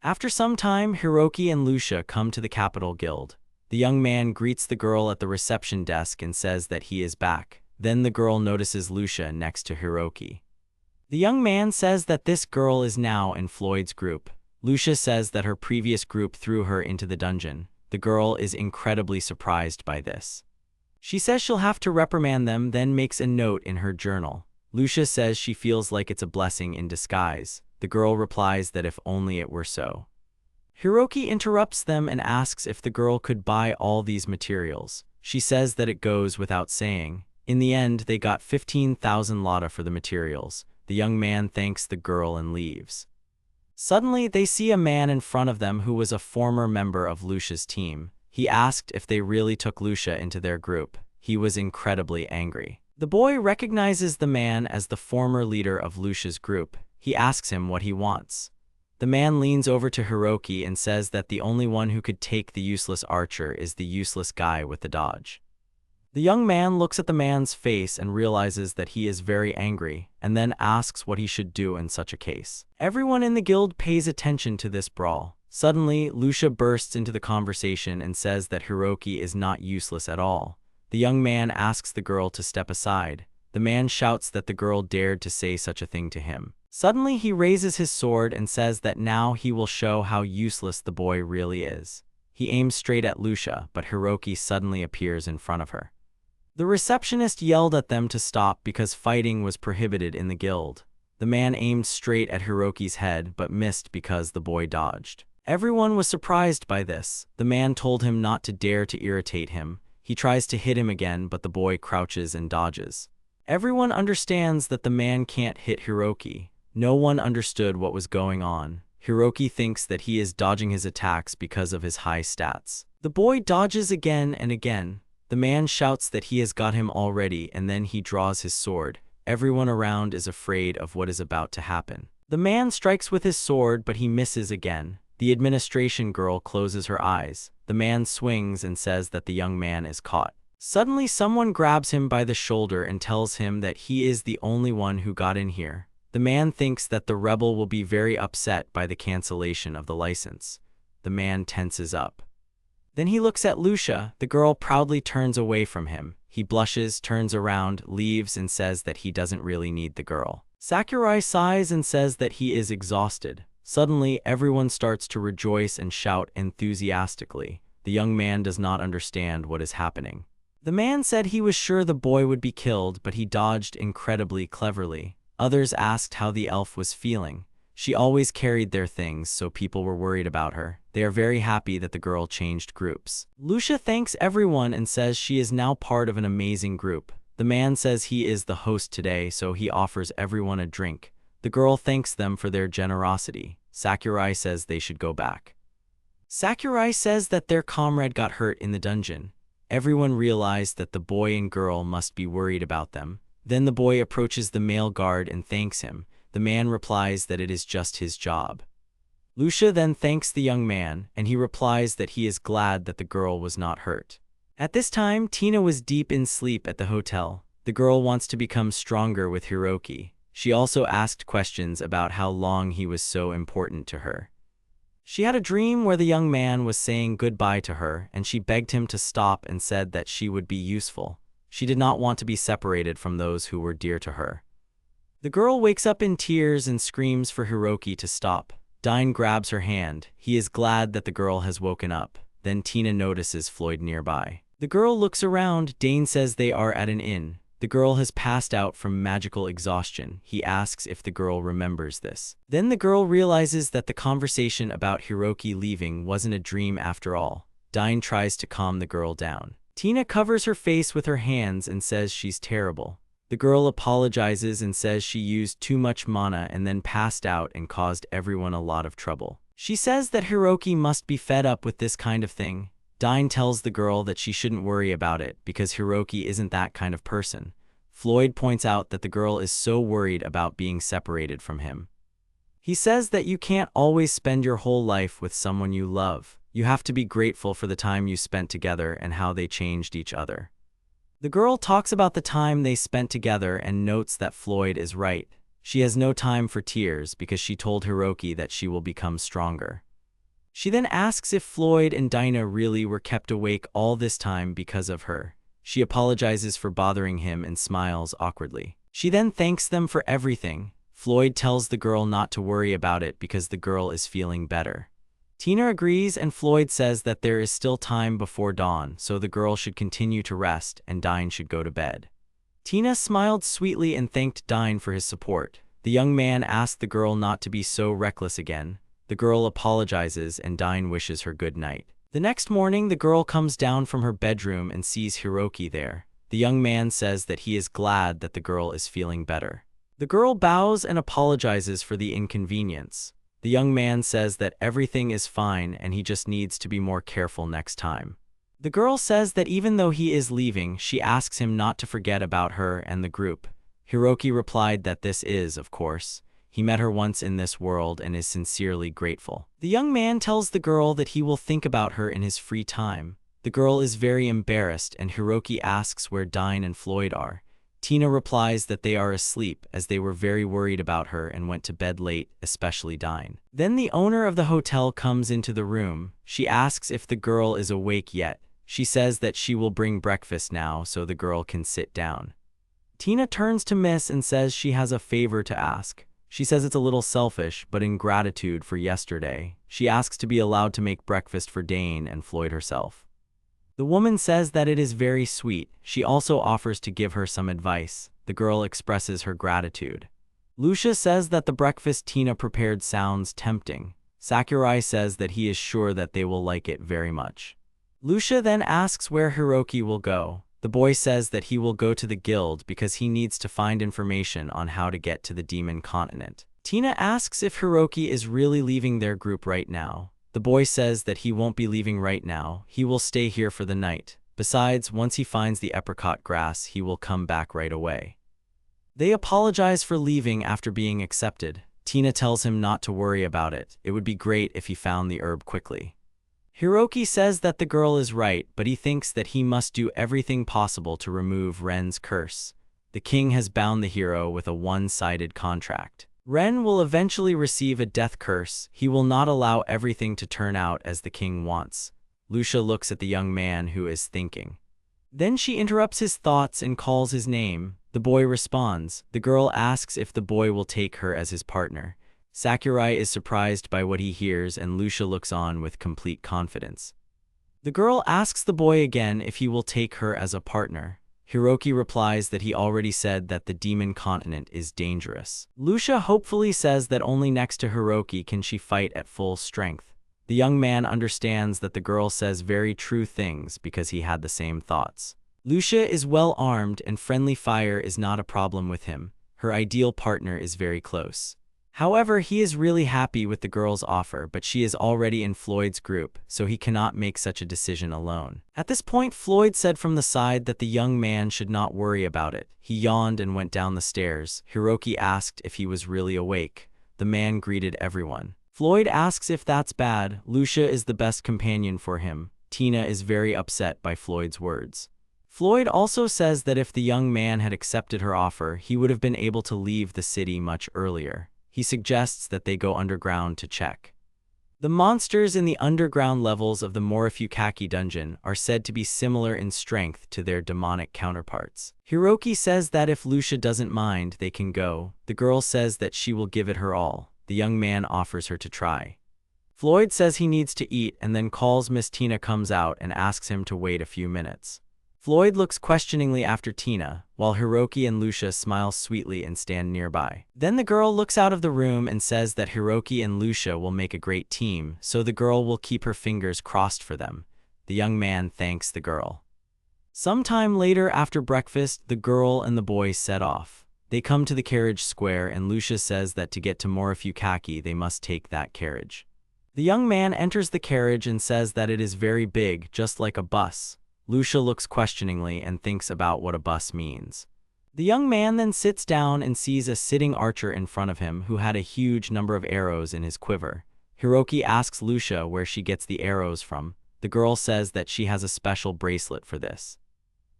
After some time, Hiroki and Lucia come to the Capital Guild. The young man greets the girl at the reception desk and says that he is back. Then the girl notices Lucia next to Hiroki. The young man says that this girl is now in Floyd's group. Lucia says that her previous group threw her into the dungeon. The girl is incredibly surprised by this. She says she'll have to reprimand them, then makes a note in her journal. Lucia says she feels like it's a blessing in disguise. The girl replies that if only it were so. Hiroki interrupts them and asks if the girl could buy all these materials. She says that it goes without saying. In the end, they got 15,000 lata for the materials. The young man thanks the girl and leaves. Suddenly, they see a man in front of them who was a former member of Lucia's team. He asked if they really took Lucia into their group. He was incredibly angry. The boy recognizes the man as the former leader of Lucia's group. He asks him what he wants. The man leans over to Hiroki and says that the only one who could take the useless archer is the useless guy with the dodge. The young man looks at the man's face and realizes that he is very angry, and then asks what he should do in such a case. Everyone in the guild pays attention to this brawl. Suddenly, Lucia bursts into the conversation and says that Hiroki is not useless at all. The young man asks the girl to step aside. The man shouts that the girl dared to say such a thing to him. Suddenly, he raises his sword and says that now he will show how useless the boy really is. He aims straight at Lucia, but Hiroki suddenly appears in front of her. The receptionist yelled at them to stop because fighting was prohibited in the guild. The man aimed straight at Hiroki's head but missed because the boy dodged. Everyone was surprised by this. The man told him not to dare to irritate him. He tries to hit him again, but the boy crouches and dodges. Everyone understands that the man can't hit Hiroki. No one understood what was going on. Hiroki thinks that he is dodging his attacks because of his high stats. The boy dodges again and again. The man shouts that he has got him already, and then he draws his sword. Everyone around is afraid of what is about to happen. The man strikes with his sword, but he misses again. The administration girl closes her eyes. The man swings and says that the young man is caught. Suddenly, someone grabs him by the shoulder and tells him that he is the only one who got in here. The man thinks that the rebel will be very upset by the cancellation of the license. The man tenses up. Then he looks at Lucia. The girl proudly turns away from him. He blushes, turns around, leaves, and says that he doesn't really need the girl. Sakurai sighs and says that he is exhausted. Suddenly, everyone starts to rejoice and shout enthusiastically. The young man does not understand what is happening. The man said he was sure the boy would be killed, but he dodged incredibly cleverly. Others asked how the elf was feeling. She always carried their things, so people were worried about her. They are very happy that the girl changed groups. Lucia thanks everyone and says she is now part of an amazing group. The man says he is the host today, so he offers everyone a drink. The girl thanks them for their generosity. Sakurai says they should go back. Sakurai says that their comrade got hurt in the dungeon. Everyone realized that the boy and girl must be worried about them. Then the boy approaches the male guard and thanks him. The man replies that it is just his job. Lucia then thanks the young man, and he replies that he is glad that the girl was not hurt. At this time, Tina was deep in sleep at the hotel. The girl wants to become stronger with Hiroki. She also asked questions about how long he was so important to her. She had a dream where the young man was saying goodbye to her, and she begged him to stop and said that she would be useful. She did not want to be separated from those who were dear to her. The girl wakes up in tears and screams for Hiroki to stop. Dine grabs her hand. He is glad that the girl has woken up. Then Tina notices Floyd nearby. The girl looks around. Dane says they are at an inn. The girl has passed out from magical exhaustion. He asks if the girl remembers this. Then the girl realizes that the conversation about Hiroki leaving wasn't a dream after all. Dane tries to calm the girl down. Tina covers her face with her hands and says she's terrible. The girl apologizes and says she used too much mana and then passed out and caused everyone a lot of trouble. She says that Hiroki must be fed up with this kind of thing. Dane tells the girl that she shouldn't worry about it because Hiroki isn't that kind of person. Floyd points out that the girl is so worried about being separated from him. He says that you can't always spend your whole life with someone you love. You have to be grateful for the time you spent together and how they changed each other. The girl talks about the time they spent together and notes that Floyd is right. She has no time for tears because she told Hiroki that she will become stronger. She then asks if Floyd and Dinah really were kept awake all this time because of her. She apologizes for bothering him and smiles awkwardly. She then thanks them for everything. Floyd tells the girl not to worry about it because the girl is feeling better. Tina agrees and Floyd says that there is still time before dawn, so the girl should continue to rest and Dine should go to bed. Tina smiled sweetly and thanked Dine for his support. The young man asked the girl not to be so reckless again. The girl apologizes and Dine wishes her good night. The next morning, the girl comes down from her bedroom and sees Hiroki there. The young man says that he is glad that the girl is feeling better. The girl bows and apologizes for the inconvenience. The young man says that everything is fine and he just needs to be more careful next time. The girl says that even though he is leaving, she asks him not to forget about her and the group. Hiroki replied that this is, of course. He met her once in this world and is sincerely grateful. The young man tells the girl that he will think about her in his free time. The girl is very embarrassed and Hiroki asks where Dine and Floyd are. Tina replies that they are asleep as they were very worried about her and went to bed late, especially Dine. Then the owner of the hotel comes into the room. She asks if the girl is awake yet. She says that she will bring breakfast now so the girl can sit down. Tina turns to Miss and says she has a favor to ask. She says it's a little selfish, but in gratitude for yesterday, she asks to be allowed to make breakfast for Dane and Floyd herself. The woman says that it is very sweet. She also offers to give her some advice. The girl expresses her gratitude. Lucia says that the breakfast Tina prepared sounds tempting. Sakurai says that he is sure that they will like it very much. Lucia then asks where Hiroki will go. The boy says that he will go to the guild because he needs to find information on how to get to the demon continent. Tina asks if Hiroki is really leaving their group right now. The boy says that he won't be leaving right now. He will stay here for the night. Besides, once he finds the apricot grass, he will come back right away. They apologize for leaving after being accepted. Tina tells him not to worry about it. It would be great if he found the herb quickly. Hiroki says that the girl is right, but he thinks that he must do everything possible to remove Ren's curse. The king has bound the hero with a one-sided contract. Ren will eventually receive a death curse. He will not allow everything to turn out as the king wants. Lucia looks at the young man who is thinking. Then she interrupts his thoughts and calls his name. The boy responds. The girl asks if the boy will take her as his partner. Sakurai is surprised by what he hears and Lucia looks on with complete confidence. The girl asks the boy again if he will take her as a partner. Hiroki replies that he already said that the demon continent is dangerous. Lucia hopefully says that only next to Hiroki can she fight at full strength. The young man understands that the girl says very true things because he had the same thoughts. Lucia is well armed and friendly fire is not a problem with him. Her ideal partner is very close. However, he is really happy with the girl's offer, but she is already in Floyd's group, so he cannot make such a decision alone. At this point, Floyd said from the side that the young man should not worry about it. He yawned and went down the stairs. Hiroki asked if he was really awake. The man greeted everyone. Floyd asks if that's bad. Lucia is the best companion for him. Tina is very upset by Floyd's words. Floyd also says that if the young man had accepted her offer, he would have been able to leave the city much earlier. He suggests that they go underground to check. The monsters in the underground levels of the Morifukaki dungeon are said to be similar in strength to their demonic counterparts. Hiroki says that if Lucia doesn't mind, they can go. The girl says that she will give it her all. The young man offers her to try. Floyd says he needs to eat and then calls Miss Tina comes out and asks him to wait a few minutes. Floyd looks questioningly after Tina, while Hiroki and Lucia smile sweetly and stand nearby. Then the girl looks out of the room and says that Hiroki and Lucia will make a great team, so the girl will keep her fingers crossed for them. The young man thanks the girl. Sometime later after breakfast, the girl and the boy set off. They come to the carriage square and Lucia says that to get to Morifukaki they must take that carriage. The young man enters the carriage and says that it is very big, just like a bus. Lucia looks questioningly and thinks about what a bus means. The young man then sits down and sees a sitting archer in front of him who had a huge number of arrows in his quiver. Hiroki asks Lucia where she gets the arrows from. The girl says that she has a special bracelet for this.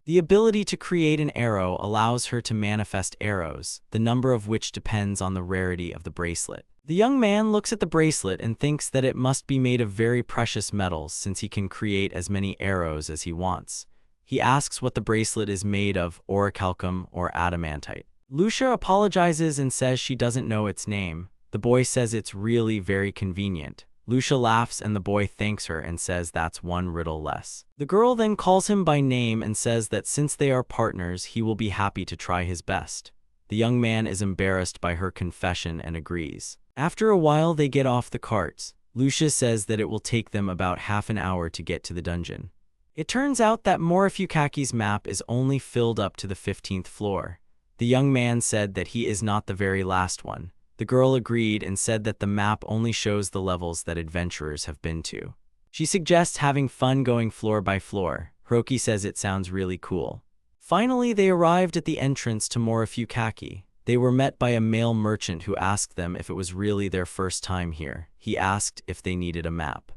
The ability to create an arrow allows her to manifest arrows, the number of which depends on the rarity of the bracelet. The young man looks at the bracelet and thinks that it must be made of very precious metals since he can create as many arrows as he wants. He asks what the bracelet is made of, orichalcum or adamantite. Lucia apologizes and says she doesn't know its name. The boy says it's really very convenient. Lucia laughs and the boy thanks her and says that's one riddle less. The girl then calls him by name and says that since they are partners, he will be happy to try his best. The young man is embarrassed by her confession and agrees. After a while they get off the carts. Lucia says that it will take them about half an hour to get to the dungeon. It turns out that Morifukaki's map is only filled up to the 15th floor. The young man said that he is not the very last one. The girl agreed and said that the map only shows the levels that adventurers have been to. She suggests having fun going floor by floor. Hiroki says it sounds really cool. Finally, they arrived at the entrance to Morifukaki. They were met by a male merchant who asked them if it was really their first time here. He asked if they needed a map.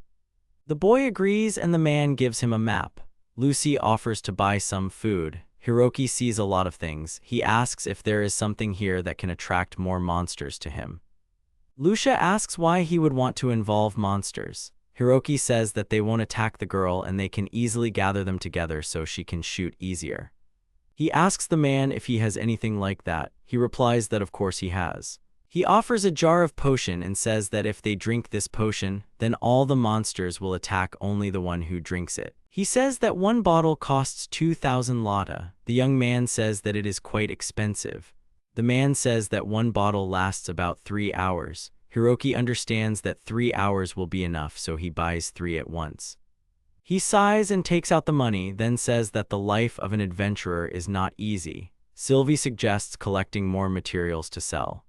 The boy agrees and the man gives him a map. Lucy offers to buy some food. Hiroki sees a lot of things. He asks if there is something here that can attract more monsters to him. Lucia asks why he would want to involve monsters. Hiroki says that they won't attack the girl and they can easily gather them together so she can shoot easier. He asks the man if he has anything like that. He replies that of course he has. He offers a jar of potion and says that if they drink this potion, then all the monsters will attack only the one who drinks it. He says that one bottle costs 2,000 lata. The young man says that it is quite expensive. The man says that one bottle lasts about 3 hours. Hiroki understands that 3 hours will be enough, so he buys 3 at once. He sighs and takes out the money, then says that the life of an adventurer is not easy. Sylvie suggests collecting more materials to sell.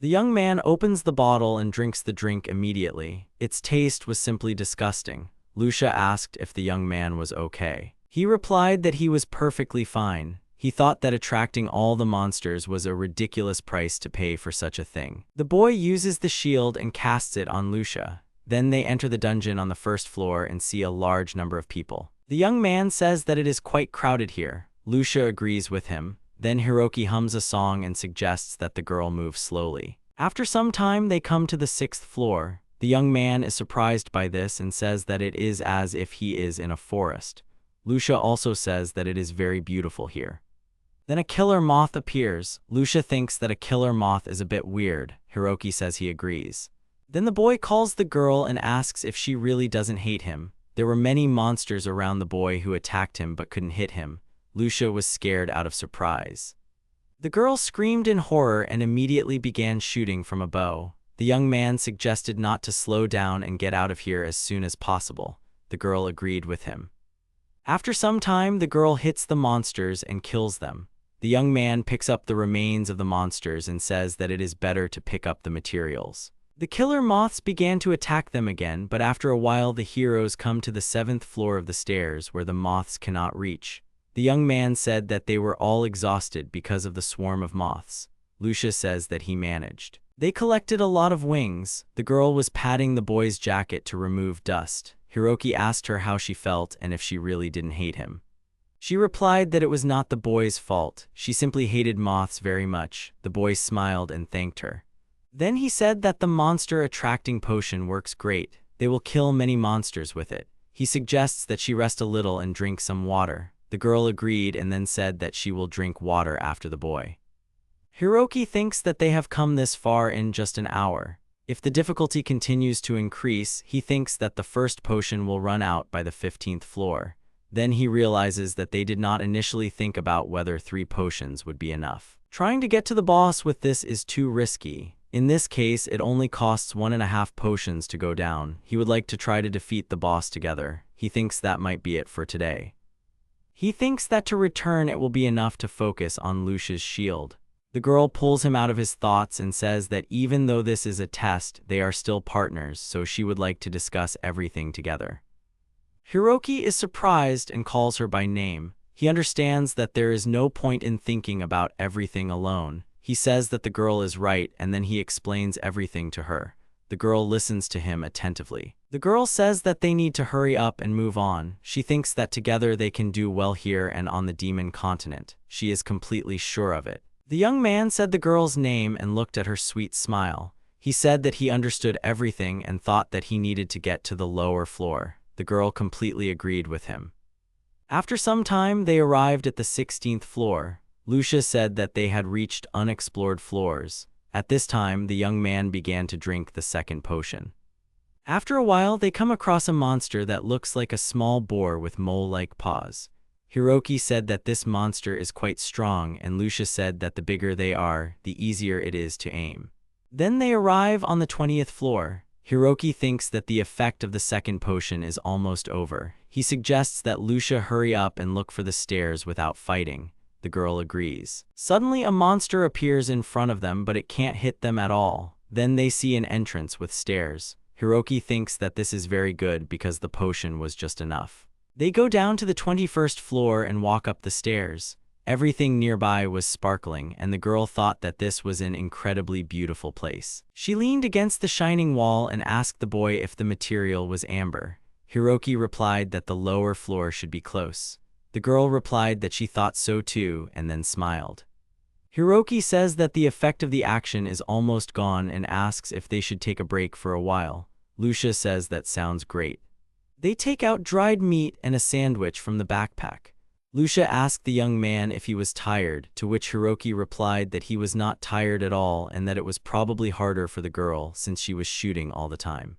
The young man opens the bottle and drinks the drink immediately. Its taste was simply disgusting. Lucia asked if the young man was okay. He replied that he was perfectly fine. He thought that attracting all the monsters was a ridiculous price to pay for such a thing. The boy uses the shield and casts it on Lucia. Then they enter the dungeon on the first floor and see a large number of people. The young man says that it is quite crowded here. Lucia agrees with him. Then Hiroki hums a song and suggests that the girl move slowly. After some time, they come to the 6th floor. The young man is surprised by this and says that it is as if he is in a forest. Lucia also says that it is very beautiful here. Then a killer moth appears. Lucia thinks that a killer moth is a bit weird. Hiroki says he agrees. Then the boy calls the girl and asks if she really doesn't hate him. There were many monsters around the boy who attacked him but couldn't hit him. Lucia was scared out of surprise. The girl screamed in horror and immediately began shooting from a bow. The young man suggested not to slow down and get out of here as soon as possible. The girl agreed with him. After some time, the girl hits the monsters and kills them. The young man picks up the remains of the monsters and says that it is better to pick up the materials. The killer moths began to attack them again, but after a while the heroes come to the 7th floor of the stairs where the moths cannot reach. The young man said that they were all exhausted because of the swarm of moths. Lucia says that he managed. They collected a lot of wings. The girl was patting the boy's jacket to remove dust. Hiroki asked her how she felt and if she really didn't hate him. She replied that it was not the boy's fault. She simply hated moths very much. The boy smiled and thanked her. Then he said that the monster-attracting potion works great. They will kill many monsters with it. He suggests that she rest a little and drink some water. The girl agreed and then said that she will drink water after the boy. Hiroki thinks that they have come this far in just an hour. If the difficulty continues to increase, he thinks that the first potion will run out by the 15th floor. Then he realizes that they did not initially think about whether 3 potions would be enough. Trying to get to the boss with this is too risky. In this case, it only costs 1.5 potions to go down. He would like to try to defeat the boss together. He thinks that might be it for today. He thinks that to return it will be enough to focus on Lucia's shield. The girl pulls him out of his thoughts and says that even though this is a test, they are still partners, so she would like to discuss everything together. Hiroki is surprised and calls her by name. He understands that there is no point in thinking about everything alone. He says that the girl is right, and then he explains everything to her. The girl listens to him attentively. The girl says that they need to hurry up and move on. She thinks that together they can do well here and on the demon continent. She is completely sure of it. The young man said the girl's name and looked at her sweet smile. He said that he understood everything and thought that he needed to get to the lower floor. The girl completely agreed with him. After some time, they arrived at the 16th floor. Lucia said that they had reached unexplored floors. At this time, the young man began to drink the second potion. After a while, they come across a monster that looks like a small boar with mole-like paws. Hiroki said that this monster is quite strong, and Lucia said that the bigger they are, the easier it is to aim. Then they arrive on the 20th floor. Hiroki thinks that the effect of the second potion is almost over. He suggests that Lucia hurry up and look for the stairs without fighting. The girl agrees. Suddenly, a monster appears in front of them, but it can't hit them at all. Then they see an entrance with stairs. Hiroki thinks that this is very good because the potion was just enough. They go down to the 21st floor and walk up the stairs. Everything nearby was sparkling, and the girl thought that this was an incredibly beautiful place. She leaned against the shining wall and asked the boy if the material was amber. Hiroki replied that the lower floor should be close. The girl replied that she thought so too, and then smiled. Hiroki says that the effect of the action is almost gone and asks if they should take a break for a while. Lucia says that sounds great. They take out dried meat and a sandwich from the backpack. Lucia asked the young man if he was tired, to which Hiroki replied that he was not tired at all and that it was probably harder for the girl since she was shooting all the time.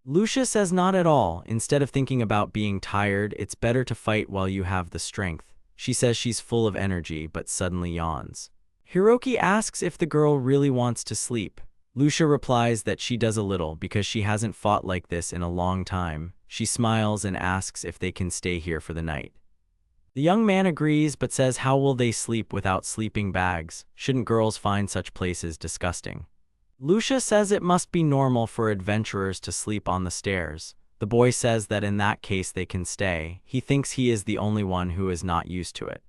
Lucia says not at all. Instead of thinking about being tired, it's better to fight while you have the strength. She says she's full of energy but suddenly yawns. Hiroki asks if the girl really wants to sleep. Lucia replies that she does a little because she hasn't fought like this in a long time. She smiles and asks if they can stay here for the night. The young man agrees but says how will they sleep without sleeping bags? Shouldn't girls find such places disgusting? Lucia says it must be normal for adventurers to sleep on the stairs. The boy says that in that case they can stay. He thinks he is the only one who is not used to it.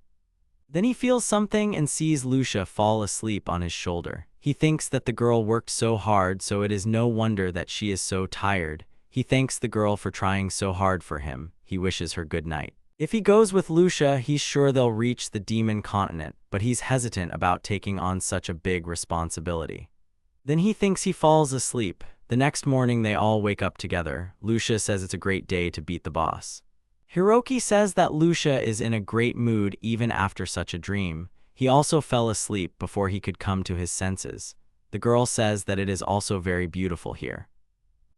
Then he feels something and sees Lucia fall asleep on his shoulder. He thinks that the girl worked so hard, so it is no wonder that she is so tired. He thanks the girl for trying so hard for him. He wishes her good night. If he goes with Lucia, he's sure they'll reach the demon continent, but he's hesitant about taking on such a big responsibility. Then he thinks he falls asleep. The next morning they all wake up together. Lucia says it's a great day to beat the boss. Hiroki says that Lucia is in a great mood even after such a dream. He also fell asleep before he could come to his senses. The girl says that it is also very beautiful here.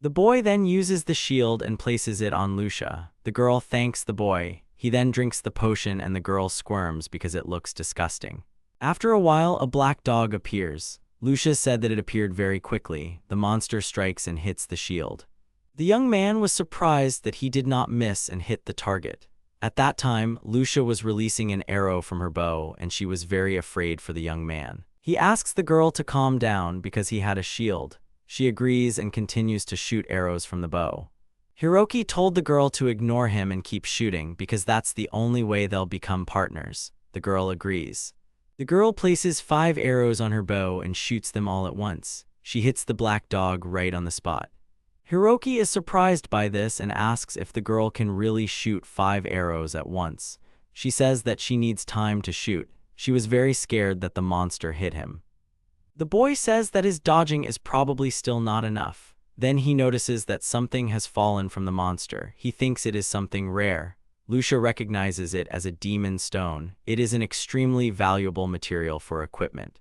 The boy then uses the shield and places it on Lucia. The girl thanks the boy. He then drinks the potion and the girl squirms because it looks disgusting. After a while, a black dog appears. Lucia said that it appeared very quickly. The monster strikes and hits the shield. The young man was surprised that he did not miss and hit the target. At that time, Lucia was releasing an arrow from her bow, and she was very afraid for the young man. He asks the girl to calm down because he had a shield. She agrees and continues to shoot arrows from the bow. Hiroki told the girl to ignore him and keep shooting because that's the only way they'll become partners. The girl agrees. The girl places 5 arrows on her bow and shoots them all at once. She hits the black dog right on the spot. Hiroki is surprised by this and asks if the girl can really shoot 5 arrows at once. She says that she needs time to shoot. She was very scared that the monster hit him. The boy says that his dodging is probably still not enough. Then he notices that something has fallen from the monster. He thinks it is something rare. Lucia recognizes it as a demon stone. It is an extremely valuable material for equipment.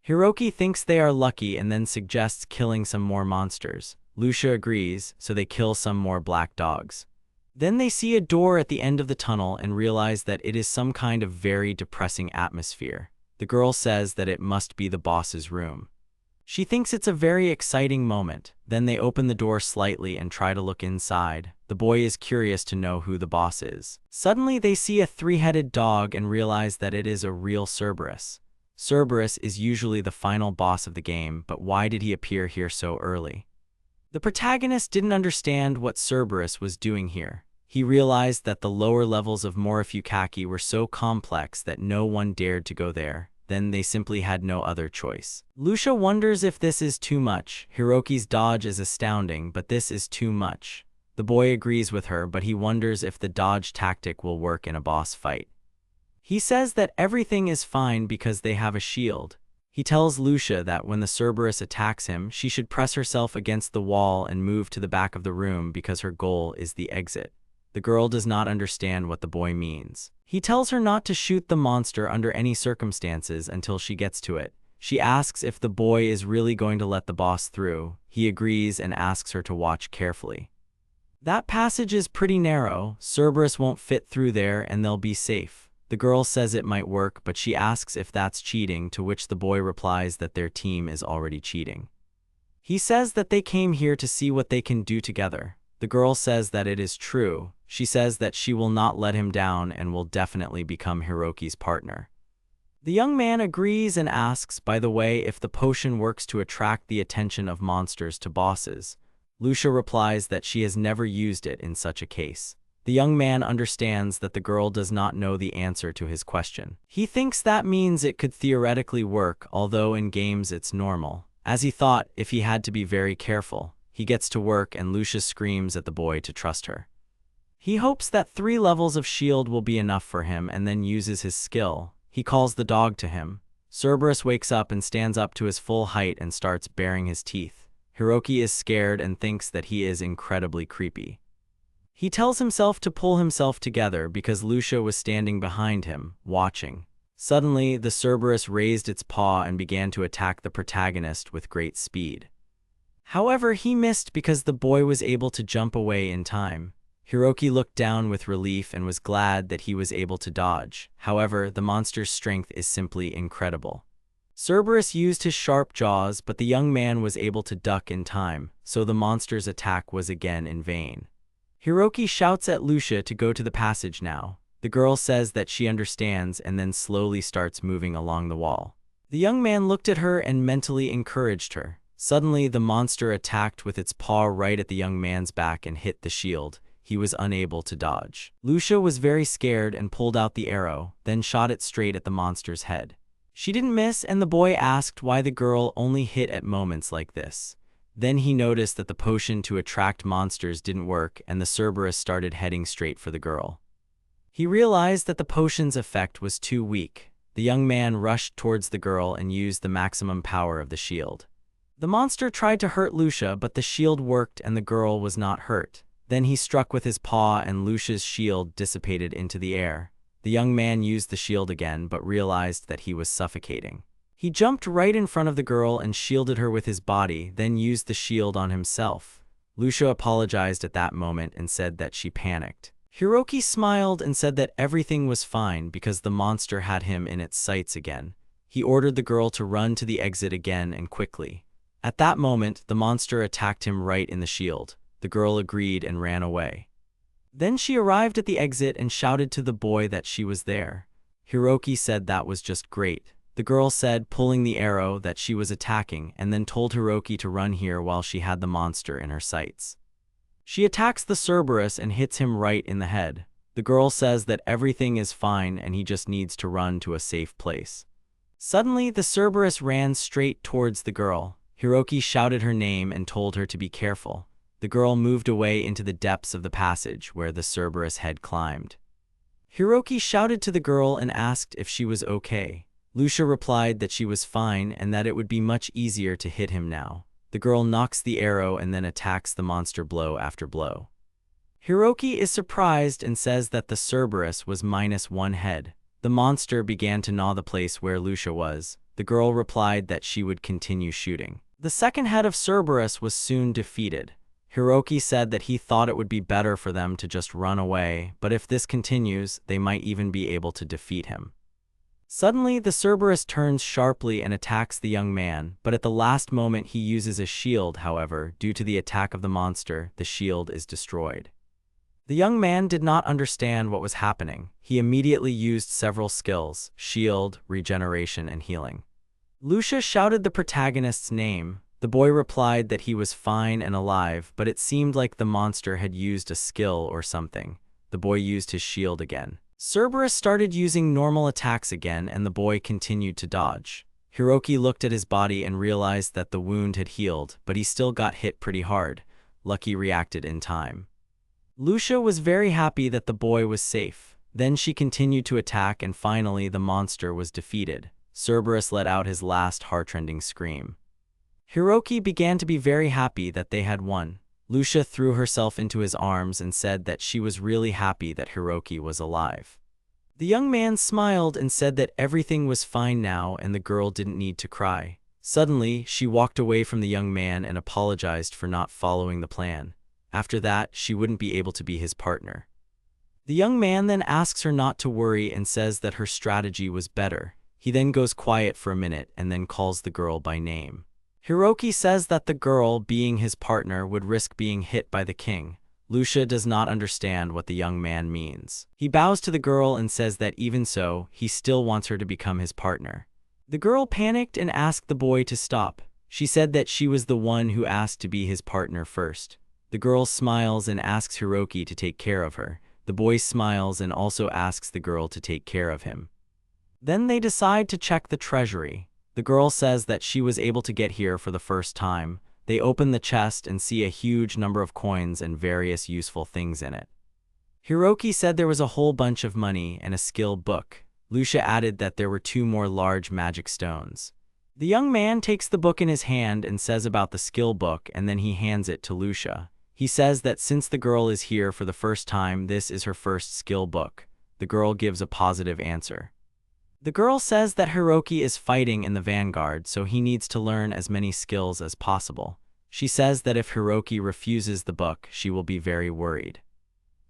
Hiroki thinks they are lucky and then suggests killing some more monsters. Lucia agrees, so they kill some more black dogs. Then they see a door at the end of the tunnel and realize that it is some kind of very depressing atmosphere. The girl says that it must be the boss's room. She thinks it's a very exciting moment. Then they open the door slightly and try to look inside. The boy is curious to know who the boss is. Suddenly they see a three-headed dog and realize that it is a real Cerberus. Cerberus is usually the final boss of the game, but why did he appear here so early? The protagonist didn't understand what Cerberus was doing here. He realized that the lower levels of Morifukaki were so complex that no one dared to go there. Then they simply had no other choice. Lucia wonders if this is too much. Hiroki's dodge is astounding, but this is too much. The boy agrees with her, but he wonders if the dodge tactic will work in a boss fight. He says that everything is fine because they have a shield. He tells Lucia that when the Cerberus attacks him, she should press herself against the wall and move to the back of the room because her goal is the exit. The girl does not understand what the boy means. He tells her not to shoot the monster under any circumstances until she gets to it. She asks if the boy is really going to let the boss through. He agrees and asks her to watch carefully. That passage is pretty narrow. Cerberus won't fit through there and they'll be safe. The girl says it might work, but she asks if that's cheating, to which the boy replies that their team is already cheating. He says that they came here to see what they can do together. The girl says that it is true. She says that she will not let him down and will definitely become Hiroki's partner. The young man agrees and asks, by the way, if the potion works to attract the attention of monsters to bosses. Lucia replies that she has never used it in such a case. The young man understands that the girl does not know the answer to his question. He thinks that means it could theoretically work, although in games it's normal. As he thought, if he had to be very careful. He gets to work and Lucia screams at the boy to trust her. He hopes that 3 levels of shield will be enough for him and then uses his skill. He calls the dog to him. Cerberus wakes up and stands up to his full height and starts baring his teeth. Hiroki is scared and thinks that he is incredibly creepy. He tells himself to pull himself together because Lucia was standing behind him, watching. Suddenly, the Cerberus raised its paw and began to attack the protagonist with great speed. However, he missed because the boy was able to jump away in time. Hiroki looked down with relief and was glad that he was able to dodge. However, the monster's strength is simply incredible. Cerberus used his sharp jaws, but the young man was able to duck in time, so the monster's attack was again in vain. Hiroki shouts at Lucia to go to the passage now. The girl says that she understands and then slowly starts moving along the wall. The young man looked at her and mentally encouraged her. Suddenly, the monster attacked with its paw right at the young man's back and hit the shield. He was unable to dodge. Lucia was very scared and pulled out the arrow, then shot it straight at the monster's head. She didn't miss, and the boy asked why the girl only hit at moments like this. Then he noticed that the potion to attract monsters didn't work and the Cerberus started heading straight for the girl. He realized that the potion's effect was too weak. The young man rushed towards the girl and used the maximum power of the shield. The monster tried to hurt Lucia, but the shield worked and the girl was not hurt. Then he struck with his paw and Lucia's shield dissipated into the air. The young man used the shield again, but realized that he was suffocating. He jumped right in front of the girl and shielded her with his body, then used the shield on himself. Lucia apologized at that moment and said that she panicked. Hiroki smiled and said that everything was fine because the monster had him in its sights again. He ordered the girl to run to the exit again and quickly. At that moment, the monster attacked him right in the shield. The girl agreed and ran away. Then she arrived at the exit and shouted to the boy that she was there. Hiroki said that was just great. The girl said, pulling the arrow, that she was attacking and then told Hiroki to run here while she had the monster in her sights. She attacks the Cerberus and hits him right in the head. The girl says that everything is fine and he just needs to run to a safe place. Suddenly, the Cerberus ran straight towards the girl. Hiroki shouted her name and told her to be careful. The girl moved away into the depths of the passage where the Cerberus had climbed. Hiroki shouted to the girl and asked if she was okay. Lucia replied that she was fine and that it would be much easier to hit him now. The girl knocks the arrow and then attacks the monster blow after blow. Hiroki is surprised and says that the Cerberus was -1 head. The monster began to gnaw the place where Lucia was. The girl replied that she would continue shooting. The second head of Cerberus was soon defeated. Hiroki said that he thought it would be better for them to just run away, but if this continues, they might even be able to defeat him. Suddenly, the Cerberus turns sharply and attacks the young man, but at the last moment he uses a shield. However, due to the attack of the monster, the shield is destroyed. The young man did not understand what was happening. He immediately used several skills: shield, regeneration, and healing. Lucia shouted the protagonist's name. The boy replied that he was fine and alive, but it seemed like the monster had used a skill or something. The boy used his shield again. Cerberus started using normal attacks again, and the boy continued to dodge. Hiroki looked at his body and realized that the wound had healed, but he still got hit pretty hard. Lucky reacted in time. Lucia was very happy that the boy was safe. Then she continued to attack, and finally the monster was defeated. Cerberus let out his last heartrending scream. Hiroki began to be very happy that they had won. Lucia threw herself into his arms and said that she was really happy that Hiroki was alive. The young man smiled and said that everything was fine now and the girl didn't need to cry. Suddenly, she walked away from the young man and apologized for not following the plan. After that, she wouldn't be able to be his partner. The young man then asks her not to worry and says that her strategy was better. He then goes quiet for a minute and then calls the girl by name. Hiroki says that the girl, being his partner, would risk being hit by the king. Lucia does not understand what the young man means. He bows to the girl and says that even so, he still wants her to become his partner. The girl panicked and asked the boy to stop. She said that she was the one who asked to be his partner first. The girl smiles and asks Hiroki to take care of her. The boy smiles and also asks the girl to take care of him. Then they decide to check the treasury. The girl says that she was able to get here for the first time. They open the chest and see a huge number of coins and various useful things in it. Hiroki said there was a whole bunch of money and a skill book. Lucia added that there were 2 more large magic stones. The young man takes the book in his hand and says about the skill book, and then he hands it to Lucia. He says that since the girl is here for the first time, this is her first skill book. The girl gives a positive answer. The girl says that Hiroki is fighting in the vanguard, so he needs to learn as many skills as possible. She says that if Hiroki refuses the book, she will be very worried.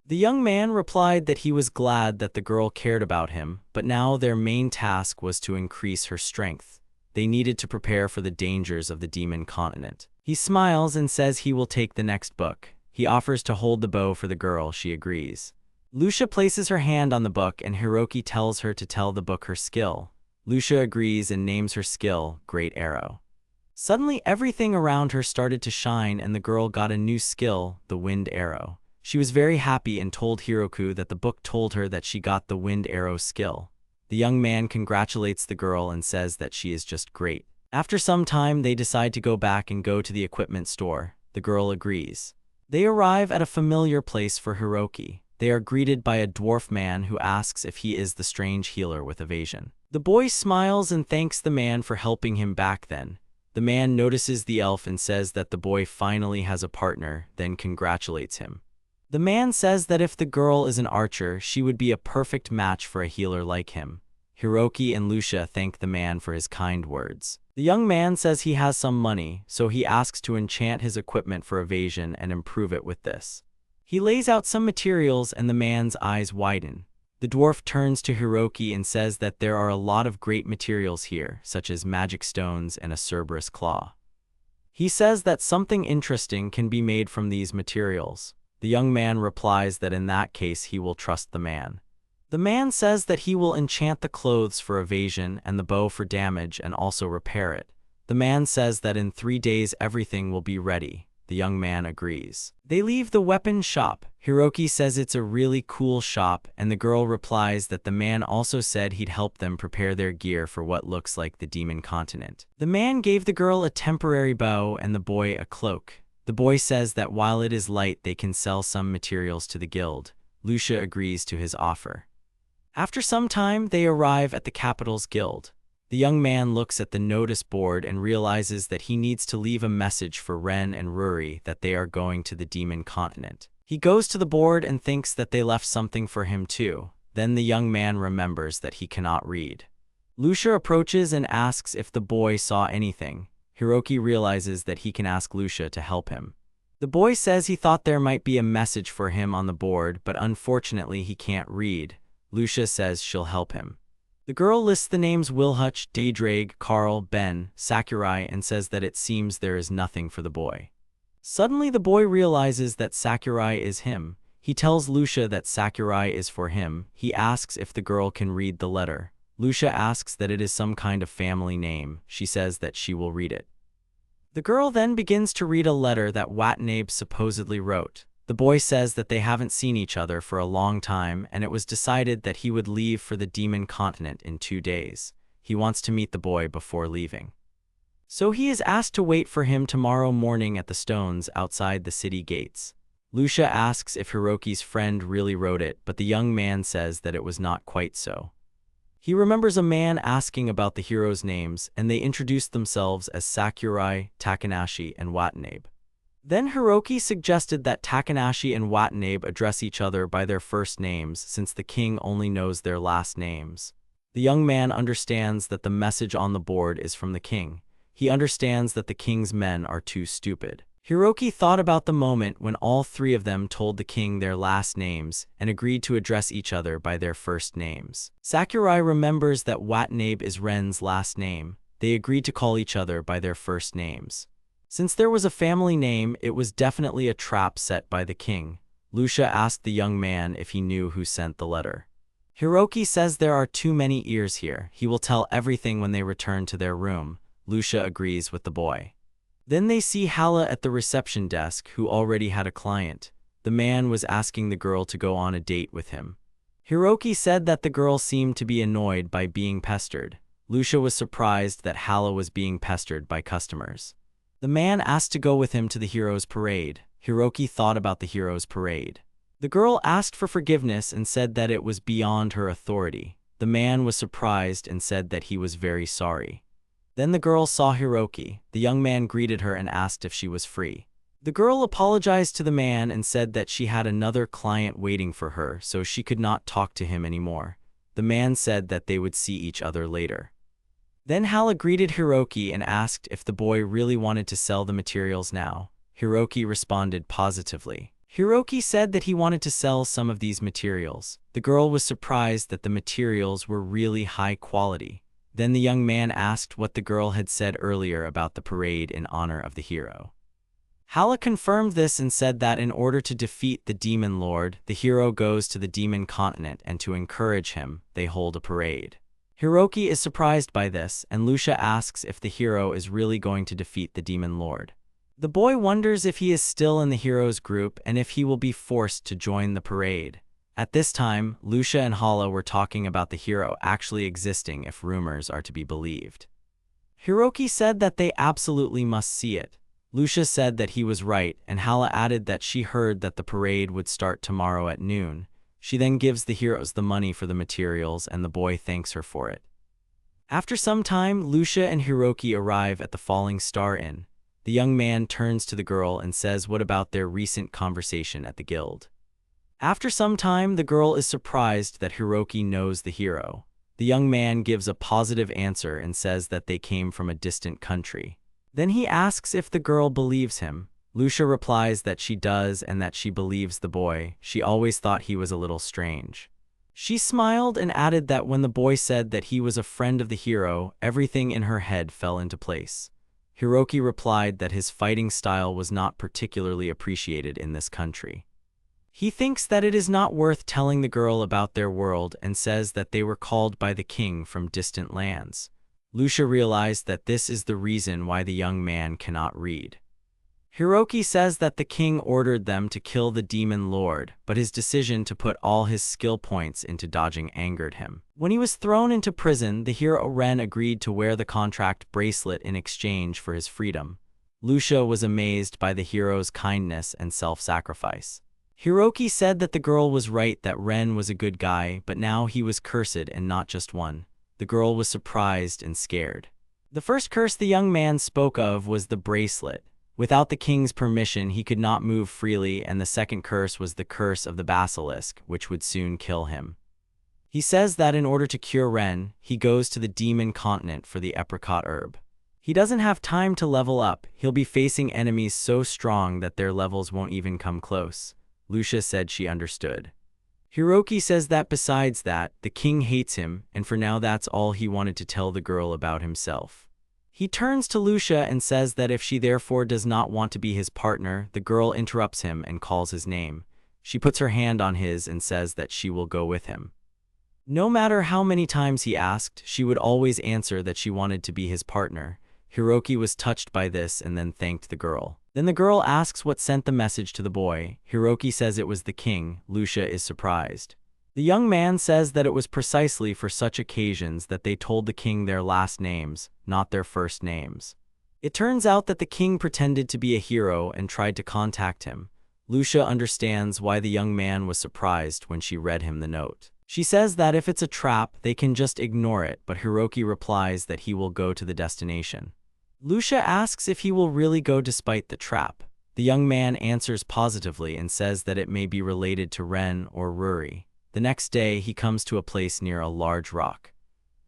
The young man replied that he was glad that the girl cared about him, but now their main task was to increase her strength. They needed to prepare for the dangers of the demon continent. He smiles and says he will take the next book. He offers to hold the bow for the girl. She agrees. Lucia places her hand on the book and Hiroki tells her to tell the book her skill. Lucia agrees and names her skill, Great Arrow. Suddenly everything around her started to shine and the girl got a new skill, the Wind Arrow. She was very happy and told Hiroki that the book told her that she got the Wind Arrow skill. The young man congratulates the girl and says that she is just great. After some time, they decide to go back and go to the equipment store. The girl agrees. They arrive at a familiar place for Hiroki. They are greeted by a dwarf man who asks if he is the strange healer with evasion. The boy smiles and thanks the man for helping him back then. The man notices the elf and says that the boy finally has a partner, then congratulates him. The man says that if the girl is an archer, she would be a perfect match for a healer like him. Hiroki and Lucia thank the man for his kind words. The young man says he has some money, so he asks to enchant his equipment for evasion and improve it with this. He lays out some materials and the man's eyes widen. The dwarf turns to Hiroki and says that there are a lot of great materials here, such as magic stones and a Cerberus claw. He says that something interesting can be made from these materials. The young man replies that in that case he will trust the man. The man says that he will enchant the clothes for evasion and the bow for damage and also repair it. The man says that in 3 days everything will be ready. The young man agrees. They leave the weapon shop. Hiroki says it's a really cool shop, and the girl replies that the man also said he'd help them prepare their gear for what looks like the demon continent. The man gave the girl a temporary bow and the boy a cloak. The boy says that while it is light, they can sell some materials to the guild. Lucia agrees to his offer. After some time, they arrive at the capital's guild. The young man looks at the notice board and realizes that he needs to leave a message for Ren and Ruri that they are going to the demon continent. He goes to the board and thinks that they left something for him too. Then the young man remembers that he cannot read. Lucia approaches and asks if the boy saw anything. Hiroki realizes that he can ask Lucia to help him. The boy says he thought there might be a message for him on the board, but unfortunately he can't read. Lucia says she'll help him. The girl lists the names Wilhutch, Daydrag, Carl, Ben, Sakurai, and says that it seems there is nothing for the boy. Suddenly the boy realizes that Sakurai is him. He tells Lucia that Sakurai is for him. He asks if the girl can read the letter. Lucia asks that it is some kind of family name. She says that she will read it. The girl then begins to read a letter that Watanabe supposedly wrote. The boy says that they haven't seen each other for a long time, and it was decided that he would leave for the demon continent in 2 days. He wants to meet the boy before leaving. So he is asked to wait for him tomorrow morning at the stones outside the city gates. Lucia asks if Hiroki's friend really wrote it, but the young man says that it was not quite so. He remembers a man asking about the heroes' names, and they introduced themselves as Sakurai, Takanashi, and Watanabe. Then Hiroki suggested that Takanashi and Watanabe address each other by their first names since the king only knows their last names. The young man understands that the message on the board is from the king. He understands that the king's men are too stupid. Hiroki thought about the moment when all 3 of them told the king their last names and agreed to address each other by their first names. Sakurai remembers that Watanabe is Ren's last name. They agreed to call each other by their first names. Since there was a family name, it was definitely a trap set by the king. Lucia asked the young man if he knew who sent the letter. Hiroki says there are too many ears here. He will tell everything when they return to their room. Lucia agrees with the boy. Then they see Hala at the reception desk, who already had a client. The man was asking the girl to go on a date with him. Hiroki said that the girl seemed to be annoyed by being pestered. Lucia was surprised that Hala was being pestered by customers. The man asked to go with him to the heroes' parade. Hiroki thought about the heroes' parade. The girl asked for forgiveness and said that it was beyond her authority. The man was surprised and said that he was very sorry. Then the girl saw Hiroki. The young man greeted her and asked if she was free. The girl apologized to the man and said that she had another client waiting for her, so she could not talk to him anymore. The man said that they would see each other later. Then Hala greeted Hiroki and asked if the boy really wanted to sell the materials now. Hiroki responded positively. Hiroki said that he wanted to sell some of these materials. The girl was surprised that the materials were really high quality. Then the young man asked what the girl had said earlier about the parade in honor of the hero. Hala confirmed this and said that in order to defeat the demon lord, the hero goes to the demon continent, and to encourage him, they hold a parade. Hiroki is surprised by this, and Lucia asks if the hero is really going to defeat the demon lord. The boy wonders if he is still in the heroes group and if he will be forced to join the parade. At this time, Lucia and Hala were talking about the hero actually existing if rumors are to be believed. Hiroki said that they absolutely must see it. Lucia said that he was right, and Hala added that she heard that the parade would start tomorrow at noon. She then gives the heroes the money for the materials, and the boy thanks her for it. After some time, Lucia and Hiroki arrive at the Falling Star Inn. The young man turns to the girl and says what about their recent conversation at the guild. After some time, the girl is surprised that Hiroki knows the hero. The young man gives a positive answer and says that they came from a distant country. Then he asks if the girl believes him. Lucia replies that she does and that she believes the boy. She always thought he was a little strange. She smiled and added that when the boy said that he was a friend of the hero, everything in her head fell into place. Hiroki replied that his fighting style was not particularly appreciated in this country. He thinks that it is not worth telling the girl about their world and says that they were called by the king from distant lands. Lucia realized that this is the reason why the young man cannot read. Hiroki says that the king ordered them to kill the demon lord, but his decision to put all his skill points into dodging angered him. When he was thrown into prison, the hero Ren agreed to wear the contract bracelet in exchange for his freedom. Lucia was amazed by the hero's kindness and self-sacrifice. Hiroki said that the girl was right, that Ren was a good guy, but now he was cursed and not just one. The girl was surprised and scared. The first curse the young man spoke of was the bracelet. Without the king's permission, he could not move freely, and the second curse was the curse of the basilisk, which would soon kill him. He says that in order to cure Ren, he goes to the demon continent for the apricot herb. He doesn't have time to level up, he'll be facing enemies so strong that their levels won't even come close. Lucia said she understood. Hiroki says that besides that, the king hates him, and for now that's all he wanted to tell the girl about himself. He turns to Lucia and says that if she therefore does not want to be his partner, the girl interrupts him and calls his name. She puts her hand on his and says that she will go with him. No matter how many times he asked, she would always answer that she wanted to be his partner. Hiroki was touched by this and then thanked the girl. Then the girl asks what sent the message to the boy. Hiroki says it was the king. Lucia is surprised. The young man says that it was precisely for such occasions that they told the king their last names, not their first names. It turns out that the king pretended to be a hero and tried to contact him. Lucia understands why the young man was surprised when she read him the note. She says that if it's a trap, they can just ignore it, but Hiroki replies that he will go to the destination. Lucia asks if he will really go despite the trap. The young man answers positively and says that it may be related to Ren or Ruri. The next day, he comes to a place near a large rock.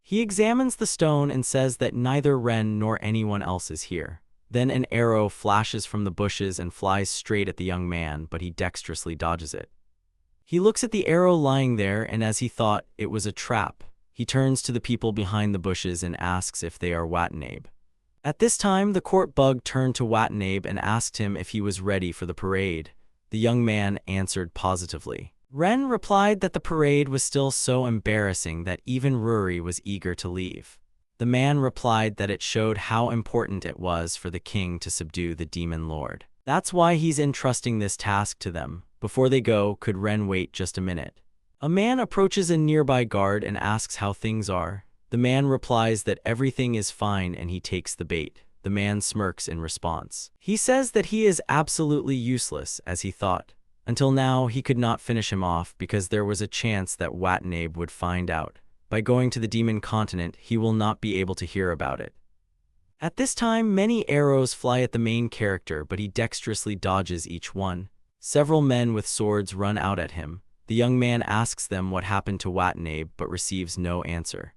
He examines the stone and says that neither Ren nor anyone else is here. Then an arrow flashes from the bushes and flies straight at the young man, but he dexterously dodges it. He looks at the arrow lying there, and as he thought it was a trap, he turns to the people behind the bushes and asks if they are Watanabe. At this time, the court bug turned to Watanabe and asked him if he was ready for the parade. The young man answered positively. Ren replied that the parade was still so embarrassing that even Ruri was eager to leave. The man replied that it showed how important it was for the king to subdue the demon lord. That's why he's entrusting this task to them. Before they go, could Ren wait just a minute? A man approaches a nearby guard and asks how things are. The man replies that everything is fine and he takes the bait. The man smirks in response. He says that he is absolutely useless, as he thought. Until now, he could not finish him off because there was a chance that Watanabe would find out. By going to the demon continent, he will not be able to hear about it. At this time, many arrows fly at the main character, but he dexterously dodges each one. Several men with swords run out at him. The young man asks them what happened to Watanabe, but receives no answer.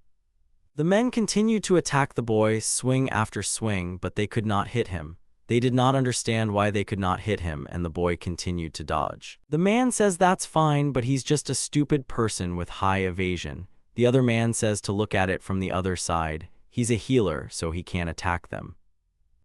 The men continued to attack the boy, swing after swing, but they could not hit him. They did not understand why they could not hit him, and the boy continued to dodge. The man says that's fine, but he's just a stupid person with high evasion. The other man says to look at it from the other side. He's a healer, so he can't attack them.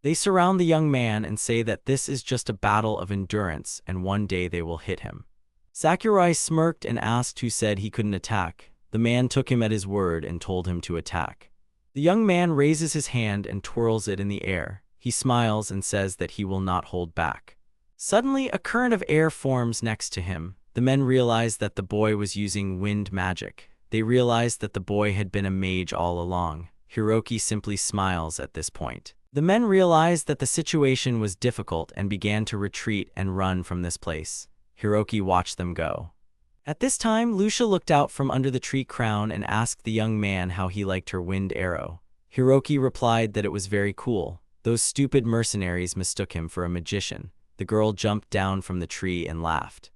They surround the young man and say that this is just a battle of endurance, and one day they will hit him. Sakurai smirked and asked who said he couldn't attack. The man took him at his word and told him to attack. The young man raises his hand and twirls it in the air. He smiles and says that he will not hold back. Suddenly, a current of air forms next to him. The men realize that the boy was using wind magic. They realized that the boy had been a mage all along. Hiroki simply smiles at this point. The men realized that the situation was difficult and began to retreat and run from this place. Hiroki watched them go. At this time, Lucia looked out from under the tree crown and asked the young man how he liked her wind arrow. Hiroki replied that it was very cool. Those stupid mercenaries mistook him for a magician. The girl jumped down from the tree and laughed.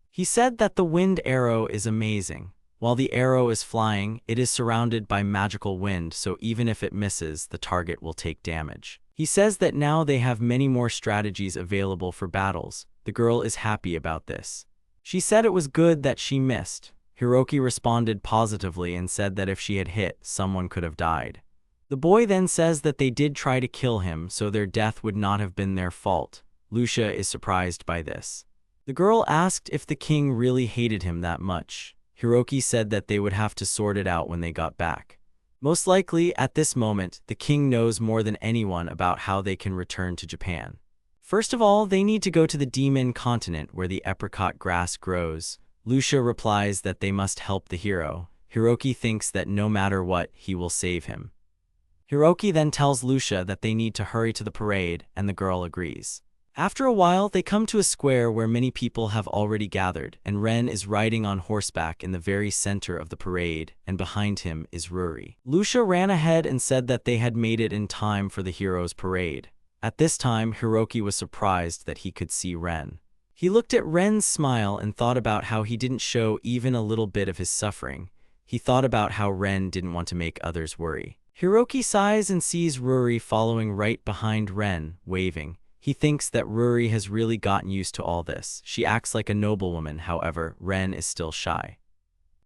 He said that the wind arrow is amazing. While the arrow is flying, it is surrounded by magical wind, so even if it misses, the target will take damage. He says that now they have many more strategies available for battles. The girl is happy about this. She said it was good that she missed. Hiroki responded positively and said that if she had hit, someone could have died. The boy then says that they did try to kill him, so their death would not have been their fault. Lucia is surprised by this. The girl asked if the king really hated him that much. Hiroki said that they would have to sort it out when they got back. Most likely, at this moment, the king knows more than anyone about how they can return to Japan. First of all, they need to go to the demon continent where the apricot grass grows. Lucia replies that they must help the hero. Hiroki thinks that no matter what, he will save him. Hiroki then tells Lucia that they need to hurry to the parade, and the girl agrees. After a while, they come to a square where many people have already gathered, and Ren is riding on horseback in the very center of the parade, and behind him is Ruri. Lucia ran ahead and said that they had made it in time for the hero's parade. At this time, Hiroki was surprised that he could see Ren. He looked at Ren's smile and thought about how he didn't show even a little bit of his suffering. He thought about how Ren didn't want to make others worry. Hiroki sighs and sees Ruri following right behind Ren, waving. He thinks that Ruri has really gotten used to all this. She acts like a noblewoman, however, Ren is still shy.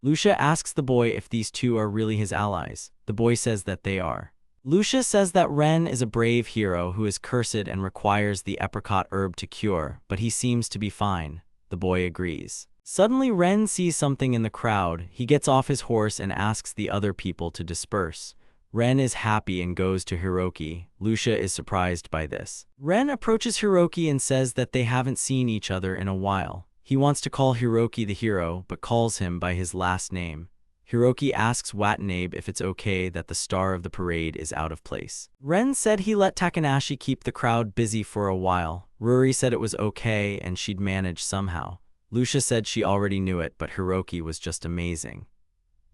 Lucia asks the boy if these two are really his allies. The boy says that they are. Lucia says that Ren is a brave hero who is cursed and requires the apricot herb to cure, but he seems to be fine. The boy agrees. Suddenly Ren sees something in the crowd. He gets off his horse and asks the other people to disperse. Ren is happy and goes to Hiroki. Lucia is surprised by this. Ren approaches Hiroki and says that they haven't seen each other in a while. He wants to call Hiroki the hero, but calls him by his last name. Hiroki asks Watanabe if it's okay that the star of the parade is out of place. Ren said he let Takanashi keep the crowd busy for a while. Ruri said it was okay and she'd manage somehow. Lucia said she already knew it, but Hiroki was just amazing.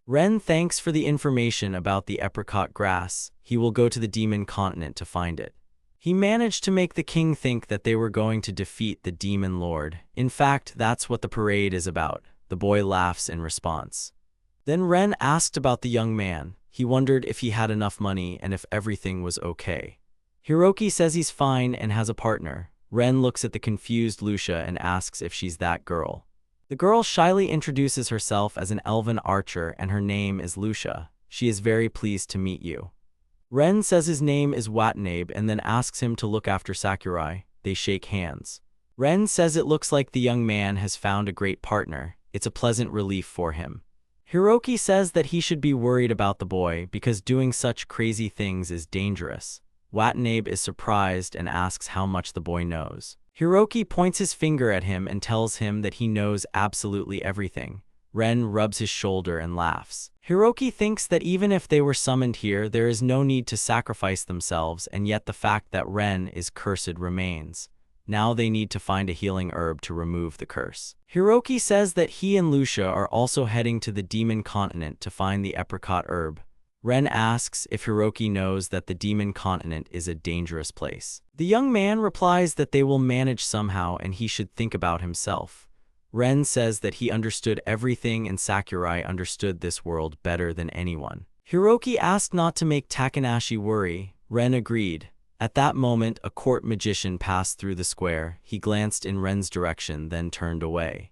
Ren thanks for the information about the apricot grass. He will go to the demon continent to find it. He managed to make the king think that they were going to defeat the demon lord. In fact, that's what the parade is about. The boy laughs in response. Then Ren asked about the young man. He wondered if he had enough money and if everything was okay. Hiroki says he's fine and has a partner. Ren looks at the confused Lucia and asks if she's that girl. The girl shyly introduces herself as an elven archer and her name is Lucia. She is very pleased to meet you. Ren says his name is Watanabe and then asks him to look after Sakurai. They shake hands. Ren says it looks like the young man has found a great partner. It's a pleasant relief for him. Hiroki says that he should be worried about the boy because doing such crazy things is dangerous. Watanabe is surprised and asks how much the boy knows. Hiroki points his finger at him and tells him that he knows absolutely everything. Ren rubs his shoulder and laughs. Hiroki thinks that even if they were summoned here, there is no need to sacrifice themselves, and yet the fact that Ren is cursed remains. Now they need to find a healing herb to remove the curse. Hiroki says that he and Lucia are also heading to the demon continent to find the apricot herb. Ren asks if Hiroki knows that the demon continent is a dangerous place. The young man replies that they will manage somehow and he should think about himself. Ren says that he understood everything and Sakurai understood this world better than anyone. Hiroki asked not to make Takanashi worry. Ren agreed. At that moment, a court magician passed through the square. He glanced in Ren's direction, then turned away.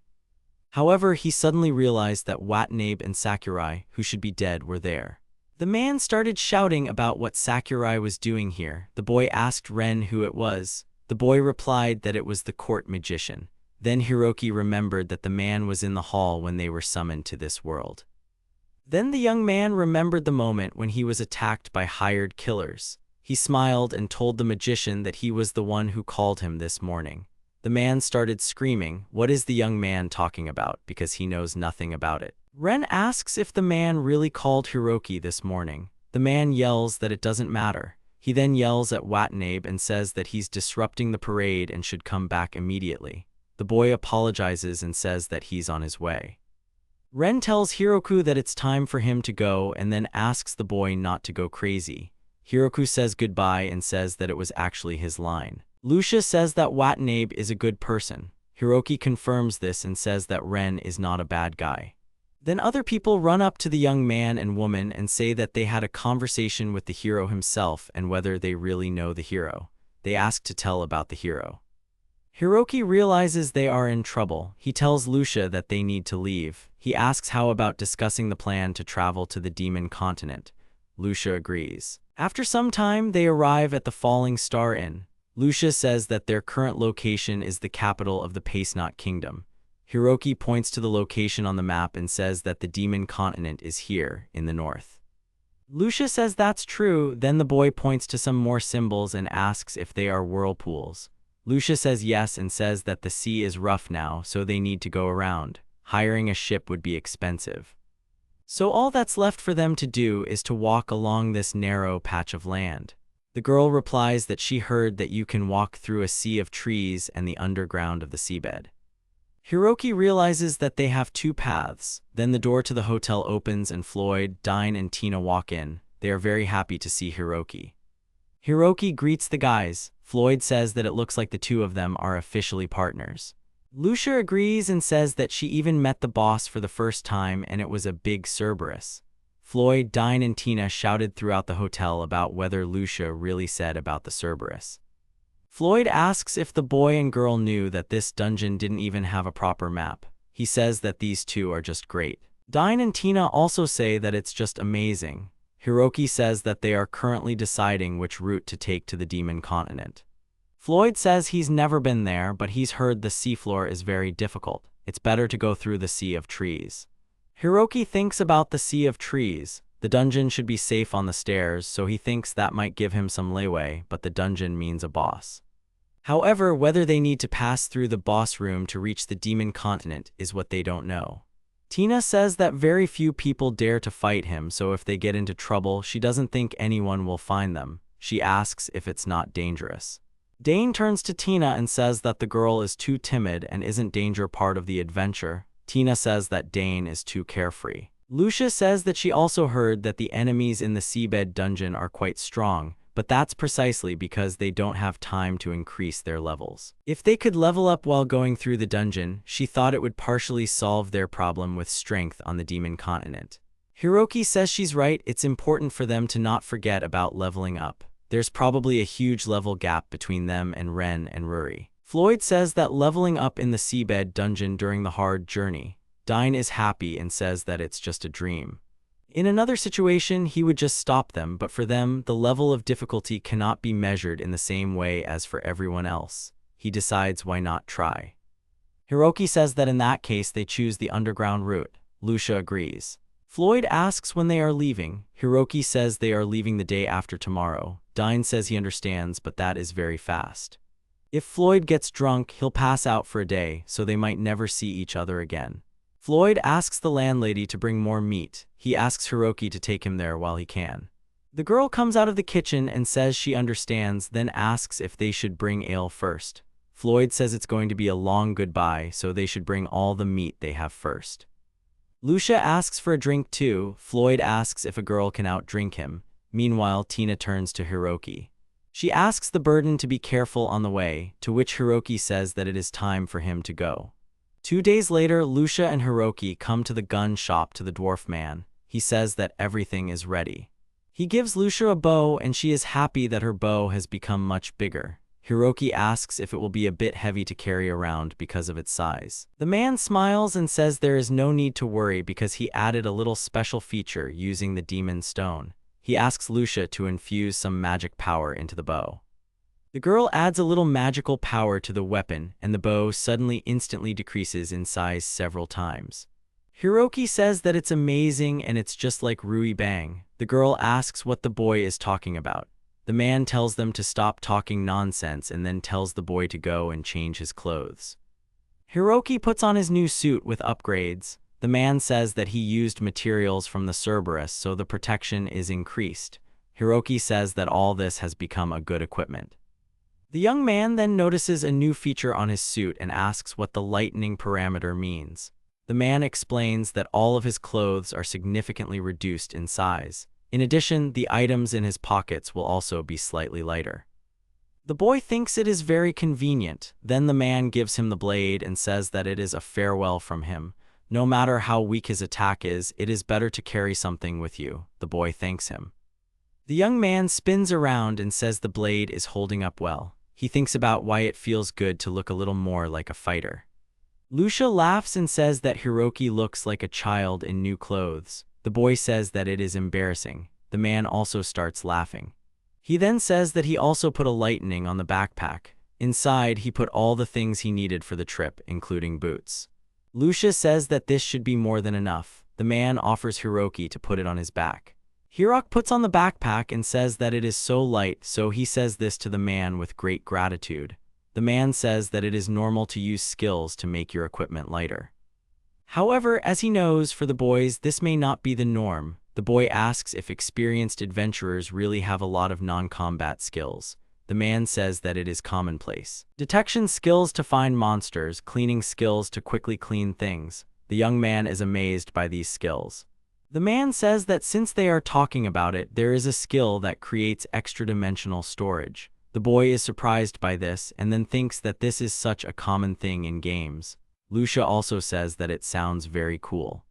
However, he suddenly realized that Watanabe and Sakurai, who should be dead, were there. The man started shouting about what Sakurai was doing here. The boy asked Ren who it was. The boy replied that it was the court magician. Then Hiroki remembered that the man was in the hall when they were summoned to this world. Then the young man remembered the moment when he was attacked by hired killers. He smiled and told the magician that he was the one who called him this morning. The man started screaming, "What is the young man talking about?" because he knows nothing about it. Ren asks if the man really called Hiroki this morning. The man yells that it doesn't matter. He then yells at Watanabe and says that he's disrupting the parade and should come back immediately. The boy apologizes and says that he's on his way. Ren tells Hiroku that it's time for him to go and then asks the boy not to go crazy. Hiroku says goodbye and says that it was actually his line. Lucia says that Watanabe is a good person. Hiroki confirms this and says that Ren is not a bad guy. Then other people run up to the young man and woman and say that they had a conversation with the hero himself and whether they really know the hero. They ask to tell about the hero. Hiroki realizes they are in trouble. He tells Lucia that they need to leave. He asks how about discussing the plan to travel to the demon continent. Lucia agrees. After some time, they arrive at the Falling Star Inn. Lucia says that their current location is the capital of the Pace-Knot Kingdom. Hiroki points to the location on the map and says that the demon continent is here, in the north. Lucia says that's true, then the boy points to some more symbols and asks if they are whirlpools. Lucia says yes and says that the sea is rough now, so they need to go around. Hiring a ship would be expensive. So all that's left for them to do is to walk along this narrow patch of land. The girl replies that she heard that you can walk through a sea of trees and the underground of the seabed. Hiroki realizes that they have two paths. Then the door to the hotel opens and Floyd, Dine, and Tina walk in. They are very happy to see Hiroki. Hiroki greets the guys. Floyd says that it looks like the two of them are officially partners. Lucia agrees and says that she even met the boss for the first time and it was a big Cerberus. Floyd, Dine, and Tina shouted throughout the hotel about whether Lucia really said about the Cerberus. Floyd asks if the boy and girl knew that this dungeon didn't even have a proper map. He says that these two are just great. Dine and Tina also say that it's just amazing. Hiroki says that they are currently deciding which route to take to the Demon Continent. Floyd says he's never been there, but he's heard the seafloor is very difficult. It's better to go through the Sea of Trees. Hiroki thinks about the Sea of Trees. The dungeon should be safe on the stairs, so he thinks that might give him some leeway, but the dungeon means a boss. However, whether they need to pass through the boss room to reach the Demon Continent is what they don't know. Tina says that very few people dare to fight him, so if they get into trouble, she doesn't think anyone will find them. She asks if it's not dangerous. Dane turns to Tina and says that the girl is too timid and isn't danger part of the adventure. Tina says that Dane is too carefree. Lucia says that she also heard that the enemies in the seabed dungeon are quite strong, but that's precisely because they don't have time to increase their levels. If they could level up while going through the dungeon, she thought it would partially solve their problem with strength on the Demon Continent. Hiroki says she's right, it's important for them to not forget about leveling up. There's probably a huge level gap between them and Ren and Ruri. Floyd says that leveling up in the seabed dungeon during the hard journey. Dine is happy and says that it's just a dream. In another situation, he would just stop them, but for them, the level of difficulty cannot be measured in the same way as for everyone else. He decides why not try. Hiroki says that in that case they choose the underground route. Lucia agrees. Floyd asks when they are leaving. Hiroki says they are leaving the day after tomorrow. Dine says he understands, but that is very fast. If Floyd gets drunk, he'll pass out for a day, so they might never see each other again. Floyd asks the landlady to bring more meat. He asks Hiroki to take him there while he can. The girl comes out of the kitchen and says she understands, then asks if they should bring ale first. Floyd says it's going to be a long goodbye, so they should bring all the meat they have first. Lucia asks for a drink too. Floyd asks if a girl can outdrink him. Meanwhile, Tina turns to Hiroki. She asks the burden to be careful on the way, to which Hiroki says that it is time for him to go. 2 days later, Lucia and Hiroki come to the gun shop to the dwarf man. He says that everything is ready. He gives Lucia a bow and she is happy that her bow has become much bigger. Hiroki asks if it will be a bit heavy to carry around because of its size. The man smiles and says there is no need to worry because he added a little special feature using the demon stone. He asks Lucia to infuse some magic power into the bow. The girl adds a little magical power to the weapon, and the bow suddenly instantly decreases in size several times. Hiroki says that it's amazing and it's just like Rui Bang. The girl asks what the boy is talking about. The man tells them to stop talking nonsense and then tells the boy to go and change his clothes. Hiroki puts on his new suit with upgrades. The man says that he used materials from the Cerberus, so the protection is increased. Hiroki says that all this has become a good equipment. The young man then notices a new feature on his suit and asks what the lightning parameter means. The man explains that all of his clothes are significantly reduced in size. In addition, the items in his pockets will also be slightly lighter. The boy thinks it is very convenient. Then the man gives him the blade and says that it is a farewell from him. No matter how weak his attack is, it is better to carry something with you. The boy thanks him. The young man spins around and says the blade is holding up well. He thinks about why it feels good to look a little more like a fighter. Lucia laughs and says that Hiroki looks like a child in new clothes. The boy says that it is embarrassing. The man also starts laughing. He then says that he also put a lightning on the backpack. Inside, he put all the things he needed for the trip, including boots. Lucia says that this should be more than enough. The man offers Hiroki to put it on his back. Hiroki puts on the backpack and says that it is so light, so he says this to the man with great gratitude. The man says that it is normal to use skills to make your equipment lighter. However, as he knows, for the boys, this may not be the norm. The boy asks if experienced adventurers really have a lot of non-combat skills. The man says that it is commonplace. Detection skills to find monsters, cleaning skills to quickly clean things. The young man is amazed by these skills. The man says that since they are talking about it, there is a skill that creates extra-dimensional storage. The boy is surprised by this and then thinks that this is such a common thing in games. Lucia also says that it sounds very cool.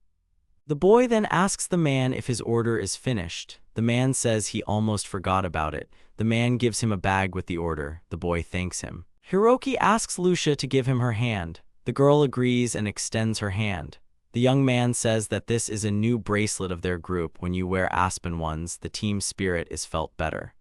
The boy then asks the man if his order is finished. The man says he almost forgot about it. The man gives him a bag with the order. The boy thanks him. Hiroki asks Lucia to give him her hand. The girl agrees and extends her hand. The young man says that this is a new bracelet of their group. When you wear aspen ones, the team spirit is felt better.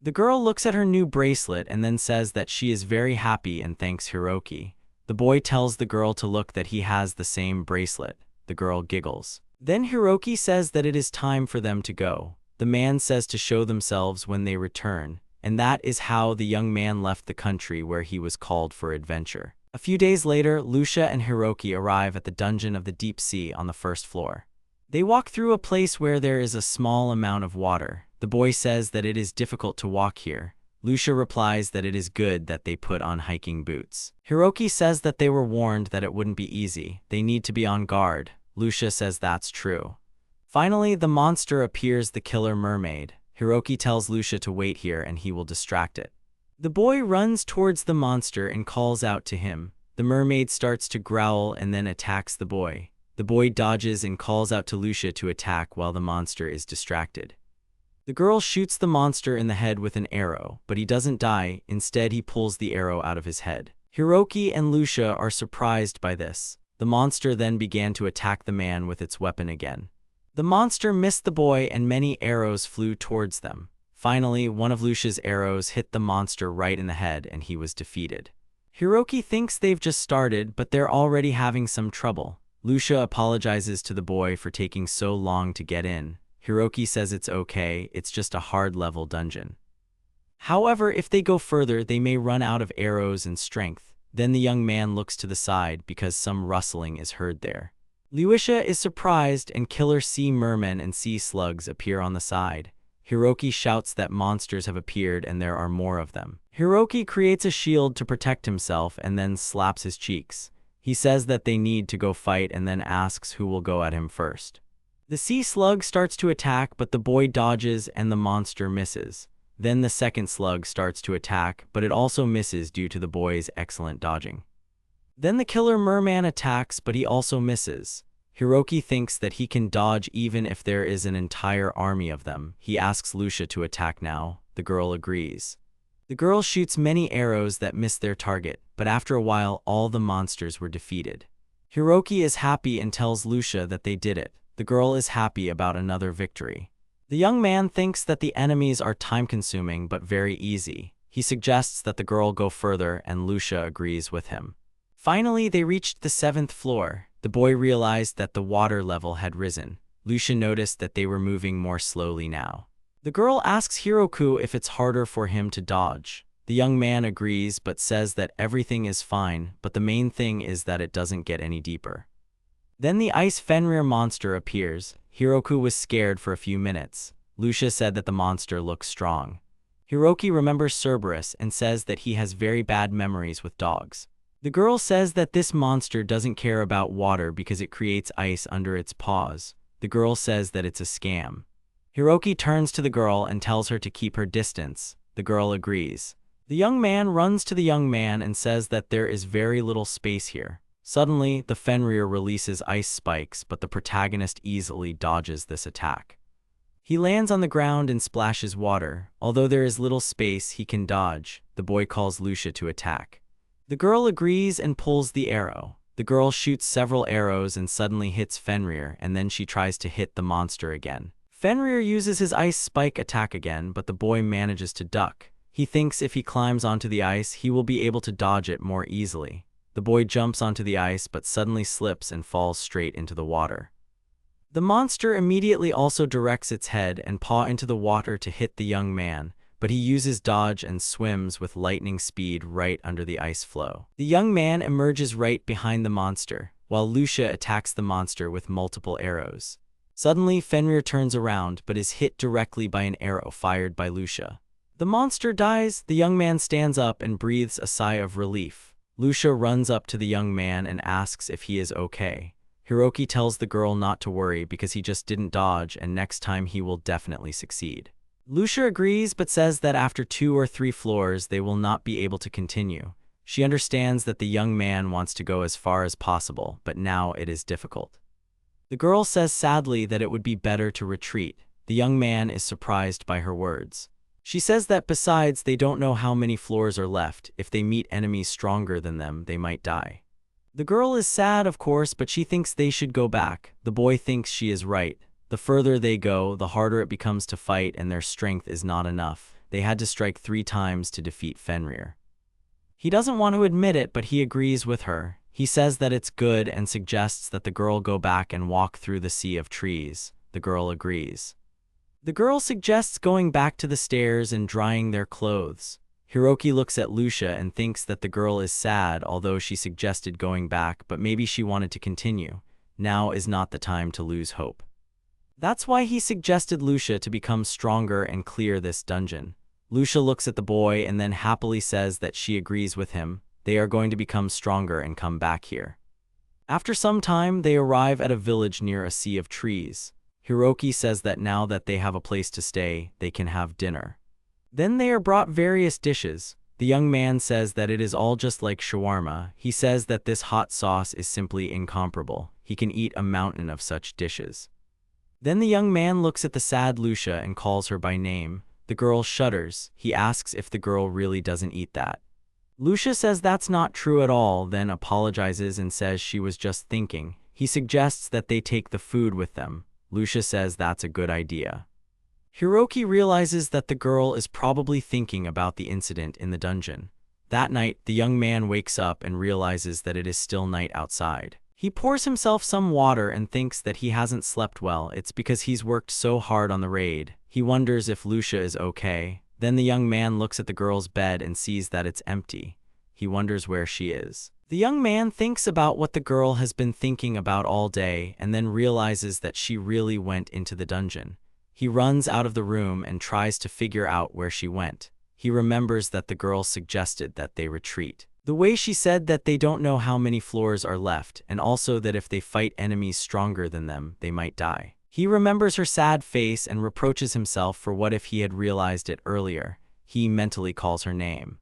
The girl looks at her new bracelet and then says that she is very happy and thanks Hiroki. The boy tells the girl to look that he has the same bracelet. The girl giggles. Then Hiroki says that it is time for them to go. The man says to show themselves when they return, and that is how the young man left the country where he was called for adventure. A few days later, Lucia and Hiroki arrive at the dungeon of the deep sea on the first floor. They walk through a place where there is a small amount of water. The boy says that it is difficult to walk here. Lucia replies that it is good that they put on hiking boots. Hiroki says that they were warned that it wouldn't be easy. They need to be on guard. Lucia says that's true. Finally, the monster appears, the killer mermaid. Hiroki tells Lucia to wait here and he will distract it. The boy runs towards the monster and calls out to him. The mermaid starts to growl and then attacks the boy. The boy dodges and calls out to Lucia to attack while the monster is distracted. The girl shoots the monster in the head with an arrow, but he doesn't die. Instead, he pulls the arrow out of his head. Hiroki and Lucia are surprised by this. The monster then began to attack the man with its weapon again. The monster missed the boy and many arrows flew towards them. Finally, one of Lucia's arrows hit the monster right in the head and he was defeated. Hiroki thinks they've just started, but they're already having some trouble. Lucia apologizes to the boy for taking so long to get in. Hiroki says it's okay, it's just a hard-level dungeon. However, if they go further, they may run out of arrows and strength. Then the young man looks to the side because some rustling is heard there. Lucia is surprised and killer sea mermen and sea slugs appear on the side. Hiroki shouts that monsters have appeared and there are more of them. Hiroki creates a shield to protect himself and then slaps his cheeks. He says that they need to go fight and then asks who will go at him first. The sea slug starts to attack, but the boy dodges and the monster misses. Then the second slug starts to attack, but it also misses due to the boy's excellent dodging. Then the killer merman attacks, but he also misses. Hiroki thinks that he can dodge even if there is an entire army of them. He asks Lucia to attack now. The girl agrees. The girl shoots many arrows that miss their target, but after a while all the monsters were defeated. Hiroki is happy and tells Lucia that they did it. The girl is happy about another victory. The young man thinks that the enemies are time-consuming but very easy. He suggests that the girl go further and Lucia agrees with him. Finally, they reached the 7th floor. The boy realized that the water level had risen. Lucia noticed that they were moving more slowly now. The girl asks Hiroki if it's harder for him to dodge. The young man agrees but says that everything is fine, but the main thing is that it doesn't get any deeper. Then the ice Fenrir monster appears. Hiroki was scared for a few minutes. Lucia said that the monster looks strong. Hiroki remembers Cerberus and says that he has very bad memories with dogs. The girl says that this monster doesn't care about water because it creates ice under its paws. The girl says that it's a scam. Hiroki turns to the girl and tells her to keep her distance. The girl agrees. The young man runs to the young man and says that there is very little space here. Suddenly, the Fenrir releases ice spikes, but the protagonist easily dodges this attack. He lands on the ground and splashes water. Although there is little space, he can dodge. The boy calls Lucia to attack. The girl agrees and pulls the arrow. The girl shoots several arrows and suddenly hits Fenrir, and then she tries to hit the monster again. Fenrir uses his ice spike attack again, but the boy manages to duck. He thinks if he climbs onto the ice, he will be able to dodge it more easily. The boy jumps onto the ice but suddenly slips and falls straight into the water. The monster immediately also directs its head and paw into the water to hit the young man, but he uses dodge and swims with lightning speed right under the ice flow. The young man emerges right behind the monster, while Lucia attacks the monster with multiple arrows. Suddenly, Fenrir turns around but is hit directly by an arrow fired by Lucia. The monster dies. The young man stands up and breathes a sigh of relief. Lucia runs up to the young man and asks if he is okay. Hiroki tells the girl not to worry because he just didn't dodge and next time he will definitely succeed. Lucia agrees but says that after 2 or 3 floors they will not be able to continue. She understands that the young man wants to go as far as possible, but now it is difficult. The girl says sadly that it would be better to retreat. The young man is surprised by her words. She says that besides they don't know how many floors are left. If they meet enemies stronger than them, they might die. The girl is sad, of course, but she thinks they should go back. The boy thinks she is right. The further they go, the harder it becomes to fight, and their strength is not enough. They had to strike 3 times to defeat Fenrir. He doesn't want to admit it, but he agrees with her. He says that it's good and suggests that the girl go back and walk through the sea of trees. The girl agrees. The girl suggests going back to the stairs and drying their clothes. Hiroki looks at Lucia and thinks that the girl is sad, although she suggested going back, but maybe she wanted to continue. Now is not the time to lose hope. That's why he suggested Lucia to become stronger and clear this dungeon. Lucia looks at the boy and then happily says that she agrees with him. They are going to become stronger and come back here. After some time, they arrive at a village near a sea of trees. Hiroki says that now that they have a place to stay, they can have dinner. Then they are brought various dishes. The young man says that it is all just like shawarma. He says that this hot sauce is simply incomparable. He can eat a mountain of such dishes. Then the young man looks at the sad Lucia and calls her by name. The girl shudders. He asks if the girl really doesn't eat that. Lucia says that's not true at all, then apologizes and says she was just thinking. He suggests that they take the food with them. Lucia says that's a good idea. Hiroki realizes that the girl is probably thinking about the incident in the dungeon. That night, the young man wakes up and realizes that it is still night outside. He pours himself some water and thinks that he hasn't slept well. It's because he's worked so hard on the raid. He wonders if Lucia is okay. Then the young man looks at the girl's bed and sees that it's empty. He wonders where she is. The young man thinks about what the girl has been thinking about all day and then realizes that she really went into the dungeon. He runs out of the room and tries to figure out where she went. He remembers that the girl suggested that they retreat. The way she said that they don't know how many floors are left, and also that if they fight enemies stronger than them, they might die. He remembers her sad face and reproaches himself for what if he had realized it earlier. He mentally calls her name.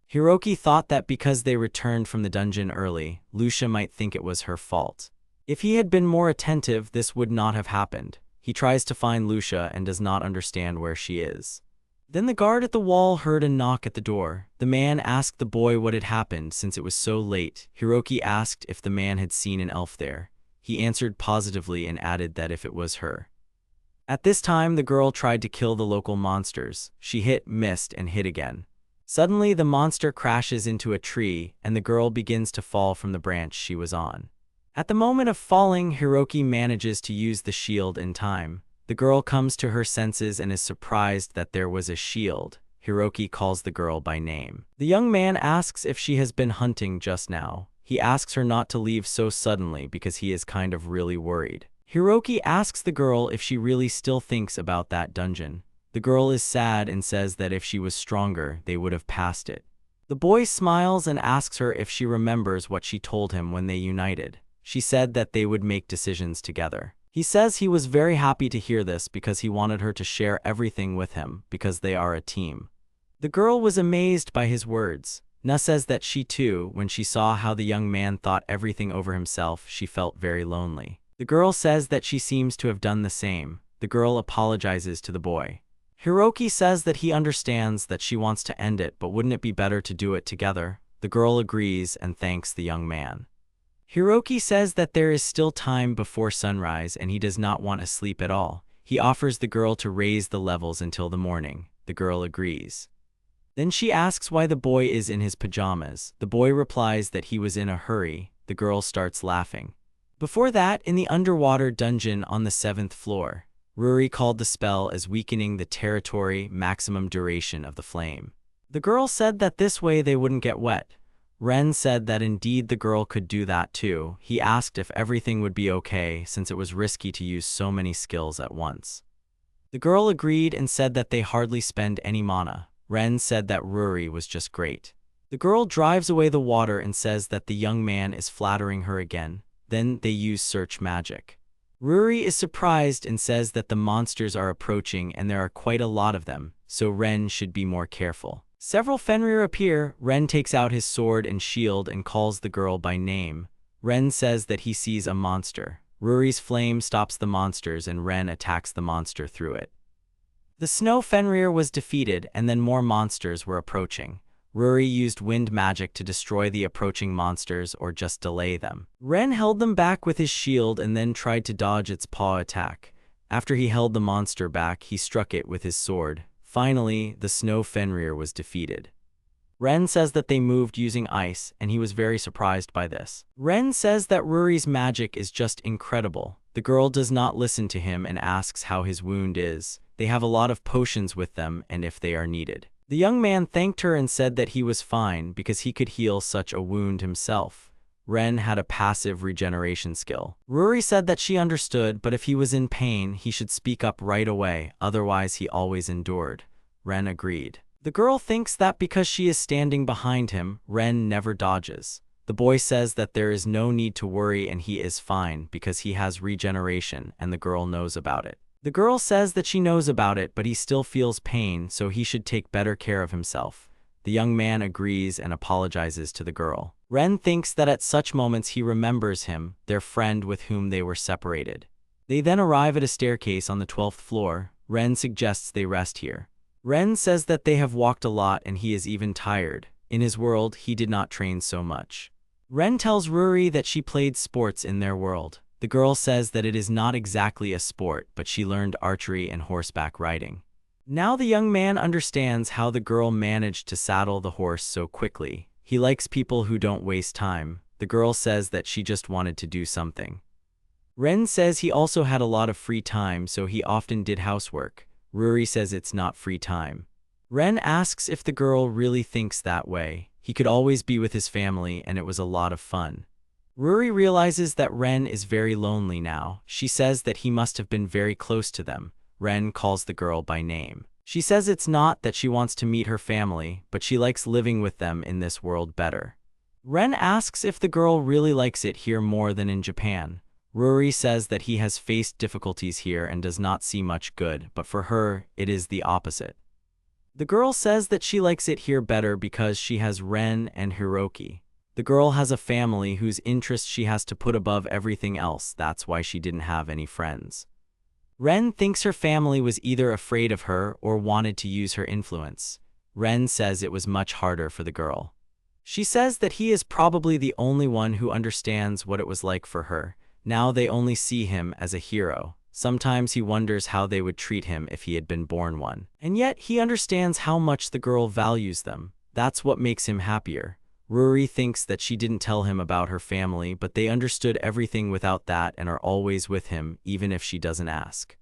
Hiroki thought that because they returned from the dungeon early, Lucia might think it was her fault. If he had been more attentive, this would not have happened. He tries to find Lucia and does not understand where she is. Then the guard at the wall heard a knock at the door. The man asked the boy what had happened since it was so late. Hiroki asked if the man had seen an elf there. He answered positively and added that if it was her. At this time, the girl tried to kill the local monsters. She hit, missed, and hit again. Suddenly, the monster crashes into a tree, and the girl begins to fall from the branch she was on. At the moment of falling, Hiroki manages to use the shield in time. The girl comes to her senses and is surprised that there was a shield. Hiroki calls the girl by name. The young man asks if she has been hunting just now. He asks her not to leave so suddenly because he is kind of really worried. Hiroki asks the girl if she really still thinks about that dungeon. The girl is sad and says that if she was stronger, they would have passed it. The boy smiles and asks her if she remembers what she told him when they united. She said that they would make decisions together. He says he was very happy to hear this because he wanted her to share everything with him because they are a team. The girl was amazed by his words. Na says that she too, when she saw how the young man thought everything over himself, she felt very lonely. The girl says that she seems to have done the same. The girl apologizes to the boy. Hiroki says that he understands that she wants to end it, but wouldn't it be better to do it together? The girl agrees and thanks the young man. Hiroki says that there is still time before sunrise and he does not want to sleep at all. He offers the girl to raise the levels until the morning. The girl agrees. Then she asks why the boy is in his pajamas. The boy replies that he was in a hurry. The girl starts laughing. Before that, in the underwater dungeon on the 7th floor, Ruri called the spell as weakening the territory maximum duration of the flame. The girl said that this way they wouldn't get wet. Ren said that indeed the girl could do that too. He asked if everything would be okay since it was risky to use so many skills at once. The girl agreed and said that they hardly spend any mana. Ren said that Ruri was just great. The girl drives away the water and says that the young man is flattering her again. Then they use search magic. Ruri is surprised and says that the monsters are approaching and there are quite a lot of them, so Ren should be more careful. Several Fenrir appear. Ren takes out his sword and shield and calls the girl by name. Ren says that he sees a monster. Ruri's flame stops the monsters and Ren attacks the monster through it. The snow Fenrir was defeated and then more monsters were approaching. Ruri used wind magic to destroy the approaching monsters or just delay them. Ren held them back with his shield and then tried to dodge its paw attack. After he held the monster back, he struck it with his sword. Finally, the snow Fenrir was defeated. Ren says that they moved using ice, and he was very surprised by this. Ren says that Ruri's magic is just incredible. The girl does not listen to him and asks how his wound is. They have a lot of potions with them and if they are needed. The young man thanked her and said that he was fine because he could heal such a wound himself. Ren had a passive regeneration skill. Ruri said that she understood, but if he was in pain, he should speak up right away, otherwise he always endured. Ren agreed. The girl thinks that because she is standing behind him, Ren never dodges. The boy says that there is no need to worry and he is fine because he has regeneration and the girl knows about it. The girl says that she knows about it, but he still feels pain, so he should take better care of himself. The young man agrees and apologizes to the girl. Ren thinks that at such moments he remembers him, their friend with whom they were separated. They then arrive at a staircase on the 12th floor. Ren suggests they rest here. Ren says that they have walked a lot and he is even tired. In his world, he did not train so much. Ren tells Ruri that she played sports in their world. The girl says that it is not exactly a sport, but she learned archery and horseback riding. Now the young man understands how the girl managed to saddle the horse so quickly. He likes people who don't waste time. The girl says that she just wanted to do something. Ren says he also had a lot of free time, so he often did housework. Ruri says it's not free time. Ren asks if the girl really thinks that way. He could always be with his family and it was a lot of fun. Ruri realizes that Ren is very lonely now. She says that he must have been very close to them. Ren calls the girl by name. She says it's not that she wants to meet her family, but she likes living with them in this world better. Ren asks if the girl really likes it here more than in Japan. Ruri says that he has faced difficulties here and does not see much good, but for her, it is the opposite. The girl says that she likes it here better because she has Ren and Hiroki. The girl has a family whose interests she has to put above everything else. That's why she didn't have any friends. Ren thinks her family was either afraid of her or wanted to use her influence. Ren says it was much harder for the girl. She says that he is probably the only one who understands what it was like for her. Now they only see him as a hero. Sometimes he wonders how they would treat him if he had been born one. And yet he understands how much the girl values them. That's what makes him happier. Ruri thinks that she didn't tell him about her family, but they understood everything without that and are always with him, even if she doesn't ask.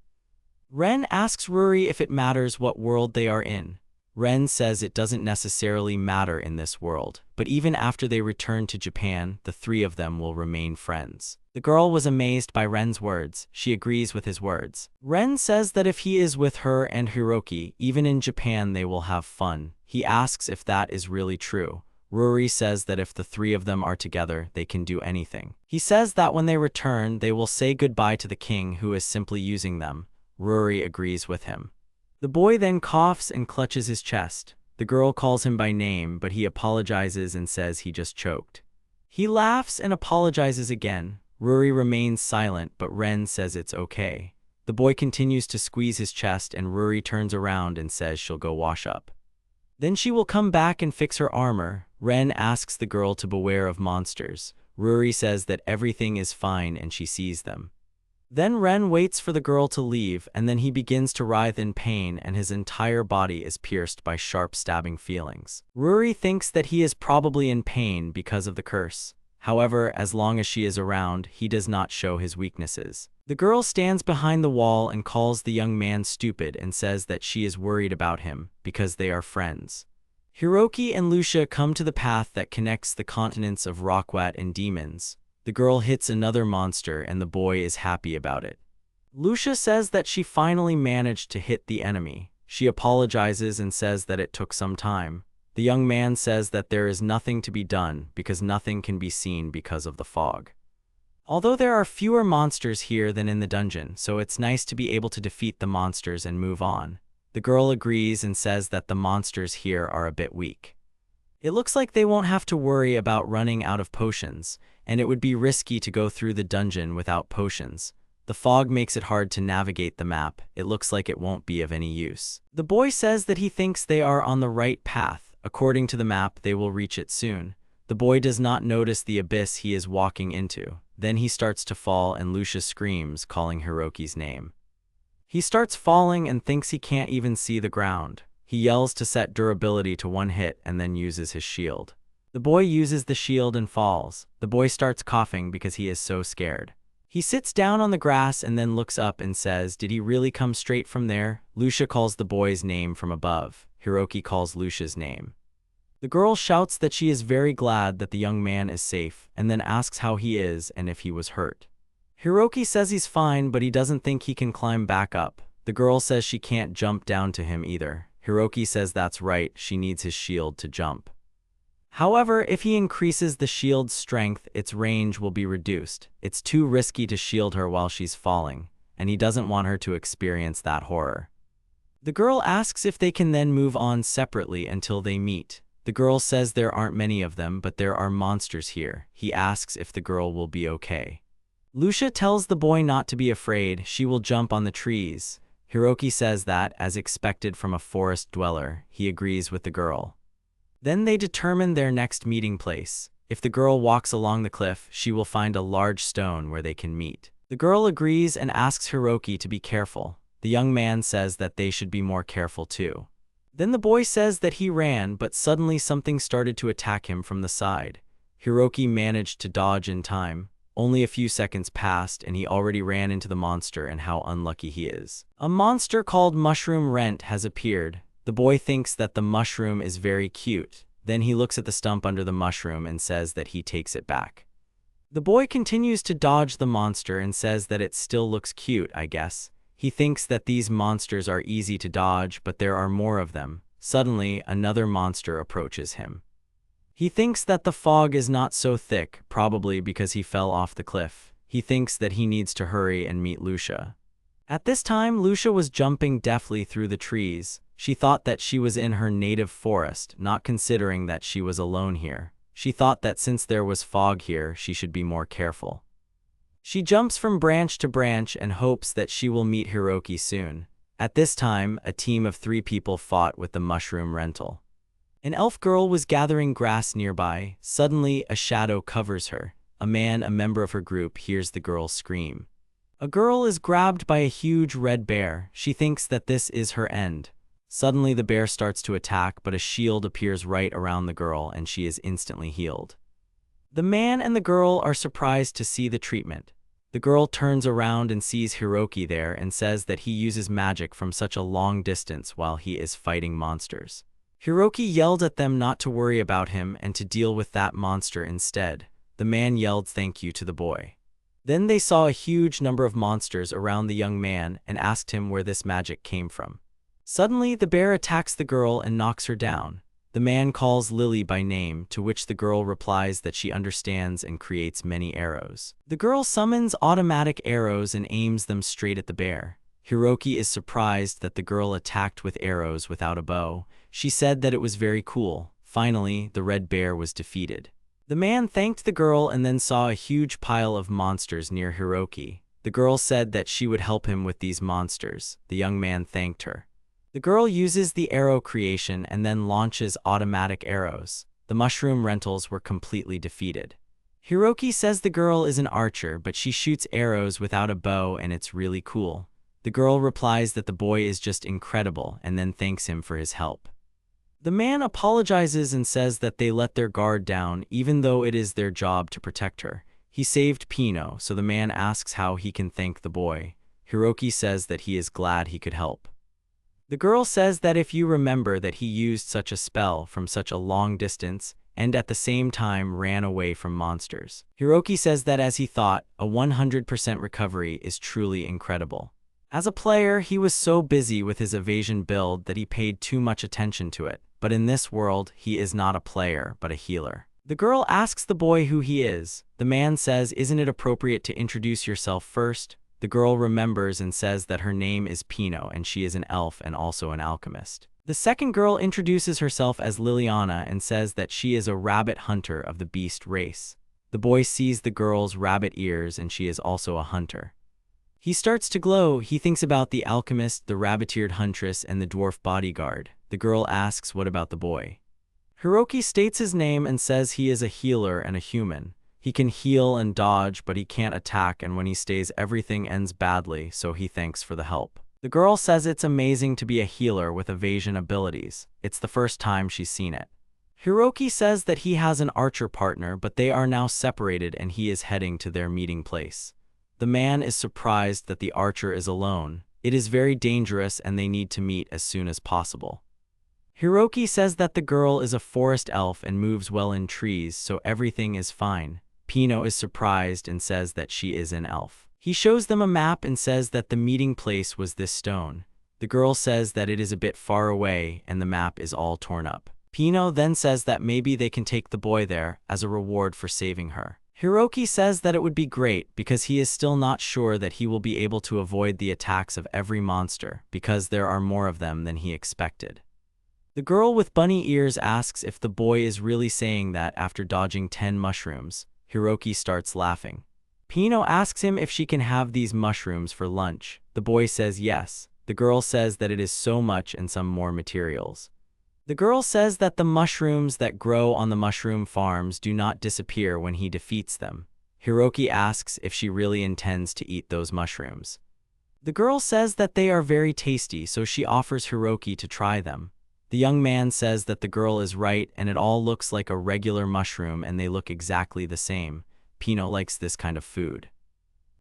Ren asks Ruri if it matters what world they are in. Ren says it doesn't necessarily matter in this world, but even after they return to Japan, the three of them will remain friends. The girl was amazed by Ren's words. She agrees with his words. Ren says that if he is with her and Hiroki, even in Japan they will have fun. He asks if that is really true. Ruri says that if the three of them are together, they can do anything. He says that when they return, they will say goodbye to the king who is simply using them. Ruri agrees with him. The boy then coughs and clutches his chest. The girl calls him by name, but he apologizes and says he just choked. He laughs and apologizes again. Ruri remains silent, but Ren says it's okay. The boy continues to squeeze his chest and Ruri turns around and says she'll go wash up. Then she will come back and fix her armor. Ren asks the girl to beware of monsters. Ruri says that everything is fine and she sees them. Then Ren waits for the girl to leave and then he begins to writhe in pain and his entire body is pierced by sharp stabbing feelings. Ruri thinks that he is probably in pain because of the curse. However, as long as she is around, he does not show his weaknesses. The girl stands behind the wall and calls the young man stupid and says that she is worried about him because they are friends. Hiroki and Lucia come to the path that connects the continents of Rockwat and Demons. The girl hits another monster and the boy is happy about it. Lucia says that she finally managed to hit the enemy. She apologizes and says that it took some time. The young man says that there is nothing to be done because nothing can be seen because of the fog. Although there are fewer monsters here than in the dungeon, so it's nice to be able to defeat the monsters and move on. The girl agrees and says that the monsters here are a bit weak. It looks like they won't have to worry about running out of potions, and it would be risky to go through the dungeon without potions. The fog makes it hard to navigate the map. It looks like it won't be of any use. The boy says that he thinks they are on the right path. According to the map, they will reach it soon. The boy does not notice the abyss he is walking into. Then he starts to fall and Lucia screams, calling Hiroki's name. He starts falling and thinks he can't even see the ground. He yells to set durability to 1 hit and then uses his shield. The boy uses the shield and falls. The boy starts coughing because he is so scared. He sits down on the grass and then looks up and says, "Did he really come straight from there?" Lucia calls the boy's name from above. Hiroki calls Lucia's name. The girl shouts that she is very glad that the young man is safe and then asks how he is and if he was hurt. Hiroki says he's fine, but he doesn't think he can climb back up. The girl says she can't jump down to him either. Hiroki says that's right, she needs his shield to jump. However, if he increases the shield's strength, its range will be reduced. It's too risky to shield her while she's falling, and he doesn't want her to experience that horror. The girl asks if they can then move on separately until they meet. The girl says there aren't many of them, but there are monsters here. He asks if the girl will be okay. Lucia tells the boy not to be afraid, she will jump on the trees. Hiroki says that, as expected from a forest dweller, he agrees with the girl. Then they determine their next meeting place. If the girl walks along the cliff, she will find a large stone where they can meet. The girl agrees and asks Hiroki to be careful. The young man says that they should be more careful too. Then the boy says that he ran, but suddenly something started to attack him from the side. Hiroki managed to dodge in time. Only a few seconds passed and he already ran into the monster, and how unlucky he is. A monster called Mushroom Rent has appeared. The boy thinks that the mushroom is very cute. Then he looks at the stump under the mushroom and says that he takes it back. The boy continues to dodge the monster and says that it still looks cute, I guess. He thinks that these monsters are easy to dodge, but there are more of them. Suddenly, another monster approaches him. He thinks that the fog is not so thick, probably because he fell off the cliff. He thinks that he needs to hurry and meet Lucia. At this time, Lucia was jumping deftly through the trees. She thought that she was in her native forest, not considering that she was alone here. She thought that since there was fog here, she should be more careful. She jumps from branch to branch and hopes that she will meet Hiroki soon. At this time, a team of 3 people fought with the mushroom rental. An elf girl was gathering grass nearby. Suddenly, a shadow covers her. A man, a member of her group, hears the girl scream. A girl is grabbed by a huge red bear. She thinks that this is her end. Suddenly, the bear starts to attack, but a shield appears right around the girl and she is instantly healed. The man and the girl are surprised to see the treatment. The girl turns around and sees Hiroki there and says that he uses magic from such a long distance while he is fighting monsters. Hiroki yelled at them not to worry about him and to deal with that monster instead. The man yelled thank you to the boy. Then they saw a huge number of monsters around the young man and asked him where this magic came from. Suddenly, the bear attacks the girl and knocks her down. The man calls Lily by name, to which the girl replies that she understands and creates many arrows. The girl summons automatic arrows and aims them straight at the bear. Hiroki is surprised that the girl attacked with arrows without a bow. She said that it was very cool. Finally, the red bear was defeated. The man thanked the girl and then saw a huge pile of monsters near Hiroki. The girl said that she would help him with these monsters. The young man thanked her. The girl uses the arrow creation and then launches automatic arrows. The mushroom rentals were completely defeated. Hiroki says the girl is an archer, but she shoots arrows without a bow and it's really cool. The girl replies that the boy is just incredible and then thanks him for his help. The man apologizes and says that they let their guard down even though it is their job to protect her. He saved Pino, so the man asks how he can thank the boy. Hiroki says that he is glad he could help. The girl says that if you remember that he used such a spell from such a long distance and at the same time ran away from monsters. Hiroki says that as he thought, a 100% recovery is truly incredible. As a player, he was so busy with his evasion build that he paid too much attention to it. But in this world, he is not a player, but a healer. The girl asks the boy who he is. The man says, "Isn't it appropriate to introduce yourself first?" The girl remembers and says that her name is Pino and she is an elf and also an alchemist. The second girl introduces herself as Liliana and says that she is a rabbit hunter of the beast race. The boy sees the girl's rabbit ears and she is also a hunter. He starts to glow. He thinks about the alchemist, the rabbit-eared huntress, and the dwarf bodyguard. The girl asks, "What about the boy?" Hiroki states his name and says he is a healer and a human. He can heal and dodge, but he can't attack, and when he stays, everything ends badly, so he thanks for the help. The girl says it's amazing to be a healer with evasion abilities. It's the first time she's seen it. Hiroki says that he has an archer partner, but they are now separated and he is heading to their meeting place. The man is surprised that the archer is alone. It is very dangerous and they need to meet as soon as possible. Hiroki says that the girl is a forest elf and moves well in trees, so everything is fine. Pino is surprised and says that she is an elf. He shows them a map and says that the meeting place was this stone. The girl says that it is a bit far away and the map is all torn up. Pino then says that maybe they can take the boy there as a reward for saving her. Hiroki says that it would be great because he is still not sure that he will be able to avoid the attacks of every monster because there are more of them than he expected. The girl with bunny ears asks if the boy is really saying that after dodging 10 mushrooms. Hiroki starts laughing. Pino asks him if she can have these mushrooms for lunch. The boy says yes. The girl says that it is so much and some more materials. The girl says that the mushrooms that grow on the mushroom farms do not disappear when he defeats them. Hiroki asks if she really intends to eat those mushrooms. The girl says that they are very tasty, so she offers Hiroki to try them. The young man says that the girl is right and it all looks like a regular mushroom and they look exactly the same. Pino likes this kind of food.